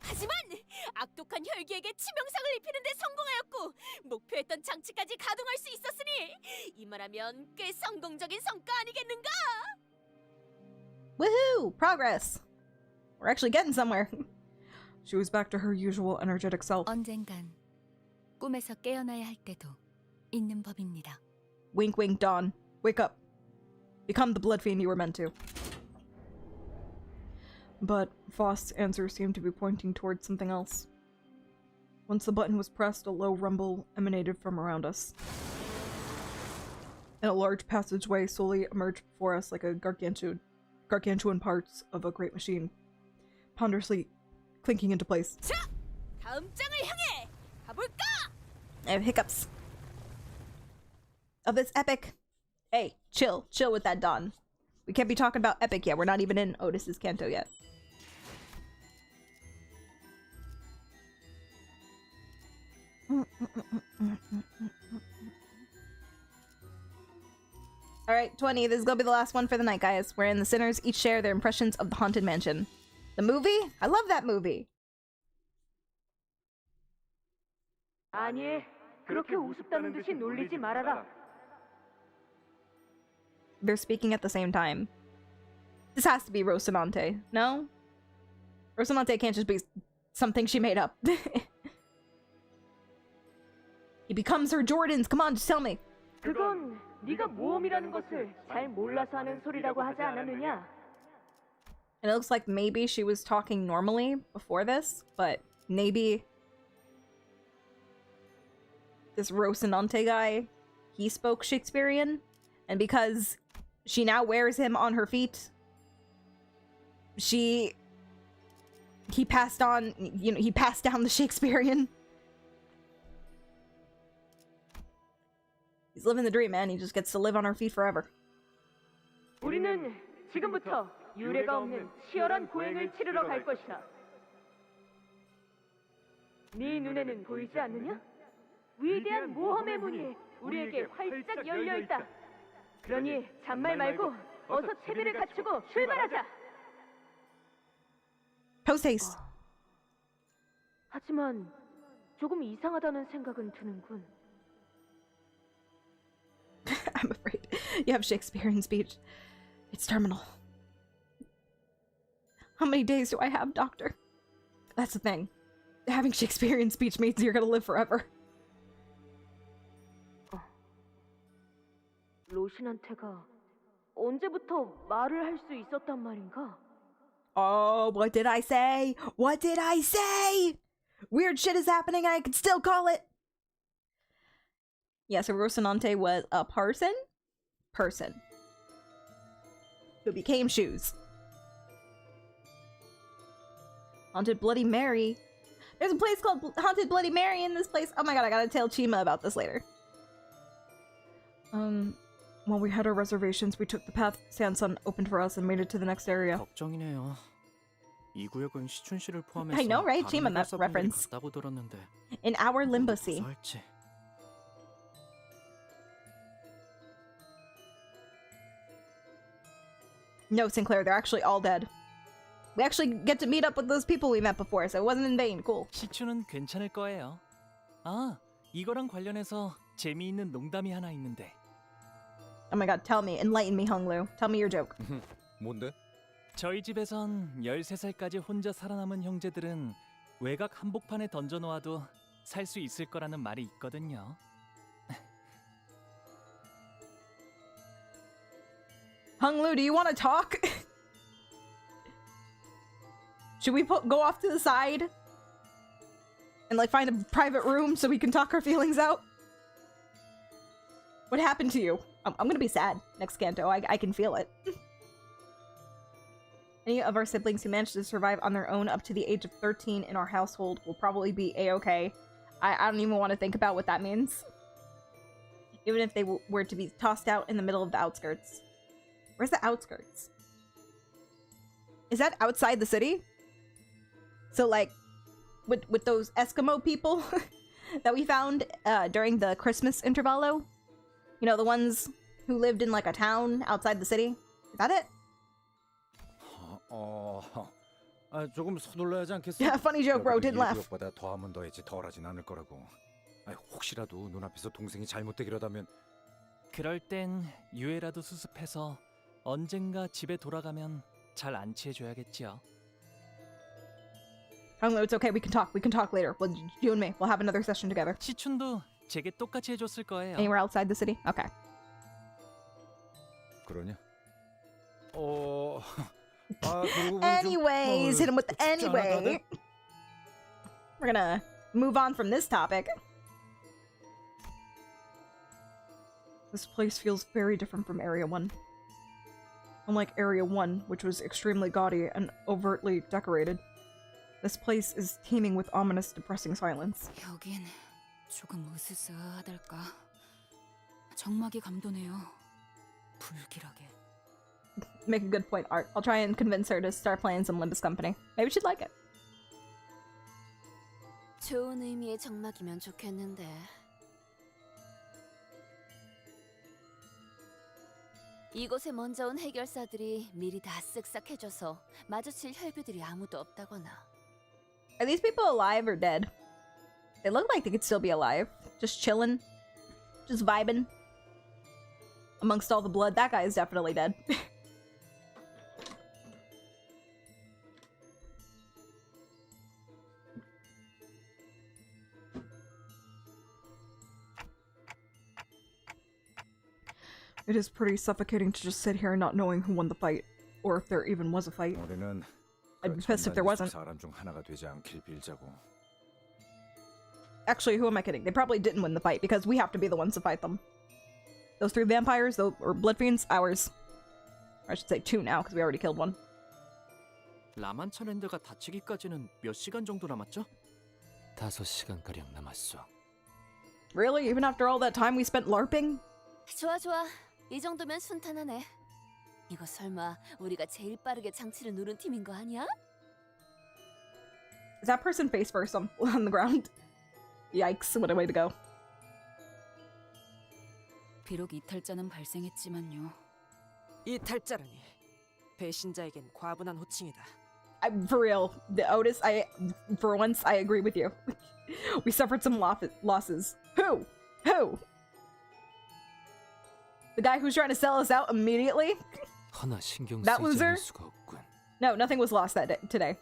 하지만 악독한 혈기에게 치명상을 입히는 데 성공하였고 목표했던 장치까지 가동할 수 있었으니 이말하면 꽤 성공적인 성과 아니겠는가? Woohoo! Progress! We're actually getting somewhere. She was back to her usual energetic self. 언젠간 꿈에서 깨어나야 할 때도 있는 법입니다. Wink wink, Dawn. Wake up. Become the blood fiend you were meant to. But Faust's answer seemed to be pointing towards something else. Once the button was pressed, a low rumble emanated from around us. And a large passageway slowly emerged before us like a gargantuan parts of a great machine, ponderously clinking into place. 자, 다음 장을 향해 가볼까? I have hiccups. Of this epic. Hey, chill with that, Dawn. We can't be talking about epic yet. We're not even in Otis's Canto yet. Alright, 20. This is gonna be the last one for the night, guys. Wherein the sinners each share their impressions of the Haunted Mansion. The movie? I love that movie! 아니, 그렇게 우습다는 듯이 놀리지 말아라. They're speaking at the same time. This has to be Rocinante, no? Rocinante can't just be something she made up. He becomes her Jordans. Come on, just tell me. 그건 네가 모험이라는 것을 잘 몰라서 하는 소리라고 하지 않았느냐? And it looks like maybe she was talking normally before this, but maybe this Rocinante guy, he spoke Shakespearean, and because she now wears him on her feet, he passed on, you know, he passed down the Shakespearean. He's living the dream, man. He just gets to live on her feet forever. 우리는 지금부터 유례가 없는 치열한 고행을 치르러 갈 것이다. 네 눈에는 보이지 않느냐? 위대한 모험의 문이 우리에게 활짝 열려 있다. 그러니 잔말 말고 어서 채비를 갖추고 출발하자. Post haste. 하지만 조금 이상하다는 생각은 드는군. I'm afraid you have Shakespearean speech. It's terminal. How many days do I have, Doctor? That's the thing. Having Shakespearean speech means you're gonna live forever. 로신한테가 언제부터 말을 할 수 있었단 말인가? Oh, what did I say? What did I say? Weird shit is happening and I can still call it. Yeah, so Rocinante was a person who became shoes. Haunted Bloody Mary. There's a place called Haunted Bloody Mary in this place. Oh my god, I gotta tell Chima about this later. When we had our reservations, we took the path Sandsun opened for us and made it to the next area. 걱정이네요. 이 구역은 시춘 씨를 포함해서 I know, right? 다른 Chima 해결사분들이 reference. 갔다고 들었는데 In our Limbus. 가서 할지. No, Sinclair, they're actually all dead. We actually get to meet up with those people we met before, so it wasn't in vain. Cool. 시춘은 괜찮을 거예요. 아, 이거랑 관련해서 재미있는 농담이 하나 있는데. Oh my god, tell me. Enlighten me, Honglu. Tell me your joke. 뭔데? 저희 집에선 13살까지 혼자 살아남은 형제들은 외곽 한복판에 던져놓아도 살 수 있을 거라는 말이 있거든요. Honglu, do you want to talk? Should we go off to the side? And like find a private room so we can talk our feelings out? What happened to you? I'm gonna be sad next Canto. I can feel it. Any of our siblings who managed to survive on their own up to the age of 13 in our household will probably be a-okay. I don't even want to think about what that means. Even if they were to be tossed out in the middle of the outskirts. Where's the outskirts? Is that outside the city? So like, with those Eskimo people that we found during the Christmas intervallo? You know, the ones who lived in like a town outside the city? Is that it? 조금 서둘러야지 않겠어? Yeah, funny joke, bro. Didn't laugh. 보다 더하면 더했지 덜하진 않을 거라고. 혹시라도 눈앞에서 동생이 잘못되기라다면. 그럴 땐 유해라도 수습해서 언젠가 집에 돌아가면 잘 안치해줘야겠지요. Honglu, it's okay. We can talk. We can talk later. Well, you and me. We'll have another session together. 시춘도 제게 똑같이 해줬을 거예요. Anywhere outside the city? Okay. 그러냐? Anyways, hit him with the anyway. We're gonna move on from this topic. This place feels very different from Area 1. Unlike Area 1, which was extremely gaudy and overtly decorated, this place is teeming with ominous, depressing silence. 여긴 조금 으스스하달까. 정막이 감도네요. 불길하게. Make a good point, Art. I'll try and convince her to start playing some Limbus Company. Maybe she'd like it. 좋은 의미의 정막이면 좋겠는데. 이곳에 먼저 온 해결사들이 미리 다 쓱싹해줘서 마주칠 혈비들이 아무도 없다거나. Are these people alive or dead? They look like they could still be alive. Just chilling. Just vibing. Amongst all the blood. That guy is definitely dead. It is pretty suffocating to just sit here not knowing who won the fight, or if there even was a fight. I'd be pissed if there wasn't. 사람 중 하나가 되지 않길 빌자고. Actually, who am I kidding? They probably didn't win the fight because we have to be the ones to fight them. Those 3 vampires, or blood fiends, ours. Or I should say 2 now because we already killed one. 라만차랜드가 닫히기까지는 몇 시간 정도 남았죠? 5시간가량 남았어. Really? Even after all that time we spent LARPing? 좋아. 이 정도면 순탄하네. 이거 설마 우리가 제일 빠르게 장치를 누른 팀인 거 아니야? Is that person face first on the ground? Yikes, what a way to go. 비록 이탈자는 발생했지만요. 이탈자라니. 배신자에겐 과분한 호칭이다. For real, the Otis, for once, I agree with you. We suffered some losses. Who? The guy who's trying to sell us out immediately? 하나 신경 That 쓰이지 loser? 않을 수가 없군. No, nothing was lost today.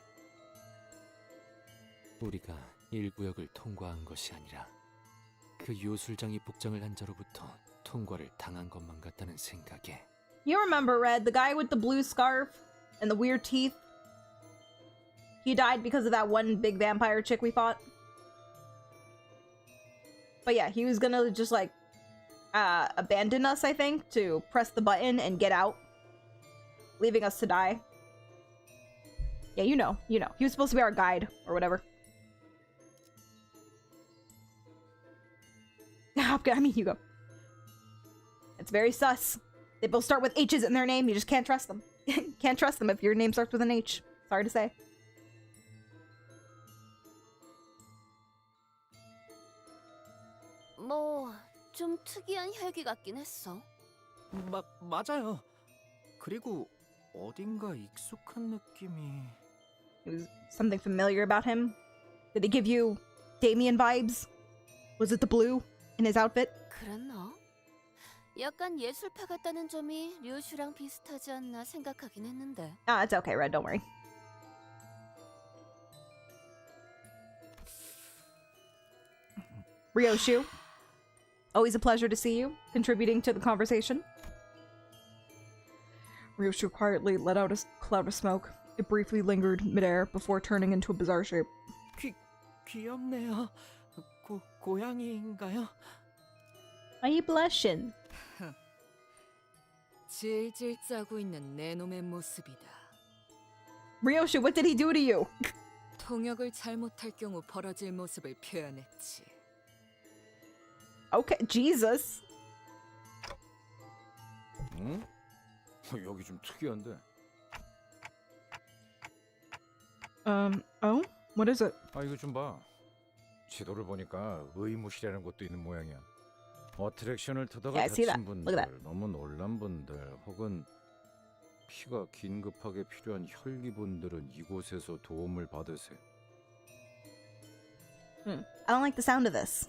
우리가 1구역을 통과한 것이 아니라 그 요술장이 복장을 한 자로부터 통과를 당한 것만 같다는 생각에. You remember, Red, the guy with the blue scarf and the weird teeth? He died because of that one big vampire chick we fought. But yeah, he was gonna just like abandon us, I think, to press the button and get out, leaving us to die. Yeah, you know. He was supposed to be our guide or whatever. I mean, Hugo. It's very sus. They both start with H's in their name. You just can't trust them. Can't trust them if your name starts with an H. Sorry to say. 뭐 좀 특이한 혈기 같긴 했어. 맞아요. 그리고 어딘가 익숙한 느낌이. It was something familiar about him. Did he give you Damien vibes? Was it the blue in his outfit? 그랬나? 약간 예술파 같다는 점이 류슈랑 비슷하지 않나 생각하긴 했는데. Ah, it's okay, Red. Don't worry. Ryoshu, always a pleasure to see you, contributing to the conversation. Ryoshu quietly let out a cloud of smoke. It briefly lingered midair before turning into a bizarre shape. 귀엽네요. 고양이인가요? Why are you blushing? 질질 짜고 있는 내 놈의 모습이다. Ryoshu, what did he do to you? 통역을 잘못할 경우 벌어질 모습을 표현했지. Okay, Jesus. 응? 여기 좀 특이한데. Oh? What is it? 아, 이거 좀 봐. 지도를 보니까 의무실이라는 곳도 있는 모양이야. 어트랙션을 타다가 Yeah, I see 다친 that. Look at 분들, 너무 놀란 분들, 혹은 피가 긴급하게 필요한 혈기분들은 이곳에서 도움을 받으세요. I don't like the sound of this.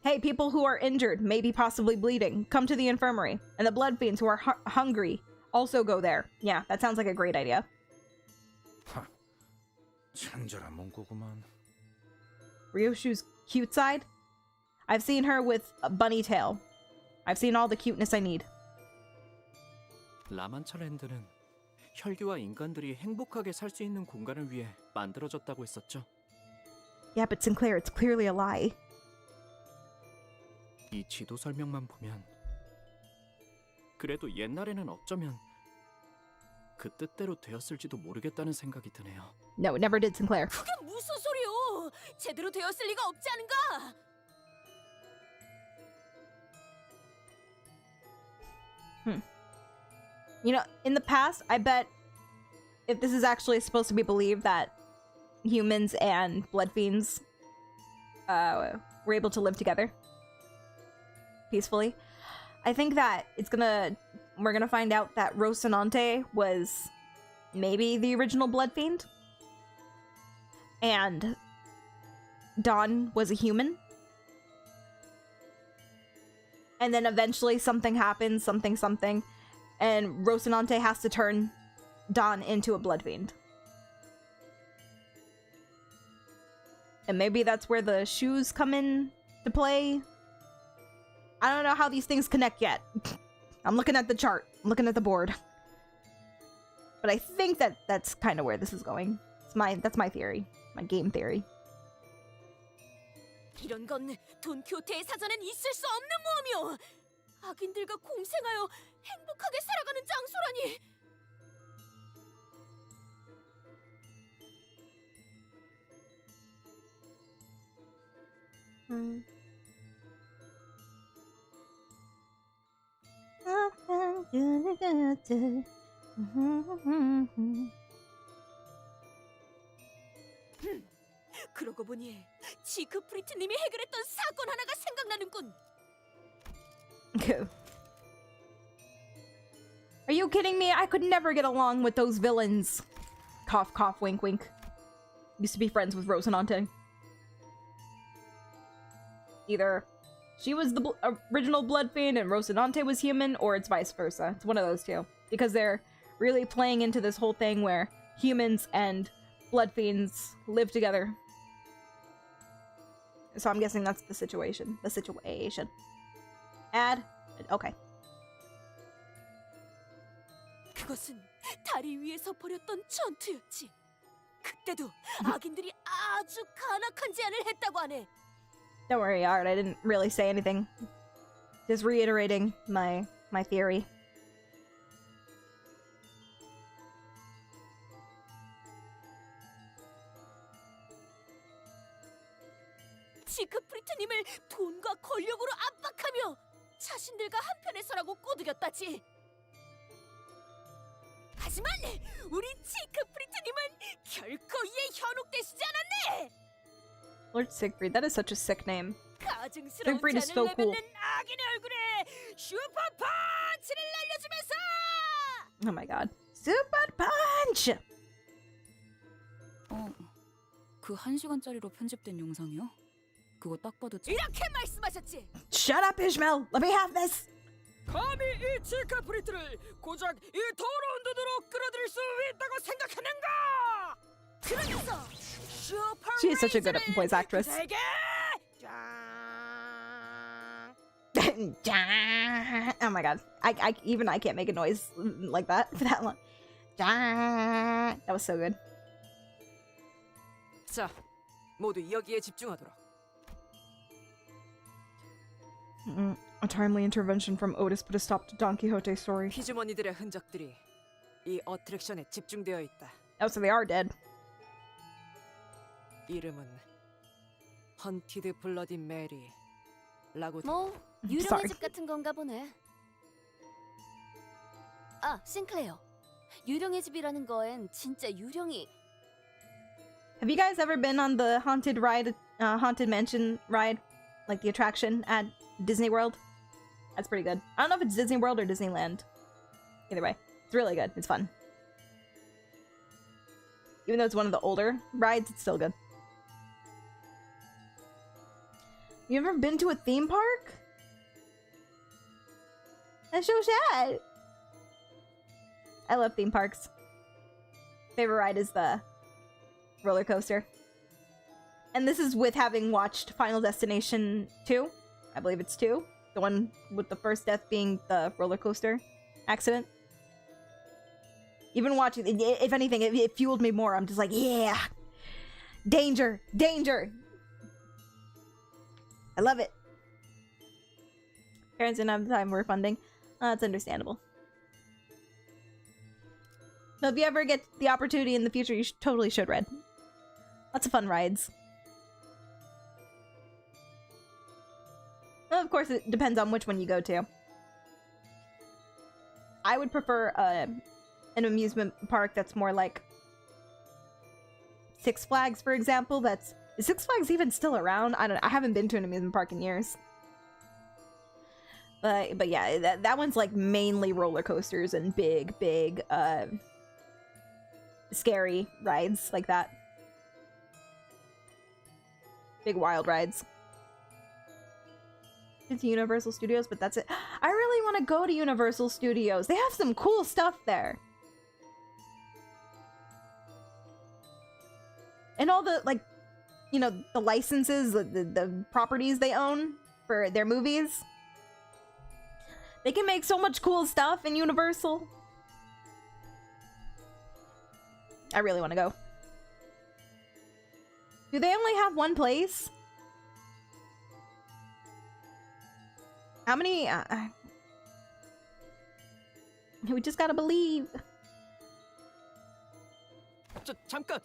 Hey, people who are injured, maybe possibly bleeding, come to the infirmary. And the blood fiends who are hungry also go there. Yeah, that sounds like a great idea. 친절한 문구구만. Ryoshu's cute side? I've seen her with a bunny tail. I've seen all the cuteness I need. 라만차랜드는 혈기와 인간들이 행복하게 살 수 있는 공간을 위해 만들어졌다고 했었죠. Yeah, but Sinclair, it's clearly a lie. 이 지도 설명만 보면 그래도 옛날에는 어쩌면 그 뜻대로 되었을지도 모르겠다는 생각이 드네요. No, it never did, Sinclair. 그게 무슨 소리요? 제대로 되었을 리가 없지 않은가? You know, in the past, I bet if this is actually supposed to be believed that humans and blood fiends were able to live together peacefully, I think that we're gonna find out that Rocinante was maybe the original blood fiend, and Dawn was a human. And then eventually something happens, something, and Rocinante has to turn Dawn into a blood fiend. And maybe that's where the shoes come in to play. I don't know how these things connect yet. I'm looking at the chart. I'm looking at the board. But I think that's kind of where this is going. That's my theory. My game theory. 이런 건 돈키호테의 사전엔 있을 수 없는 모험이요. 악인들과 공생하여 행복하게 살아가는 장소라니. 그러고 보니 지크프리트님이 해결했던 사건 하나가 생각나는군. Are you kidding me? I could never get along with those villains. Cough, cough, wink, wink. Used to be friends with Rocinante. Either she was the original blood fiend and Rocinante was human, or it's vice versa. It's one of those two. Because they're really playing into this whole thing where humans and blood fiends live together. So I'm guessing that's the situation. Add? Okay. 그것은 다리 위에서 벌였던 전투였지. 그때도 악인들이 아주 간악한 제안을 했다고 하네. Don't worry, Art. I didn't really say anything. Just reiterating my theory. 지크프리트님을 돈과 권력으로 압박하며 자신들과 한편에 서라고 꼬드겼다지. 하지만 우리 지크프리트님은 결코 이에 현혹되시지 않았네. Lord Siegfried, that is such a sick name. 가증스러운 Siegfried is so 잔을 cool. 내뱉는 악인의 얼굴에 슈퍼 펀치를 날려주면서 Oh my god. Super punch! 그 1시간짜리로 편집된 영상이요? 그거 딱 봐도 이렇게 말씀하셨지. Shut up, Ishmael! Let me have this! 감히 이 지크프리트를 고작 이 더러운 눈으로 끌어들일 수 있다고 생각하는가? 그러면서 슈퍼 She is such a good voice actress. 그대에게 Oh my god. I can't make a noise like that for that long. That was so good. 자, 모두 여기에 집중하도록. A timely intervention from Otis put a stop to Don Quixote's story. 피주머니들의 흔적들이 이 어트랙션에 집중되어 있다. Oh, so they are dead. 이름은 헌티드 블러디 메리라고. 뭐 유령의 Sorry. 집 같은 건가 보네. 아, 싱클레어. 유령의 집이라는 거엔 진짜 유령이. Have you guys ever been on the haunted ride, haunted mansion ride, like the attraction at Disney World? That's pretty good. I don't know if it's Disney World or Disneyland. Either way, it's really good. It's fun. Even though it's one of the older rides, it's still good. You ever been to a theme park? That's so sad. I love theme parks. Favorite ride is the roller coaster. And this is with having watched Final Destination 2. I believe it's 2. The one with the first death being the roller coaster accident. Even watching, if anything, it fueled me more. I'm just like, yeah! Danger! Danger! I love it. Parents didn't have the time for funding. That's understandable. So if you ever get the opportunity in the future, you totally should read. Lots of fun rides. Well, of course, it depends on which one you go to. I would prefer an amusement park that's more like Six Flags, for example. Is Six Flags even still around? I haven't been to an amusement park in years. But yeah, that one's like mainly roller coasters and big, scary rides like that. Big wild rides. It's Universal Studios, but that's it. I really want to go to Universal Studios. They have some cool stuff there. And all the, like, you know, the licenses, the properties they own for their movies. They can make so much cool stuff in Universal. I really want to go. Do they only have one place? How many? We just gotta believe. 잠깐.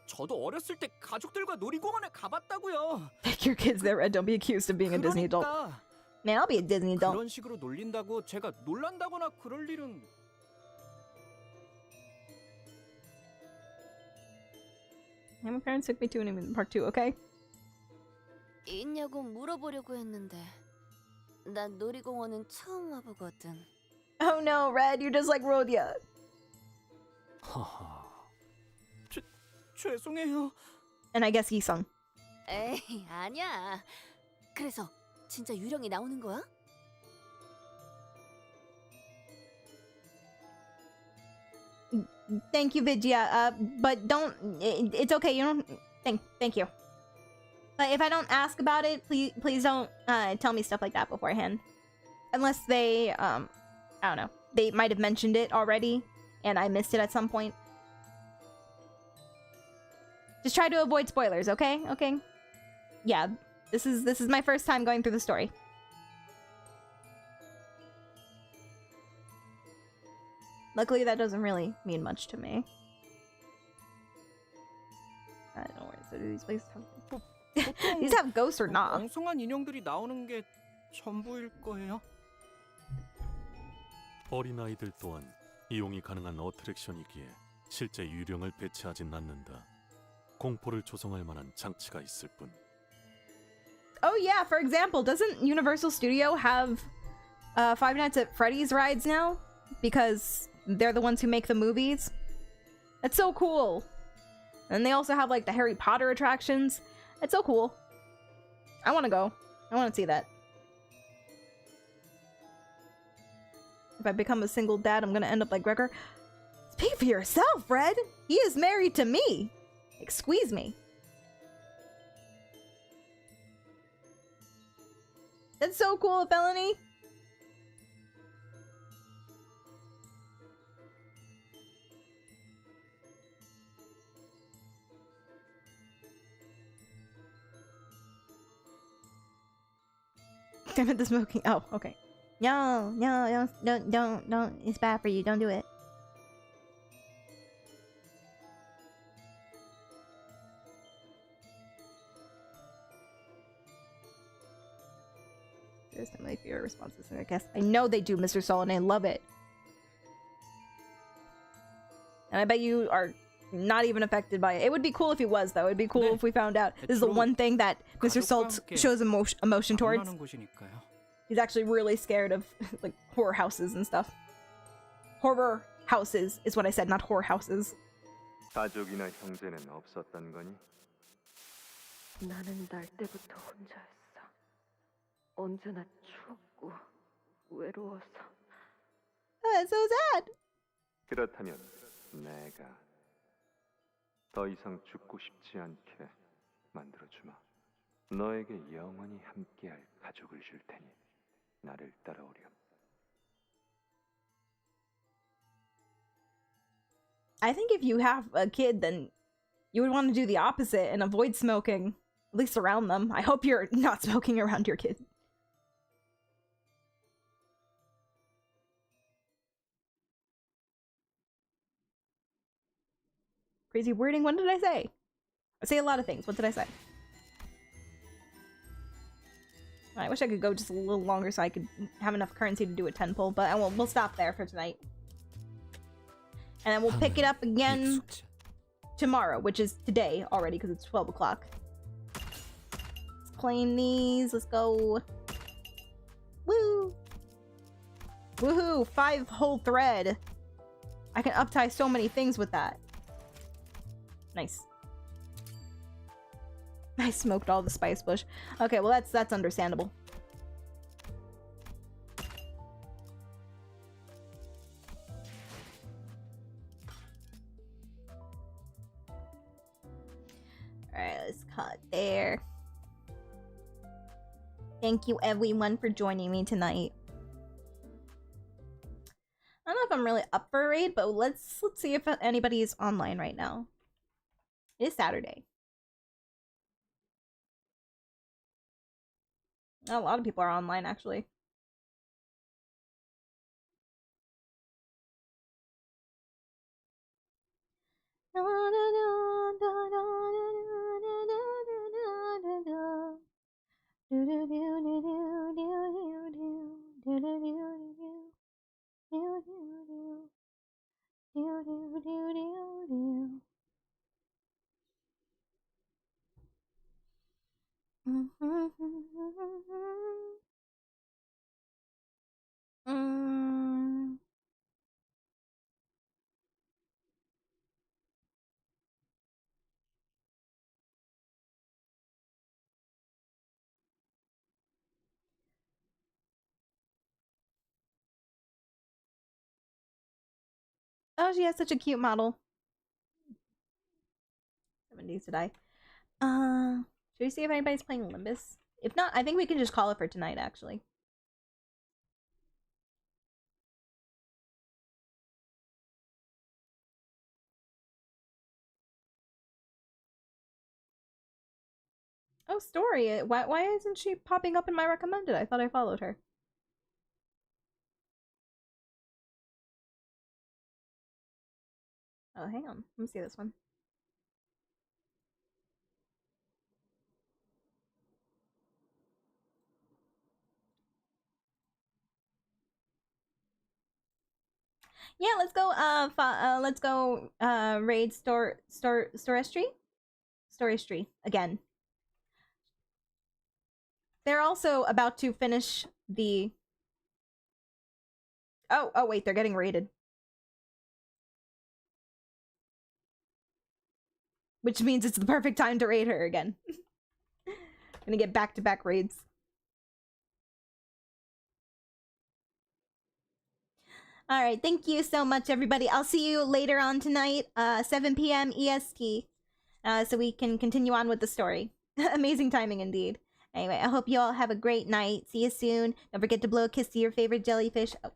저도 어렸을 때 가족들과 놀이공원에 가봤다고요. Take your kids there, Red. Don't be accused of being a Disney adult. Man, I'll be a Disney adult. 그런 식으로 놀린다고 제가 놀란다거나 그럴 일은. My parents took me to an amusement park too, okay? 있냐고 물어보려고 했는데 난 놀이공원은 처음 와보거든. Oh no, Red, you're just like Rhodia. 하하. 죄송해요. And I guess Isung. 에이, 아니야. 그래서 진짜 유령이 나오는 거야? Thank you, Vidya. But don't. It's okay. You don't. Thank you. But if I don't ask about it, please don't tell me stuff like that beforehand. Unless they I don't know. They might have mentioned it already, and I missed it at some point. Just try to avoid spoilers, okay? Okay. Yeah, this is my first time going through the story. Luckily, that doesn't really mean much to me. I don't know where. So do these places have... These have ghosts or not? 엉성한 인형들이 나오는 게 전부일 거예요. 어린아이들 또한 이용이 가능한 어트랙션이기에 실제 유령을 배치하진 않는다. 공포를 조성할 만한 장치가 있을 뿐. Oh yeah, for example, doesn't Universal Studio have Five Nights at Freddy's rides now? Because they're the ones who make the movies. That's so cool. And they also have like the Harry Potter attractions. It's so cool. I want to go. I want to see that. If I become a single dad, I'm gonna end up like Gregor. Speak for yourself, Fred. He is married to me. Like, squeeze me. That's so cool, Felony. Damn it, the smoking. Oh, okay. No, don't. It's bad for you. Don't do it. There's some of my favorite responses, and I guess I know they do, Mr. Solon. I love it. And I bet you are not even affected by it. It would be cool if he was, though. It'd be cool if we found out. This is the one thing that Mr. Salt shows emotion towards. He's actually really scared of like horror houses and stuff. Horror houses is what I said, not horror houses. 가족이나 형제는 없었던 거니? 나는 날 때부터 혼자였어. 언제나 추웠고 외로워서. That's so sad. 그렇다면 내가 더 이상 죽고 싶지 않게 만들어주마. 너에게 영원히 함께할 가족을 줄 테니 나를 따라오렴. I think if you have a kid, then you would want to do the opposite and avoid smoking, at least around them. I hope you're not smoking around your kid. Crazy wording, what did I say? I say a lot of things. What did I say? I wish I could go just a little longer so I could have enough currency to do a 10 pull, but we'll stop there for tonight. And then we'll pick it up again tomorrow, which is today already because it's 12 o'clock. Let's claim these. Let's go. Woo! Woohoo! 5 whole thread. I can uptie so many things with that. Nice. I smoked all the spice bush. Okay, well that's understandable. Alright, let's call it there. Thank you everyone for joining me tonight. I don't know if I'm really up for a raid, but let's see if anybody is online right now. It is Saturday. A lot of people are online, actually. Oh, she has such a cute model. 70s today. Should we see if anybody's playing Limbus? If not, I think we can just call it for tonight, actually. Oh, Story. Why isn't she popping up in my recommended? I thought I followed her. Oh, hang on. Let me see this one. Yeah, let's go. Let's go. Raid Storestry again. They're also about to finish the. Oh wait, they're getting raided. Which means it's the perfect time to raid her again. Gonna get back-to-back raids. Alright, thank you so much, everybody. I'll see you later on tonight, 7 p.m. EST, so we can continue on with the story. Amazing timing indeed. Anyway, I hope you all have a great night. See you soon. Don't forget to blow a kiss to your favorite jellyfish. Oh,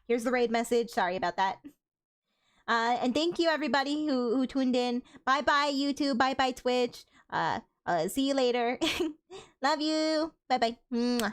here's the raid message. Sorry about that. And thank you, everybody who tuned in. Bye-bye, YouTube. Bye-bye, Twitch. See you later. Love you. Bye-bye.